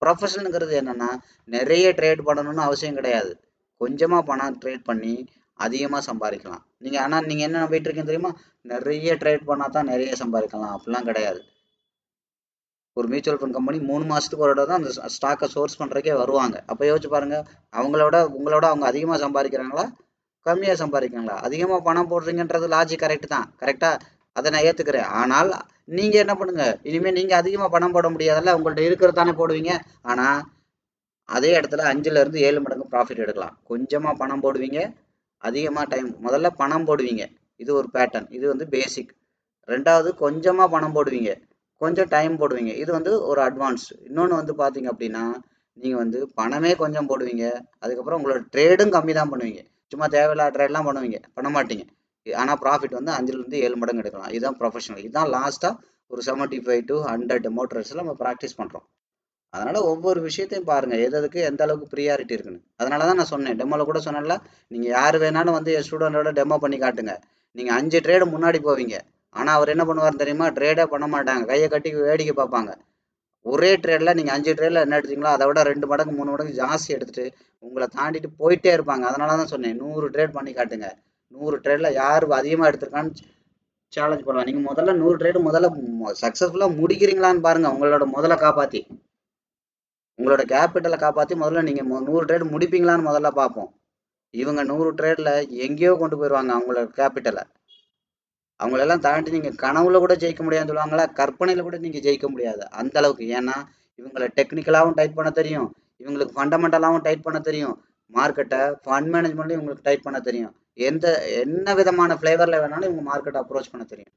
Speaker 1: ப்ரொஃபஷனல்ங்கிறது என்னென்னா, நிறைய ட்ரேட் பண்ணணும்னு அவசியம் கிடையாது, கொஞ்சமாக பணம் ட்ரேட் பண்ணி அதிகமாக சம்பாதிக்கலாம். ஆனால் நீங்கள் என்ன நம்பிட்டு இருக்கீங்க தெரியுமா, நிறைய ட்ரேட் பண்ணால் தான் நிறைய சம்பாதிக்கலாம். அப்படிலாம் கிடையாது. ஒரு மியூச்சுவல் ஃபண்ட் கம்பெனி 3 மாதத்துக்கு ஒரு தடவை தான் அந்த ஸ்டாக்கை சோர்ஸ் பண்ணுறக்கே வருவாங்க. அப்போ யோசிச்சு பாருங்கள், உங்களோட அவங்க அதிகமாக சம்பாதிக்கிறாங்களா கம்மியாக சம்பாதிக்கிறாங்களா. அதிகமாக பணம் போடுறீங்கன்றது லாஜிக் கரெக்டு தான், கரெக்டாக, அதை நான் ஏற்றுக்கிறேன். ஆனால் நீங்கள் என்ன பண்ணுங்கள், இனிமேல் நீங்கள் அதிகமாக பணம் போட முடியாதல்ல, உங்கள்கிட்ட இருக்கிறது தானே போடுவீங்க. ஆனால் அதே இடத்துல 5லேருந்து 7 மடங்கு ப்ராஃபிட் எடுக்கலாம். கொஞ்சமாக பணம் போடுவீங்க, அதிகமாக டைம். முதல்ல பணம் போடுவீங்க, இது ஒரு பேட்டர்ன், இது வந்து பேசிக். ரெண்டாவது கொஞ்சமாக பணம் போடுவீங்க, கொஞ்சம் டைம் போடுவீங்க, இது வந்து ஒரு அட்வான்ஸ். இன்னொன்று வந்து பார்த்தீங்க அப்படின்னா, நீங்கள் வந்து பணமே கொஞ்சம் போடுவீங்க, அதுக்கப்புறம் உங்களோட ட்ரேடும் கம்மி தான் பண்ணுவீங்க. சும்மா தேவையில்லாத ட்ரேட்லாம் பண்ண மாட்டீங்க. ஆனால் ப்ராஃபிட் வந்து 5லேருந்து 7 மடங்கு எடுக்கலாம். இதுதான் ப்ரொஃபஷனல். இதுதான் லாஸ்ட்டாக ஒரு 75 to 100 டெமோ ட்ரேட்ஸில் நம்ம ப்ராக்டிஸ் பண்ணுறோம். அதனால ஒவ்வொரு விஷயத்தையும் பாருங்க எதுக்கு எந்த அளவுக்கு ப்ரியாரிட்டி இருக்குன்னு. அதனாலதான் நான் சொன்னேன் டெமோல கூட சொன்னேன்ல, நீங்க யாரு வேணாலும் வந்து ஸ்டூடெண்டோட டெமோ பண்ணி காட்டுங்க. நீங்க 5 ட்ரேடு முன்னாடி போவீங்க. ஆனா அவர் என்ன பண்ணுவார் தெரியுமா? ட்ரேடே பண்ண மாட்டாங்க, கையை கட்டி வேடிக்கை பார்ப்பாங்க. ஒரே ட்ரேட்ல நீங்க 5 ட்ரேட்ல என்ன எடுத்தீங்களோ அதை விட 2 மடங்கு 3 மடங்கு ஜாஸ்தி எடுத்துட்டு உங்களை தாண்டிட்டு போயிட்டே இருப்பாங்க. அதனாலதான் சொன்னேன் 100 ட்ரேட் பண்ணி காட்டுங்க. 100 ட்ரேட்ல யாரு அதிகமா எடுத்திருக்கான்னு சேலஞ்ச் பண்ணலாம். நீங்க முதல்ல 100 ட்ரேடு முதல்ல சக்சஸ்ஃபுல்லா முடிக்கிறீங்களான்னு பாருங்க. உங்களோட முதல்ல காப்பாத்தி உங்களோட கேபிட்டலை காப்பாத்தி முதல்ல நீங்க 100 ட்ரேட் முடிப்பீங்களான்னு முதல்ல பார்ப்போம். இவங்க 100 ட்ரேட்ல எங்கேயோ கொண்டு போயிருவாங்க அவங்களோட கேபிட்டலை. அவங்களெல்லாம் தாண்டி நீங்க கனவுல கூட ஜெயிக்க முடியாதுன்னு சொல்லுவாங்களா, கற்பனையில கூட நீங்க ஜெயிக்க முடியாது அந்த அளவுக்கு. ஏன்னா இவங்களை டெக்னிக்கலாவும் டைட் பண்ண தெரியும், இவங்களுக்கு ஃபண்டமெண்டலாவும் டைட் பண்ண தெரியும், மார்க்கெட்டை ஃபண்ட் மேனேஜ்மெண்ட்லையும் இவங்களுக்கு டைட் பண்ண தெரியும். எந்த என்ன விதமான ஃபிளேவர்ல வேணாலும் இவங்க மார்க்கெட்டை அப்ரோச் பண்ண தெரியும்.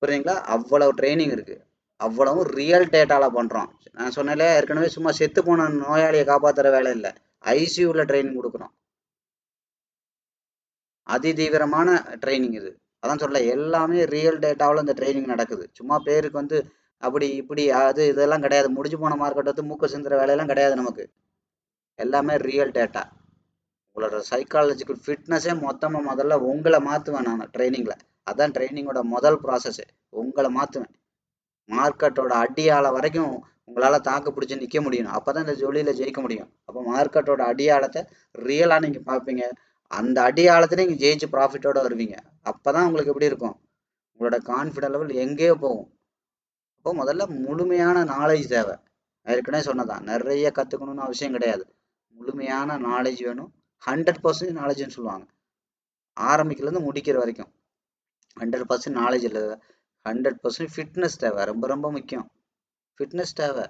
Speaker 1: புரியுதுங்களா? அவ்வளவு ட்ரைனிங் இருக்கு. அவ்வளவும் ரியல் டேட்டால பண்றோம். நான் சொன்னேன்ல ஏற்கனவே, சும்மா செத்து போன நோயாளியை காப்பாத்துற வேலை இல்லை, ஐசியூல ட்ரைனிங் கொடுக்குறோம். அதிதீவிரமான ட்ரைனிங் இது. அதான் சொல்ல எல்லாமே ரியல் டேட்டாவில் இந்த ட்ரைனிங் நடக்குது. சும்மா பேருக்கு வந்து அப்படி இப்படி அது இதெல்லாம் கிடையாது. முடிஞ்சு போன மார்க்கெட் வந்து மூக்க சிந்துற வேலையெல்லாம் கிடையாது நமக்கு. எல்லாமே ரியல் டேட்டா. உங்களோட சைக்காலஜிக்கல் ஃபிட்னஸே மொத்தமாக முதல்ல உங்களை மாற்றுவேன் நான் ட்ரைனிங்கில். அதான் ட்ரைனிங்கோட முதல் ப்ராசஸ்ஸு. உங்களை மாற்றுவேன். மார்க்கெட்டோட அடியாள வரைக்கும் உங்களால் தாக்கு பிடிச்சி நிற்க முடியும். அப்போ தான் இந்த ஜொலியில் ஜெயிக்க முடியும். அப்போ மார்க்கெட்டோட அடியாளத்தை ரியலாக நீங்கள் பார்ப்பீங்க. அந்த அடியாளத்துல நீங்கள் ஜெயிச்சு ப்ராஃபிட்டோட வருவீங்க. அப்போ தான் உங்களுக்கு எப்படி இருக்கும்? உங்களோட கான்ஃபிடன்ட் லெவல் எங்கேயோ போகும். அப்போ முதல்ல முழுமையான நாலேஜ் தேவை. ஏற்கனவே சொன்னதான், நிறைய கற்றுக்கணும்னு அவசியம் கிடையாது. முழுமையான நாலேஜ் வேணும். 100% நாலேஜ்னு சொல்லுவாங்க. ஆரம்பிக்கிறதுலேருந்து முடிக்கிற வரைக்கும் 100% நாலேஜ் இல்லை, 100% ஃபிட்னஸ் தேவை. ரொம்ப ரொம்ப முக்கியம், ஃபிட்னஸ் தேவை.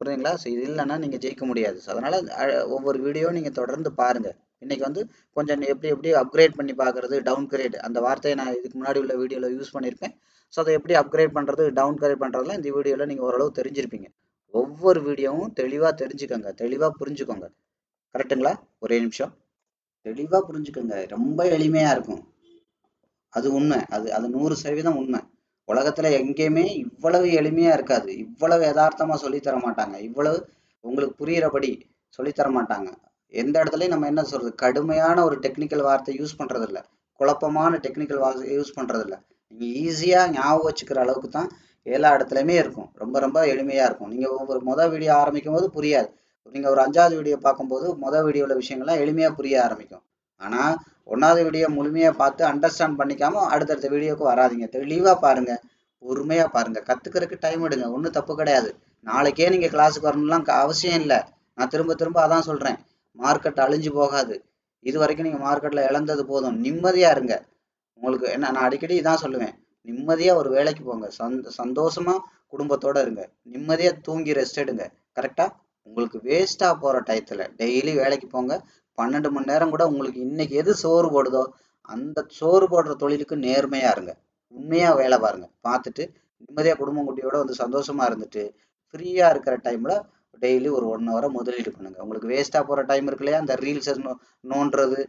Speaker 1: புரியுதுங்களா? ஸோ இது இல்லைன்னா நீங்கள் ஜெயிக்க முடியாது. ஸோ அதனால் ஒவ்வொரு வீடியோ நீங்கள் தொடர்ந்து பாருங்கள். இன்றைக்கி வந்து கொஞ்சம் எப்படி எப்படி அப்கிரேட் பண்ணி பார்க்குறது, டவுன் கிரேட், அந்த வார்த்தையை நான் இதுக்கு முன்னாடி உள்ள வீடியோவில் யூஸ் பண்ணியிருப்பேன். ஸோ அதை எப்படி அப்கிரேட் பண்ணுறது, டவுன் கிரேட் பண்ணுறதுலாம் இந்த வீடியோவில் நீங்கள் ஓரளவு தெரிஞ்சிருப்பீங்க. ஒவ்வொரு வீடியோவும் தெளிவாக தெரிஞ்சுக்கோங்க, தெளிவாக புரிஞ்சுக்கோங்க. கரெக்டுங்களா? ஒரே நிமிஷம். தெளிவாக புரிஞ்சுக்கோங்க, ரொம்ப எளிமையாக இருக்கும். அது உண்மை, அது அது 100% உண்மை. உலகத்துல எங்கேயுமே இவ்வளவு எளிமையா இருக்காது, இவ்வளவு யதார்த்தமா சொல்லித்தர மாட்டாங்க, இவ்வளவு உங்களுக்கு புரியுறபடி சொல்லித்தர மாட்டாங்க. எந்த இடத்துலயும் நம்ம என்ன சொல்றது, கடுமையான ஒரு டெக்னிக்கல் வார்த்தை யூஸ் பண்றது இல்ல, குழப்பமான டெக்னிக்கல் வார்த்தை யூஸ் பண்றது இல்ல. நீங்க ஈஸியா ஞாபகம் வச்சுக்கிற அளவுக்கு தான் எல்லா இடத்துலயுமே இருக்கும். ரொம்ப ரொம்ப எளிமையா இருக்கும். நீங்க ஒவ்வொரு வீடியோ ஆரம்பிக்கும் போது புரியாது. நீங்க ஒரு 5வது வீடியோ பார்க்கும்போது வீடியோல விஷயங்கள்லாம் எளிமையா புரிய ஆரம்பிக்கும். ஆனா 1வது வீடியோ முழுமையா பார்த்து அண்டர்ஸ்டாண்ட் பண்ணிக்காம அடுத்தடுத்த வீடியோக்கு வராதிங்க. தெளிவா பாருங்க, பொறுமையா பாருங்க. கத்துக்கிறதுக்கு டைம் எடுங்க, ஒன்றும் தப்பு கிடையாது. நாளைக்கே நீங்க கிளாஸுக்கு வரணும்லாம் அவசியம் இல்லை. நான் திரும்ப திரும்ப அதான் சொல்றேன், மார்க்கெட் அழிஞ்சு போகாது. இது வரைக்கும் நீங்க மார்க்கெட்ல இழந்தது போதும், நிம்மதியா இருங்க. உங்களுக்கு என்ன, நான் அடிக்கடி இதான் சொல்லுவேன், நிம்மதியா ஒரு வேலைக்கு போங்க, சந்தோஷமா குடும்பத்தோட இருங்க, நிம்மதியா தூங்கி ரெஸ்ட் எடுங்க. கரெக்டா? உங்களுக்கு வேஸ்டா போற டயத்துல டெய்லி வேலைக்கு போங்க. 12 மணி நேரம் கூட உங்களுக்கு இன்னைக்கு எது சோறு போடுதோ அந்த சோறு போடுற தொழிலுக்கு நேர்மையா இருங்க. உண்மையா வேலை பாருங்க, பார்த்துட்டு நிம்மதியா குடும்பம் குட்டியோட வந்து சந்தோஷமா இருந்துட்டு ஃப்ரீயா இருக்கிற டைம்ல டெய்லி ஒரு 1 ஹவரை முதலீடு பண்ணுங்க. உங்களுக்கு வேஸ்டா போற டைம் இருக்கு இல்லையா, அந்த ரீல்ஸ் நோண்டுறது,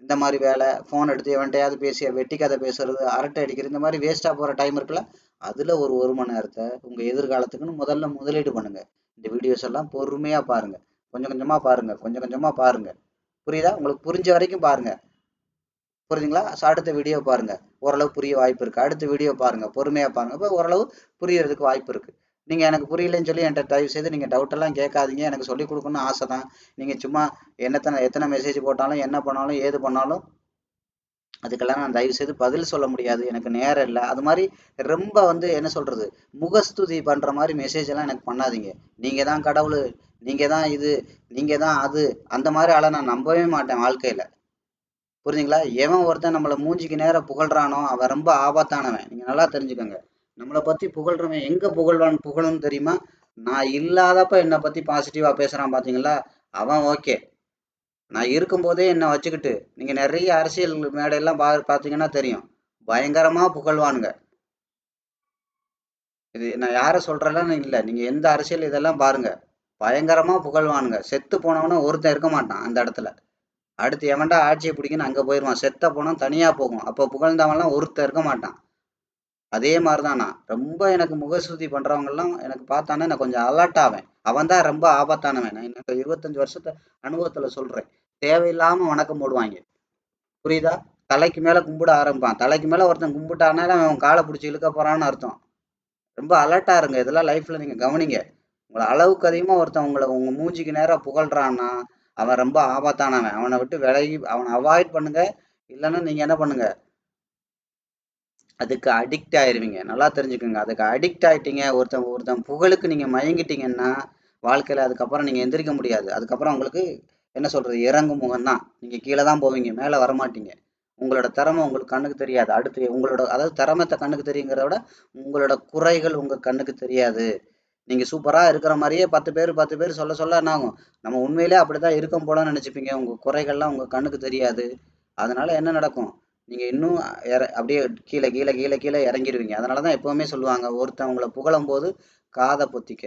Speaker 1: இந்த மாதிரி வேலை, ஃபோன் எடுத்து எவன்ட்டையாவது பேசி வெட்டி கதை பேசுறது, அரட்டை அடிக்கிறது, இந்த மாதிரி வேஸ்டா போற டைம் இருக்குல்ல, அதுல ஒரு மணி நேரத்தை உங்க எதிர்காலத்துக்குன்னு முதல்ல முதலீடு பண்ணுங்க. இந்த வீடியோஸ் எல்லாம் பொறுமையா பாருங்க, கொஞ்சம் கொஞ்சமா பாருங்க, கொஞ்சம் கொஞ்சமா பாருங்க. புரியுதா? உங்களுக்கு புரிஞ்ச வரைக்கும் பாருங்க. புரியுதுங்களா? அடுத்த வீடியோ பாருங்க, ஓரளவு புரிய வாய்ப்பு இருக்கு. அடுத்த வீடியோ பாருங்க, பொறுமையா பாருங்க, இப்போ ஓரளவு புரியறதுக்கு வாய்ப்பு இருக்கு. நீங்க எனக்கு புரியலன்னு சொல்லி என்கிட்ட தயவு செய்து நீங்க டவுட் எல்லாம் கேட்காதீங்க. எனக்கு சொல்லிக் கொடுக்கணும்னு ஆசை தான். நீங்க சும்மா எத்தனை மெசேஜ் போட்டாலும், என்ன பண்ணாலும், ஏது பண்ணாலும் அதுக்கெல்லாம் நான் தயவு செய்து பதில் சொல்ல முடியாது, எனக்கு நேரம் இல்லை. அது மாதிரி ரொம்ப வந்து என்ன சொல்றது, முகஸ்துதி பண்ற மாதிரி மெசேஜ் எல்லாம் எனக்கு பண்ணாதீங்க. நீங்க தான் கடவுள், நீங்க தான் இது, நீங்க தான் அது, அந்த மாதிரி ஆளை நான் நம்பவே மாட்டேன் வாழ்க்கையில. புரியுதுங்களா? எவன் ஒருத்தன் நம்மளை மூஞ்சிக்கு நேரம் புகழ்றானோ அவன் ரொம்ப ஆபத்தானவன். நீங்க நல்லா தெரிஞ்சுக்கோங்க. நம்மளை பத்தி புகழ்றவன் எங்க புகழணும்னு தெரியுமா? நான் இல்லாதப்ப என்னை பத்தி பாசிட்டிவா பேசுறான் பாத்தீங்களா, அவன் ஓகே. நான் இருக்கும்போதே என்னை வச்சுக்கிட்டு, நீங்க நிறைய அரசியல் மேடையெல்லாம் பாத்தீங்கன்னா தெரியும், பயங்கரமா புகழ்வானுங்க. இது நான் யாரை சொல்றேன்னு இல்லை, நீங்க எந்த அரசியல் இதெல்லாம் பாருங்க, பயங்கரமா புகழ்வானுங்க. செத்து போனவன ஒருத்தன் இருக்க மாட்டான் அந்த இடத்துல. அடுத்து எவன்டா ஆட்சியை பிடிக்குன்னு அங்க போயிடுவான். செத்த போனோம் தனியா போகும். அப்போ புகழ்ந்தவன்லாம் ஒருத்தர் இருக்க மாட்டான். அதே மாதிரி தான் நான் ரொம்ப எனக்கு முகஸ்துதி பண்றவங்கலாம் எனக்கு பார்த்தானே நான் கொஞ்சம் அலர்ட் ஆவேன். அவன் தான் ரொம்ப ஆபத்தானவன். நான் எனக்கு 25 வருஷத்து அனுபவத்துல சொல்றேன். தேவையில்லாம வணக்கம் போடுவாங்க. புரியுதா? தலைக்கு மேல கும்பிட ஆரம்பிப்பான். தலைக்கு மேல ஒருத்தன் கும்பிட்டானால அவன் காலை பிடிச்சி இழுக்க போறான்னு அர்த்தம். ரொம்ப அலர்ட்டா இருங்க. இதெல்லாம் லைஃப்ல நீங்க கவனிங்க. உங்களை அளவுக்கு அதிகமா ஒருத்தன் உங்க மூஞ்சிக்கு நேரா புகழ்றான்னா அவன் ரொம்ப ஆபத்தானவன். அவனை விட்டு விலகி அவனை அவாய்ட் பண்ணுங்க. இல்லைன்னா நீங்க என்ன பண்ணுங்க, அதுக்கு அடிக்ட் ஆயிருவீங்க. நல்லா தெரிஞ்சுக்கோங்க. அதுக்கு அடிக்ட் ஆயிட்டீங்க, ஒருத்தன் ஒருத்தன் புகழுக்கு நீங்க மயங்கிட்டீங்கன்னா வாழ்க்கையில அதுக்கப்புறம் நீங்க எந்திரிக்க முடியாது. அதுக்கப்புறம் உங்களுக்கு என்ன சொல்றது, இறங்கும் முகம்தான். நீங்க கீழே தான் போவீங்க, மேல வரமாட்டீங்க. உங்களோட திறமை உங்களுக்கு கண்ணுக்கு தெரியாது. அடுத்து உங்களோட அதாவது திறமைத்த கண்ணுக்கு தெரியுங்கிறத விட உங்களோட குறைகள் உங்க கண்ணுக்கு தெரியாது. நீங்க சூப்பரா இருக்கிற மாதிரியே 10 பேர் சொல்ல சொல்ல என்ன ஆகும், நம்ம உண்மையிலே அப்படிதான் இருக்கும் போலன்னு நினைச்சுப்பீங்க. உங்க குறைகள்லாம் உங்க கண்ணுக்கு தெரியாது. அதனால என்ன நடக்கும், நீங்க இன்னும் அப்படியே கீழே கீழே கீழே கீழே இறங்கிடுவீங்க. அதனாலதான் எப்பவுமே சொல்லுவாங்க, ஒருத்தன் உங்களை புகழும் போது காதை பொத்திக்க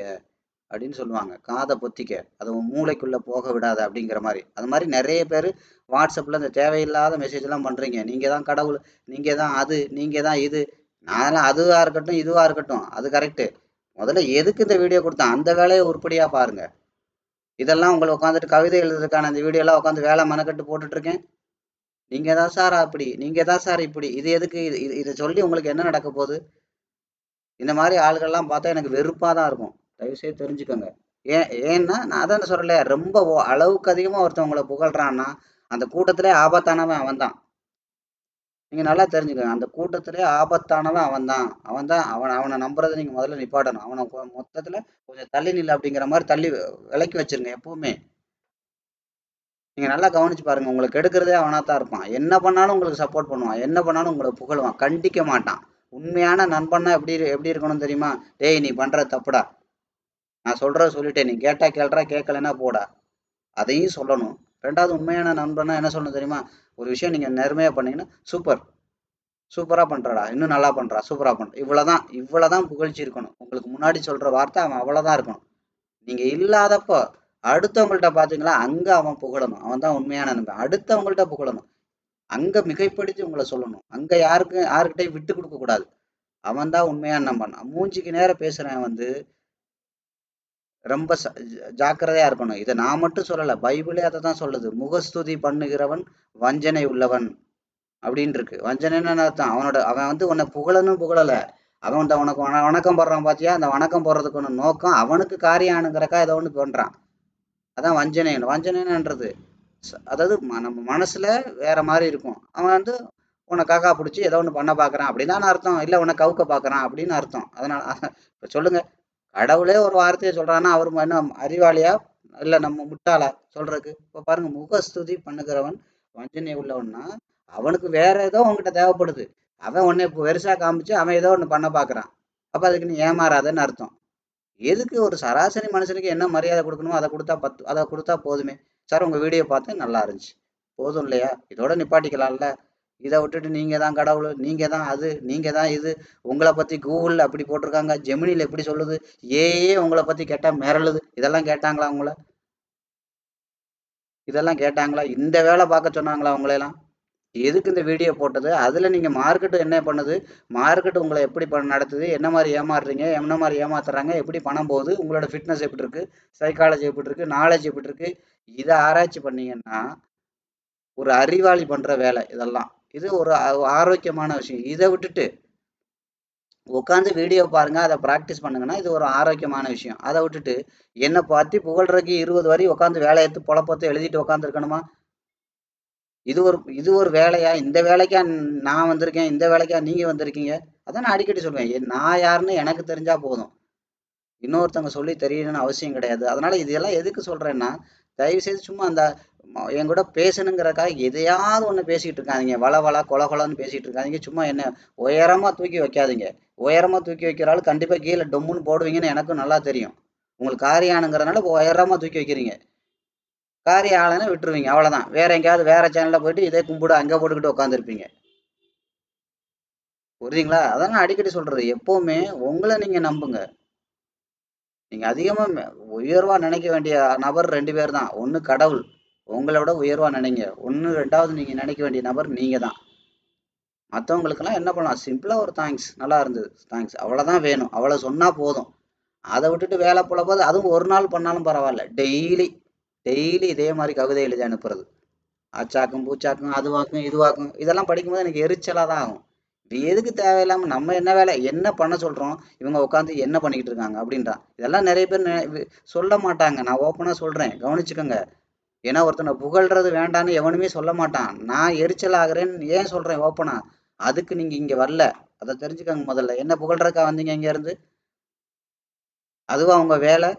Speaker 1: அப்படின்னு சொல்லுவாங்க. காதை பொத்திக்க, அது உன் மூளைக்குள்ள போக விடாத அப்படிங்கிற மாதிரி. அது மாதிரி நிறைய பேர் வாட்ஸ்அப்ல இந்த தேவையில்லாத மெசேஜ் எல்லாம் பண்றீங்க. நீங்க தான் கடவுள், நீங்க தான் அது, நீங்க தான் இது. நான் அதுவா இருக்கட்டும் இதுவா இருக்கட்டும் அது கரெக்ட். முதல்ல எதுக்கு இந்த வீடியோ கொடுத்தேன் அந்த வேலையை உருப்படியா பாருங்க. இதெல்லாம் உங்களை உட்காந்துட்டு கவிதை எழுதுறதுக்கான இந்த வீடியோ எல்லாம் உட்காந்து வேலை மெனக்கட்டு போட்டுட்டு இருக்கேன். நீங்க தான் சார் அப்படி, நீங்க தான் சார் இப்படி, இது எதுக்கு, இதை சொல்லி உங்களுக்கு என்ன நடக்க போகுது? இந்த மாதிரி ஆளுகள்லாம் பார்த்தா எனக்கு வெறுப்பாக தான் இருக்கும். தயவுசெய்து தெரிஞ்சுக்கோங்க. ஏன்னா நான் அதான் சொல்றேன், ரொம்ப அளவுக்கு அதிகமாக ஒருத்தன் உங்களை புகழ்றான்னா அந்த கூட்டத்திலே ஆபத்தானவன் அவன் தான். நீங்க நல்லா தெரிஞ்சுக்கோங்க. அந்த கூட்டத்திலே ஆபத்தானவன் அவன் தான். அவனை நம்புறதை நீங்க முதல்ல நிப்பாட்டணும். அவனை மொத்தத்துல கொஞ்சம் தள்ளி நில்ல அப்படிங்கிற மாதிரி தள்ளி விலக்கி வச்சிருங்க எப்பவுமே. நீங்க நல்லா கவனிச்சு பாருங்க. உங்களுக்கு எடுக்கிறதே அவனா தான் இருப்பான். என்ன பண்ணாலும் உங்களுக்கு சப்போர்ட் பண்ணுவான், என்ன பண்ணாலும் உங்களை புகழுவான், கண்டிக்க மாட்டான். உண்மையான நண்பன்னா எப்படி எப்படி இருக்கணும் தெரியுமா? டேய் நீ பண்ற தப்புடா, நான் சொல்றத சொல்லிட்டேன், நீ கேட்டா கேள்றா, கேட்கலன்னா போடா, அதையும் சொல்லணும். ரெண்டாவது உண்மையான நண்பனா என்ன சொல்லணும் தெரியுமா? ஒரு விஷயம் நீங்க நேர்மையா பண்ணீங்கன்னா சூப்பர், சூப்பரா பண்றடா, இன்னும் நல்லா பண்றா, சூப்பரா பண்ற, இவ்வளவுதான். இவ்வளவுதான் புகழ்ச்சி இருக்கணும். உங்களுக்கு முன்னாடி சொல்ற வார்த்தை அவன் அவ்வளவுதான் இருக்கணும். நீங்க இல்லாதப்போ அடுத்தவங்கள்ட்ட பாத்தீங்களா, அங்க அவன் புகழணும். அவன் தான் உண்மையான நண்பன். அடுத்தவங்கள்ட்ட புகழணும், அங்க மிகைப்படுத்தி உங்களை சொல்லணும். அங்க யாருக்கிட்டையும் விட்டு கொடுக்க கூடாது. அவன் தான் உண்மையான நண்பன். மூஞ்சிக்கு நேர பேசுறேன் ரொம்ப ஜாக்கிரதையா இருக்கணும். இதை நான் மட்டும் சொல்லல, பைபிளே அதை தான் சொல்லுது. முகஸ்துதி பண்ணுகிறவன் வஞ்சனை உள்ளவன் அப்படின்னு இருக்கு. வஞ்சனைன்னு அர்த்தம், அவன் உன்னை புகழணும் புகழல, அவன் உனக்கு வணக்கம் போடுறான் பாத்தியா, அந்த வணக்கம் போடுறதுக்கு ஒன்று நோக்கம், அவனுக்கு காரியம் ஆணுங்கிறக்கா ஏதோ ஒன்று பண்றான். அதான் வஞ்சனை. வஞ்சனைன்றது அதாவது நம்ம மனசுல வேற மாதிரி இருக்கும். அவன் உன்னை காக்கா பிடிச்சி ஏதோ ஒன்று பண்ண பாக்குறான் அப்படின்னு அர்த்தம். இல்ல உன்னை கவுக்க பாக்குறான் அப்படின்னு அர்த்தம். அதனால இப்ப சொல்லுங்க, கடவுளே ஒரு வார்த்தையை சொல்றான்னா அவர் என்ன அறிவாளியா இல்ல நம்ம முட்டாளா சொல்றதுக்கு? இப்ப பாருங்க, முகஸ்துதி பண்ணுகிறவன் வஞ்சனை உள்ளவன்னா அவனுக்கு வேற ஏதோ உன்கிட்ட தேவைப்படுது. அவன் உன்னை இப்போ பெருசா காமிச்சு அவன் ஏதோ ஒண்ணு பண்ண பாக்குறான். அப்ப அதுக்கு நீ ஏமாறாதன்னு அர்த்தம். எதுக்கு ஒரு சராசரி மனுஷனுக்கு என்ன மரியாதை கொடுக்கணுமோ அதை கொடுத்தா போதுமே. சார் உங்க வீடியோ பார்த்தேன் நல்லா இருந்துச்சு, போதும் இல்லையா? இதோட நிப்பாட்டிக்கலாம்ல. இதை விட்டுட்டு நீங்க தான் கடவுள், நீங்க தான் அது, நீங்க தான் இது, உங்களை பத்தி கூகுள்ல அப்படி போட்டிருக்காங்க, ஜெமினில எப்படி சொல்லுது, உங்களை பத்தி கேட்டா மிரளுது, இதெல்லாம் கேட்டாங்களா? இந்த வேலை பார்க்க சொன்னாங்களா உங்களையெல்லாம்? எதுக்கு இந்த வீடியோ போட்டது? அதுல நீங்க மார்க்கெட் என்ன பண்ணுது, மார்க்கெட் உங்களை எப்படி நடத்துது, என்ன மாதிரி ஏமாறுறீங்க, என்ன மாதிரி ஏமாத்துறாங்க, எப்படி பணம் போகுது, உங்களோட ஃபிட்னஸ் எப்படி இருக்கு, சைக்காலஜி எப்படி இருக்கு, நாலேஜ் எப்படி இருக்கு, இதை ஆராய்ச்சி பண்ணீங்கன்னா ஒரு அறிவாளி பண்ற வேலை இதெல்லாம். இது ஒரு ஆரோக்கியமான விஷயம். இதை விட்டுட்டு உட்காந்து வீடியோ பாருங்க, அதை ப்ராக்டிஸ் பண்ணுங்கன்னா இது ஒரு ஆரோக்கியமான விஷயம். அதை விட்டுட்டு என்னை பத்தி புகழ்றதுக்கு 20 வரி உட்காந்து வேலையை எடுத்து பொழப்பத்தை எழுதிட்டு உட்காந்து இருக்கணுமா? இது ஒரு வேலையா? இந்த வேலைக்கா நான் வந்திருக்கேன், இந்த வேலைக்கா நீங்க வந்திருக்கீங்க? அதான் நான் அடிக்கடி சொல்லுவேன், நான் யாருன்னு எனக்கு தெரிஞ்சா போதும், இன்னொருத்தவங்க சொல்லி தெரியணும்னு அவசியம் கிடையாது. அதனால இதெல்லாம் எதுக்கு சொல்றேன்னா, தயவு செய்து சும்மா அந்த என் கூட பேசணுங்கிறக்காக எதையாவது ஒண்ணு பேசிட்டு இருக்காதீங்க. வள கொல கொலன்னு பேசிட்டு இருக்காதீங்க. சும்மா என்ன உயரமா தூக்கி வைக்காதீங்க. உயரமா தூக்கி வைக்கிற ஆளு கண்டிப்பா கீழே டொம்முன்னு போடுவீங்கன்னு எனக்கும் நல்லா தெரியும். உங்களுக்கு காரியானுங்கிறதுனால உயரமா தூக்கி வைக்கிறீங்க. காரியம் ஆளுன்னு விட்டுருவீங்க, அவ்வளவுதான். வேற எங்கேயாவது வேற சேனல்ல போயிட்டு இதே கும்பிடு அங்க போட்டுக்கிட்டு உட்காந்துருப்பீங்க. புரியுதுங்களா? அதான் நான் அடிக்கடி சொல்றது, எப்பவுமே உங்களை நீங்க நம்புங்க. நீங்க அதிகமா உயர்வா நினைக்க வேண்டிய நபர் 2 பேர் தான். ஒண்ணு கடவுள், உங்களை விட உயர்வா நினைங்க. ரெண்டாவது நீங்க நினைக்க வேண்டிய நபர் நீங்க தான். மற்றவங்களுக்கெல்லாம் என்ன பண்ணலாம், சிம்பிளாக ஒரு தேங்க்ஸ், நல்லா இருந்தது, தேங்க்ஸ், அவ்வளோதான் வேணும், அவ்வளோ சொன்னால் போதும். அதை விட்டுட்டு வேலை போது அதுவும் ஒரு நாள் பண்ணாலும் பரவாயில்ல, டெய்லி டெய்லி இதே மாதிரி கவிதை எழுதி அனுப்புறது, அச்சாக்கும் பூச்சாக்கும் அதுவாக்கும் இதுவாக்கும், இதெல்லாம் படிக்கும்போது எனக்கு எரிச்சலாக தான் ஆகும். இது எதுக்கு தேவையில்லாமல் நம்ம என்ன வேலை என்ன பண்ண சொல்கிறோம், இவங்க உட்காந்து என்ன பண்ணிக்கிட்டு இருக்காங்க அப்படின்றான். இதெல்லாம் நிறைய பேர் சொல்ல மாட்டாங்க. நான் ஓப்பனாக சொல்கிறேன், கவனிச்சுக்கோங்க. ஏன்னா ஒருத்தனை புகழ்றது வேண்டான்னு எவனுமே சொல்ல மாட்டான். நான் எரிச்சல் ஆகுறேன்னு ஏன் சொல்கிறேன் ஓப்பனா, அதுக்கு நீங்கள் இங்கே வரல, அதை தெரிஞ்சுக்கோங்க. முதல்ல என்ன புகழ்றதுக்கா வந்தீங்க இங்கேருந்து? அதுவா உங்க வேலை?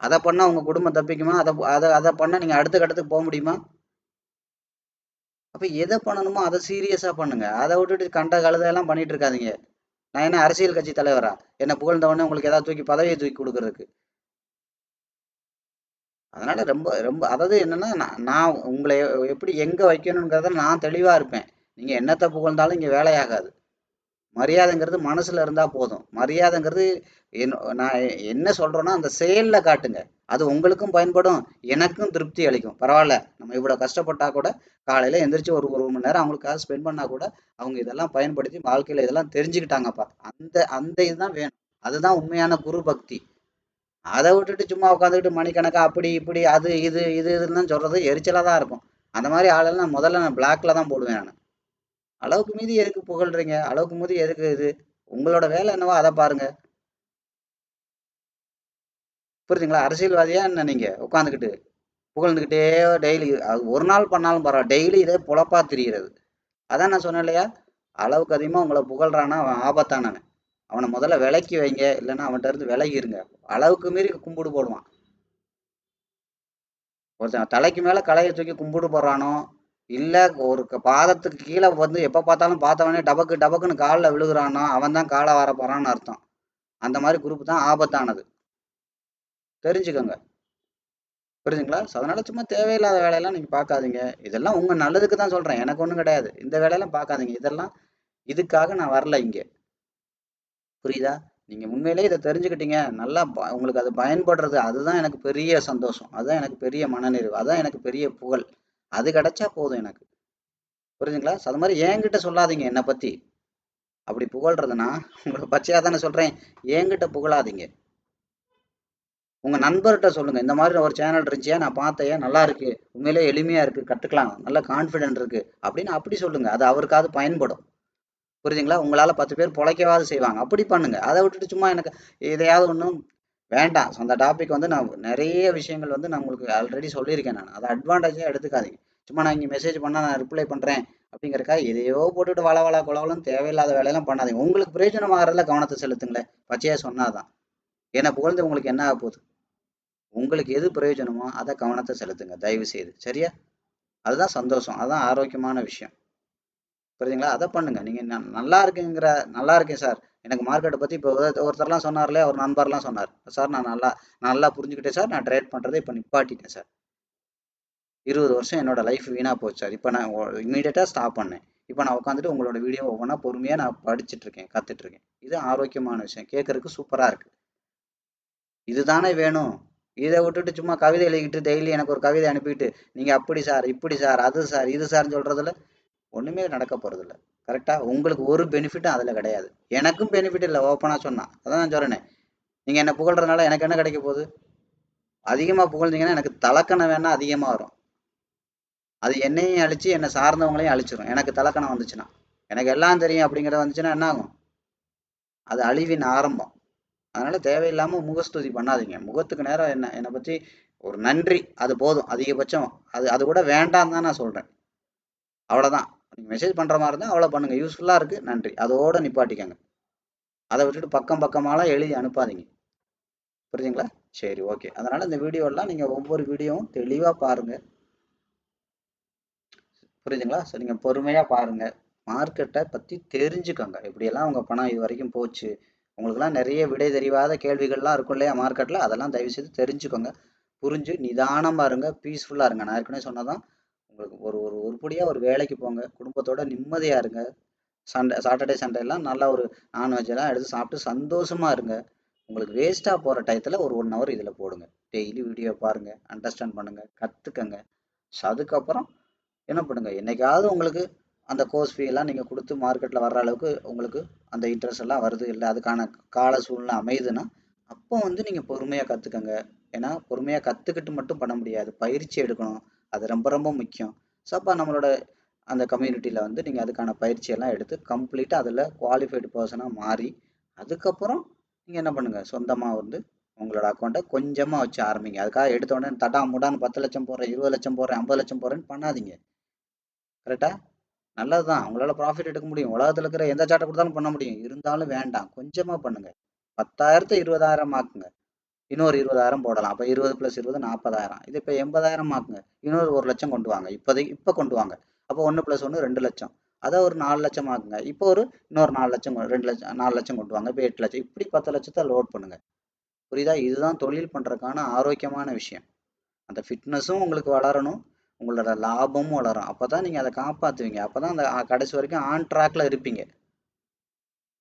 Speaker 1: அதை பண்ணால் உங்கள் குடும்பம் தப்பிக்குமா? அதை அதை அதை பண்ணால் நீங்கள் அடுத்த கட்டத்துக்கு போக முடியுமா? அப்போ எதை பண்ணணுமோ அதை சீரியஸாக பண்ணுங்க. அதை விட்டுட்டு கண்ட கழுதையெல்லாம் பண்ணிட்டு இருக்காதீங்க. நான் என்ன அரசியல் கட்சி தலைவரா என்ன புகழ்ந்தவொடனே உங்களுக்கு ஏதாவது தூக்கி பதவியை தூக்கி கொடுக்கறதுக்கு? அதனால ரொம்ப ரொம்ப அதாவது என்னன்னா, நான் உங்களை எப்படி எங்கே வைக்கணுங்கிறத நான் தெளிவாக இருப்பேன். நீங்கள் என்னத்தை புகழ்ந்தாலும் இங்கே வேலையாகாது. மரியாதைங்கிறது மனசுல இருந்தா போதும். மரியாதைங்கிறது நான் என்ன சொல்றேன்னா அந்த செயல்ல காட்டுங்க. அது உங்களுக்கும் பயன்படும், எனக்கும் திருப்தி அளிக்கும். பரவாயில்ல, நம்ம இவ்வளவு கஷ்டப்பட்டா கூட காலையில எந்திரிச்சு ஒரு ஒரு மணி நேரம் அவங்களுக்காக ஸ்பெண்ட் பண்ணா கூட அவங்க இதெல்லாம் பயன்படுத்தி வாழ்க்கையில இதெல்லாம் தெரிஞ்சுக்கிட்டாங்கப்பா. அந்த அந்த இதுதான் வேணும். அதுதான் உண்மையான குரு பக்தி. அதை விட்டுட்டு சும்மா உட்காந்துக்கிட்டு மணிக்கணக்கா அப்படி இப்படி அது இது இது இதுன்னு சொல்றது எரிச்சலா தான் இருக்கும். அந்த மாதிரி ஆளெல்லாம் முதல்ல நான் பிளாக்ல தான் போடுவேன் நான். அளவுக்கு மீறி எதுக்கு புகழ்றீங்க? அளவுக்கு மீறி எதுக்கு இது? உங்களோட வேலை என்னவோ அதை பாருங்க. புரியுதுங்களா? அரசியல்வாதியா என்ன நீங்க உட்காந்துக்கிட்டு புகழ்ந்துக்கிட்டே டெய்லி ஒரு நாள் பண்ணாலும் பரவாயில்ல, டெய்லி இதே பொழப்பா திரியிறது. அதான் நான் சொன்னேன் இல்லையா, அளவுக்கு அதிகமாக உங்களை புகழ்றானா அவன் ஆபத்தானவன். அவனை முதல்ல விலக்கி வைங்க, இல்லைன்னா அவன்கிட்ட இருந்து விலகிருங்க. அளவுக்கு மீறி கும்பிடு போடுவான். ஒருத்தன் தலைக்கு மேல களையை தூக்கி கும்பிடு போடுறானோ, இல்ல ஒரு பாதத்துக்கு கீழே வந்து எப்ப பார்த்தாலும் பார்த்தவனே டபக்கு டபக்குன்னு காலில் விழுகுறானோ, அவன் தான் காலை வர போறான்னு அர்த்தம். அந்த மாதிரி குரூப் தான் ஆபத்தானது, தெரிஞ்சுக்கோங்க. புரியுதுங்களா? ஸோ அதனால சும்மா தேவையில்லாத வேலையெல்லாம் நீங்க பார்க்காதீங்க. இதெல்லாம் உங்க நல்லதுக்கு தான் சொல்றேன், எனக்கு ஒன்றும் கிடையாது. இந்த வேலையெல்லாம் பார்க்காதீங்க. இதெல்லாம் இதுக்காக நான் வரல இங்க. புரியுதா? நீங்க உண்மையிலேயே இதை தெரிஞ்சுக்கிட்டீங்க, நல்லா உங்களுக்கு அது பயன்படுறது, அதுதான் எனக்கு பெரிய சந்தோஷம், அதுதான் எனக்கு பெரிய மனநிறைவு, அதான் எனக்கு பெரிய புகழ். அது கிடைச்சா போதும் எனக்கு. புரியுதுங்களா? ஸோ அது மாதிரி என்கிட்ட சொல்லாதீங்க என்னை பத்தி. அப்படி புகழ்றதுன்னா உங்களுக்கு பச்சையா தானே சொல்றேன், என்கிட்ட புகழாதீங்க. உங்க நண்பர்கிட்ட சொல்லுங்க, இந்த மாதிரி ஒரு சேனல் இருந்துச்சியா, நான் பார்த்தேன், நல்லா இருக்கு, உண்மையிலே எளிமையா இருக்கு, கத்துக்கலாம், நல்ல கான்ஃபிடென்ட் இருக்கு அப்படின்னு அப்படி சொல்லுங்க. அது அவருக்காவது பயன்படும். புரியுதுங்களா? உங்களால 10 பேர் பொழைக்கவாது செய்வாங்க. அப்படி பண்ணுங்க. அதை விட்டுட்டு சும்மா எனக்கு எதையாவது ஒன்றும் வேண்டாம். அந்த டாபிக் வந்து நான் நிறைய விஷயங்கள் வந்து நான் உங்களுக்கு ஆல்ரெடி சொல்லியிருக்கேன். நான் அதை அட்வான்டேஜாக எடுத்துக்காதீங்க. சும்மா நான் இங்கே மெசேஜ் பண்ணால் நான் ரிப்ளை பண்ணுறேன் அப்படிங்கிறக்காக எதையோ போட்டுட்டு வள குளவலும் தேவையில்லாத வேலையெல்லாம் பண்ணாதீங்க. உங்களுக்கு பிரயோஜனமாகறதுல கவனத்தை செலுத்துங்களேன். பச்சையா சொன்னாதான். என்னை புகழ்ந்து உங்களுக்கு என்ன ஆக போகுது? உங்களுக்கு எது பிரயோஜனமோ அதை கவனத்தை செலுத்துங்க தயவு செய்து. சரியா? அதுதான் சந்தோஷம், அதுதான் ஆரோக்கியமான விஷயம். புரியுதுங்களா? அதை பண்ணுங்க. நீங்க நல்லா இருக்குங்கிற நல்லா இருக்கேன் சார், எனக்கு மார்க்கெட்டை பத்தி இப்போ ஒருத்தர்லாம் சொன்னார்ல, ஒரு நண்பர்லாம் சொன்னார், சார் நான் நல்லா நல்லா புரிஞ்சுக்கிட்டேன் சார், நான் ட்ரேட் பண்றதை இப்போ நிப்பாட்டிட்டேன் சார், 20 வருஷம் என்னோட லைஃப் வீணா போச்சு சார், இப்போ நான் இமீடியட்டா ஸ்டாப் பண்ணேன், இப்போ நான் உட்காந்துட்டு உங்களோட வீடியோ ஒவ்வொன்றா பொறுமையா நான் படிச்சுட்டு இருக்கேன், கத்துட்டு இருக்கேன். இது ஆரோக்கியமான விஷயம், கேட்கறதுக்கு சூப்பரா இருக்கு. இதுதானே வேணும். இதை விட்டுட்டு சும்மா கவிதை எழுதிக்கிட்டு டெய்லி எனக்கு ஒரு கவிதை அனுப்பிட்டு நீங்க அப்படி சார் இப்படி சார் அது சார் இது சார்ன்னு சொல்றதுல ஒண்ணுமே நடக்க போறது இல்லை. கரெக்டா? உங்களுக்கு ஒரு பெனிஃபிட்டும் அதுல கிடையாது, எனக்கும் பெனிஃபிட் இல்லை. ஓப்பனா சொன்னா அதான் நான் சொல்றேனே, நீங்க என்ன புகழ்றதுனால எனக்கு என்ன கிடைக்க போகுது? அதிகமா புகழ்ந்தீங்கன்னா எனக்கு தலக்கணம் வேணா அதிகமா வரும், அது என்னையும் அழிச்சு என்னை சார்ந்தவங்களையும் அழிச்சிடும். எனக்கு தலக்கணம் வந்துச்சுன்னா, எனக்கு எல்லாம் தெரியும் அப்படிங்கிறத வந்துச்சுன்னா என்ன ஆகும்? அது அழிவின் ஆரம்பம். அதனால தேவையில்லாம முகஸ்துதி பண்ணாதீங்க. முகத்துக்கு நேரம் என்ன என்னை பத்தி ஒரு நன்றி, அது போதும் அதிகபட்சம். அது அது கூட வேண்டாம் தான் நான் சொல்றேன். அவ்வளவுதான். நீங்க மெசேஜ் பண்ற மாதிரி இருந்தா அவ்வளவு பண்ணுங்க, யூஸ்ஃபுல்லா இருக்கு, நன்றி, அதோட நிப்பாட்டிக்கங்க. அதை விட்டுட்டு பக்கம் பக்கமாலாம் எழுதி அனுப்பாதீங்க. புரியுதுங்களா? சரி, ஓகே. அதனால இந்த வீடியோ எல்லாம் நீங்க ஒவ்வொரு வீடியோவும் தெளிவா பாருங்க. புரியுதுங்களா? ஸோ நீங்க பொறுமையா பாருங்க. மார்க்கெட்டை பத்தி தெரிஞ்சுக்கோங்க, எப்படியெல்லாம் உங்க பணம் இது வரைக்கும் போச்சு. உங்களுக்குலாம் நிறைய விடை தெரியாத கேள்விகள்லாம் இருக்கும் இல்லையா மார்க்கெட்ல, அதெல்லாம் தயவு செய்து தெரிஞ்சுக்கோங்க. புரிஞ்சு நிதானமா இருங்க, பீஸ்ஃபுல்லா இருங்க. நான் ஏற்கனவே சொன்னதான், உங்களுக்கு ஒரு ஒரு உருப்படியா ஒரு வேலைக்கு போங்க, குடும்பத்தோட நிம்மதியா இருங்க. சாட்டர்டே சண்டே எல்லாம் நல்லா ஒரு நான்வெஜ் எல்லாம் எடுத்து சாப்பிட்டு சந்தோஷமா இருங்க. உங்களுக்கு வேஸ்டா போற டயத்துல ஒரு 1 ஹவர் இதுல போடுங்க. டெய்லி வீடியோ பாருங்க, அண்டர்ஸ்டாண்ட் பண்ணுங்க, கத்துக்கங்க. அதுக்கப்புறம் என்ன பண்ணுங்க, என்னைக்காவது உங்களுக்கு அந்த கோர்ஸ் ஃபீ எல்லாம் நீங்கள் கொடுத்து மார்க்கெட்டில் வர்ற அளவுக்கு உங்களுக்கு அந்த இன்ட்ரெஸ்ட் எல்லாம் வருது இல்லை, அதுக்கான கால சூழ்நிலை அமையுதுன்னா அப்போ வந்து நீங்கள் பொறுமையாக கற்றுக்கங்க. ஏன்னா பொறுமையாக கற்றுக்கிட்டு மட்டும் பண்ண முடியாது, பயிற்சி எடுக்கணும். அது ரொம்ப ரொம்ப முக்கியம். ஸோ அப்போ நம்மளோட அந்த கம்யூனிட்டியில் வந்து நீங்கள் அதுக்கான பயிற்சியெல்லாம் எடுத்து கம்ப்ளீட்டாக அதில் குவாலிஃபைடு பர்சனாக மாறி அதுக்கப்புறம் நீங்கள் என்ன பண்ணுங்கள், சொந்தமாக வந்து உங்களோட அக்கௌண்ட்டை கொஞ்சமாக வச்சு ஆரம்பிங்க. அதுக்காக எடுத்த உடனே தட்டா முடான்னு 10 லட்சம் போடுறேன், 20 லட்சம் போடுறேன், 50 லட்சம் போடுறேன்னு பண்ணாதீங்க. கரெக்டா? நல்லது தான், உங்களால் ப்ராஃபிட் எடுக்க முடியும், உலகத்தில் இருக்கிற எந்த சாட்டை கொடுத்தாலும் பண்ண முடியும். இருந்தாலும் வேண்டாம், கொஞ்சமாக பண்ணுங்கள். 10,000 20,000 ஆக்குங்க, இன்னொரு 20,000 போடலாம். அப்போ 20 + 20 40,000. இது இப்போ 80,000 ஆக்குங்க, இன்னொரு 1 லட்சம் கொண்டு வாங்க. இப்போ கொண்டு வாங்க. அப்போ 1 + 1 2 லட்சம். அதை ஒரு 4 லட்சம் ஆக்குங்க. இப்போ இன்னொரு 4 லட்சம் 2 லட்சம் 4 லட்சம் கொண்டு வாங்க. இப்போ 8 லட்சம். இப்படி 10 லட்சத்தை லோட் பண்ணுங்க. புரியுதா? இதுதான் தொழில் பண்ணுறதுக்கான ஆரோக்கியமான விஷயம். அந்த ஃபிட்னஸும் உங்களுக்கு வளரணும், உங்களோட லாபமும் வளரும். அப்போ தான் நீங்கள் அதை காப்பாற்றுவீங்க. அப்போ தான் அந்த கடைசி வரைக்கும் ஆன் ட்ராக்ல இருப்பீங்க.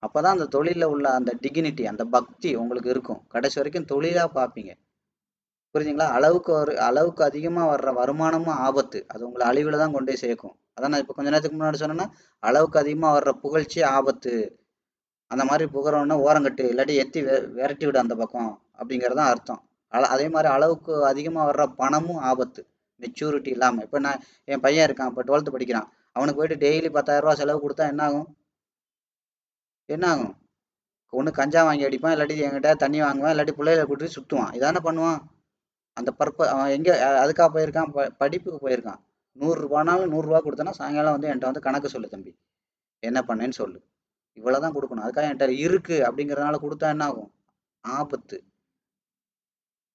Speaker 1: அப்போ தான் அந்த தொழிலில் உள்ள அந்த டிகினிட்டி, அந்த பக்தி உங்களுக்கு இருக்கும். கடைசி வரைக்கும் தொழிலாக பார்ப்பீங்க. புரியுதுங்களா? அளவுக்கு அதிகமாக வர்ற வருமானமும் ஆபத்து. அது உங்களை அழிவில் தான் கொண்டு போய் சேர்க்கும். அதான் நான் இப்போ கொஞ்ச நேரத்துக்கு முன்னாடி சொன்னேன்னா, அளவுக்கு அதிகமாக வர்ற புகழ்ச்சி ஆபத்து. அந்த மாதிரி புகழோன்னா ஓரங்கட்டு, இல்லாட்டி எத்தி விரட்டி விடு அந்த பக்கம், அப்படிங்கிறது தான் அர்த்தம். அதே மாதிரி அளவுக்கு அதிகமாக வர்ற பணமும் ஆபத்து, மெச்சூரிட்டி இல்லாமல். இப்போ நான் என் பையன் இருக்கான், இப்போ 12th படிக்கிறான். அவனுக்கு போயிட்டு டெய்லி 10,000 ரூபா செலவு கொடுத்தா என்ன ஆகும்? என்ன ஆகும்? ஒன்று கஞ்சா வாங்கி அடிப்பான், இல்லாட்டி என்கிட்ட தண்ணி வாங்குவான், இல்லாட்டி பிள்ளைகளை கூட்டிட்டு சுற்றுவான். இதானே பண்ணுவான். அந்த அவன் எங்கே அதுக்காக போயிருக்கான்? படிப்புக்கு போயிருக்கான். 100 ரூபானாலும் 100 ரூபா கொடுத்தனா சாயங்காலம் வந்து என்கிட்ட வந்து கணக்கு சொல்லு தம்பி, என்ன பண்ணேன்னு சொல்லு. இவ்வளவுதான் கொடுக்கணும். அதுக்காக என்கிட்ட இருக்கு அப்படிங்கிறதுனால கொடுத்தா என்ன ஆகும்? ஆபத்து.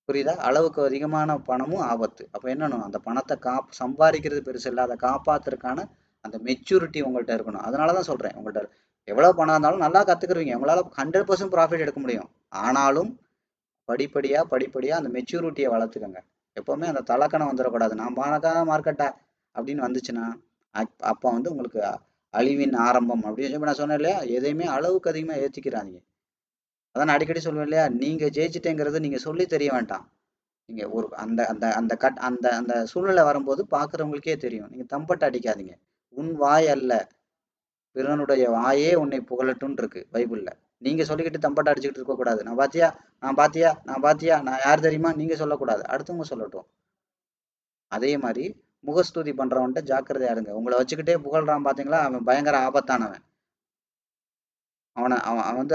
Speaker 1: புரியுதா? அளவுக்கு அதிகமான பணமும் ஆபத்து. அப்போ என்னன்னு, அந்த பணத்தை சம்பாதிக்கிறது பெருசு இல்லை, அதை காப்பாத்துறதுக்கான அந்த மெச்சூரிட்டி உங்கள்கிட்ட இருக்கணும். அதனால தான் சொல்றேன், உங்கள்கிட்ட எவ்வளவு பணம் இருந்தாலும் நல்லா கத்துக்குருவீங்க, உங்களால 100% ப்ராஃபிட் எடுக்க முடியும். ஆனாலும் படிப்படியா அந்த மெச்சூரிட்டியை வளர்த்துக்கங்க. எப்பவுமே அந்த தலக்கணம் வந்துடக்கூடாது. நான் பணக்கார மார்க்கெட்டா அப்படின்னு வந்துச்சுன்னா அப்போ வந்து உங்களுக்கு அழிவின் ஆரம்பம் அப்படின்னு நான் சொன்னேன் இல்லையா? எதையுமே அளவுக்கு அதிகமாக ஏற்றிக்கிறாதீங்க. அதான் நான் அடிக்கடி சொல்லுவேன் இல்லையா, நீங்க ஜெயிச்சிட்டேங்கிறது நீங்க சொல்லி தெரிய வேண்டாம். நீங்க ஒரு அந்த அந்த அந்த கட் அந்த அந்த சூழ்நிலை வரும்போது பாக்குறவங்களுக்கே தெரியும். நீங்க தம்பட்ட அடிக்காதீங்க. உன் வாய் அல்ல, பிறனுடைய வாயே உன்னை புகழட்டும்னு இருக்கு பைபிள்ல. நீங்க சொல்லிக்கிட்டு தம்பட்ட அடிச்சுக்கிட்டு இருக்க கூடாது. நான் பாத்தியா, நான் பாத்தியா, நான் பாத்தியா, நான் யார் தெரியுமா நீங்க சொல்லக்கூடாது, அடுத்தவங்க சொல்லட்டும். அதே மாதிரி முகஸ்துதி பண்றவன்ட்ட ஜாக்கிரதையா இருங்க. உங்களை வச்சுக்கிட்டே புகழ்றான் பாத்தீங்களா, அவன் பயங்கர ஆபத்தானவன்.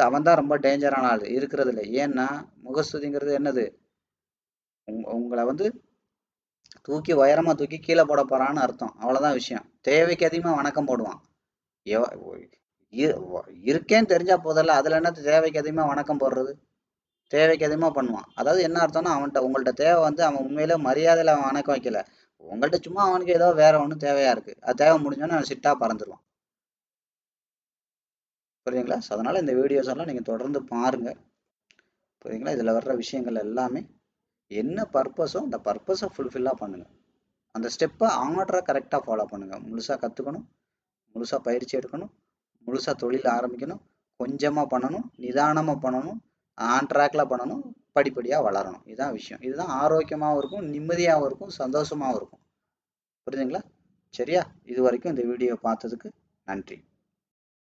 Speaker 1: அவன் தான் ரொம்ப டேஞ்சரான ஆள் இருக்கிறதுல. ஏன்னா முகஸ்துதிங்கிறது என்னது, உங்களை வந்து தூக்கி உயரமா தூக்கி கீழே போட போறான்னு அர்த்தம். அவ்வளவுதான் விஷயம். தேவைக்கு அதிகமா வணக்கம் போடுவான். இருக்கேன்னு தெரிஞ்சா போதில்ல, அதுல என்ன தேவைக்கு அதிகமா வணக்கம் போடுறது? தேவைக்கு அதிகமா பண்ணுவான். அதாவது என்ன அர்த்தம்னா, உங்கள்ட்ட தேவை வந்து அவன் உண்மையில மரியாதையில அவன் வணக்கம் வைக்கல, உங்கள்ட்ட சும்மா அவனுக்கு ஏதோ வேற ஒண்ணு தேவையா இருக்கு. அது தேவை முடிஞ்சோன்னு அவன் சிட்டா பறந்துருவான். புரியுதுங்களா? அதனால இந்த வீடியோஸ் எல்லாம் நீங்க தொடர்ந்து பாருங்க. புரியுதுங்களா? இதுல வர்ற விஷயங்கள் எல்லாமே என்ன பர்பஸோ அந்த பர்பஸை ஃபுல்ஃபில்லாக பண்ணுங்க. அந்த ஸ்டெப்பை ஆர்டரை கரெக்டாக ஃபாலோ பண்ணுங்க. முழுசாக கற்றுக்கணும், முழுசாக பயிற்சி எடுக்கணும், முழுசாக தொழில் ஆரம்பிக்கணும், கொஞ்சமாக பண்ணணும், நிதானமாக பண்ணணும், ஆன் ட்ராக்ல பண்ணணும், படிப்படியாக வளரணும். இதுதான் விஷயம். இதுதான் ஆரோக்கியமாகவும் இருக்கும், நிம்மதியாகவும் இருக்கும், சந்தோஷமாகவும் இருக்கும். புரியுதுங்களா? சரியா? இது வரைக்கும் இந்த வீடியோ பார்த்ததுக்கு நன்றி.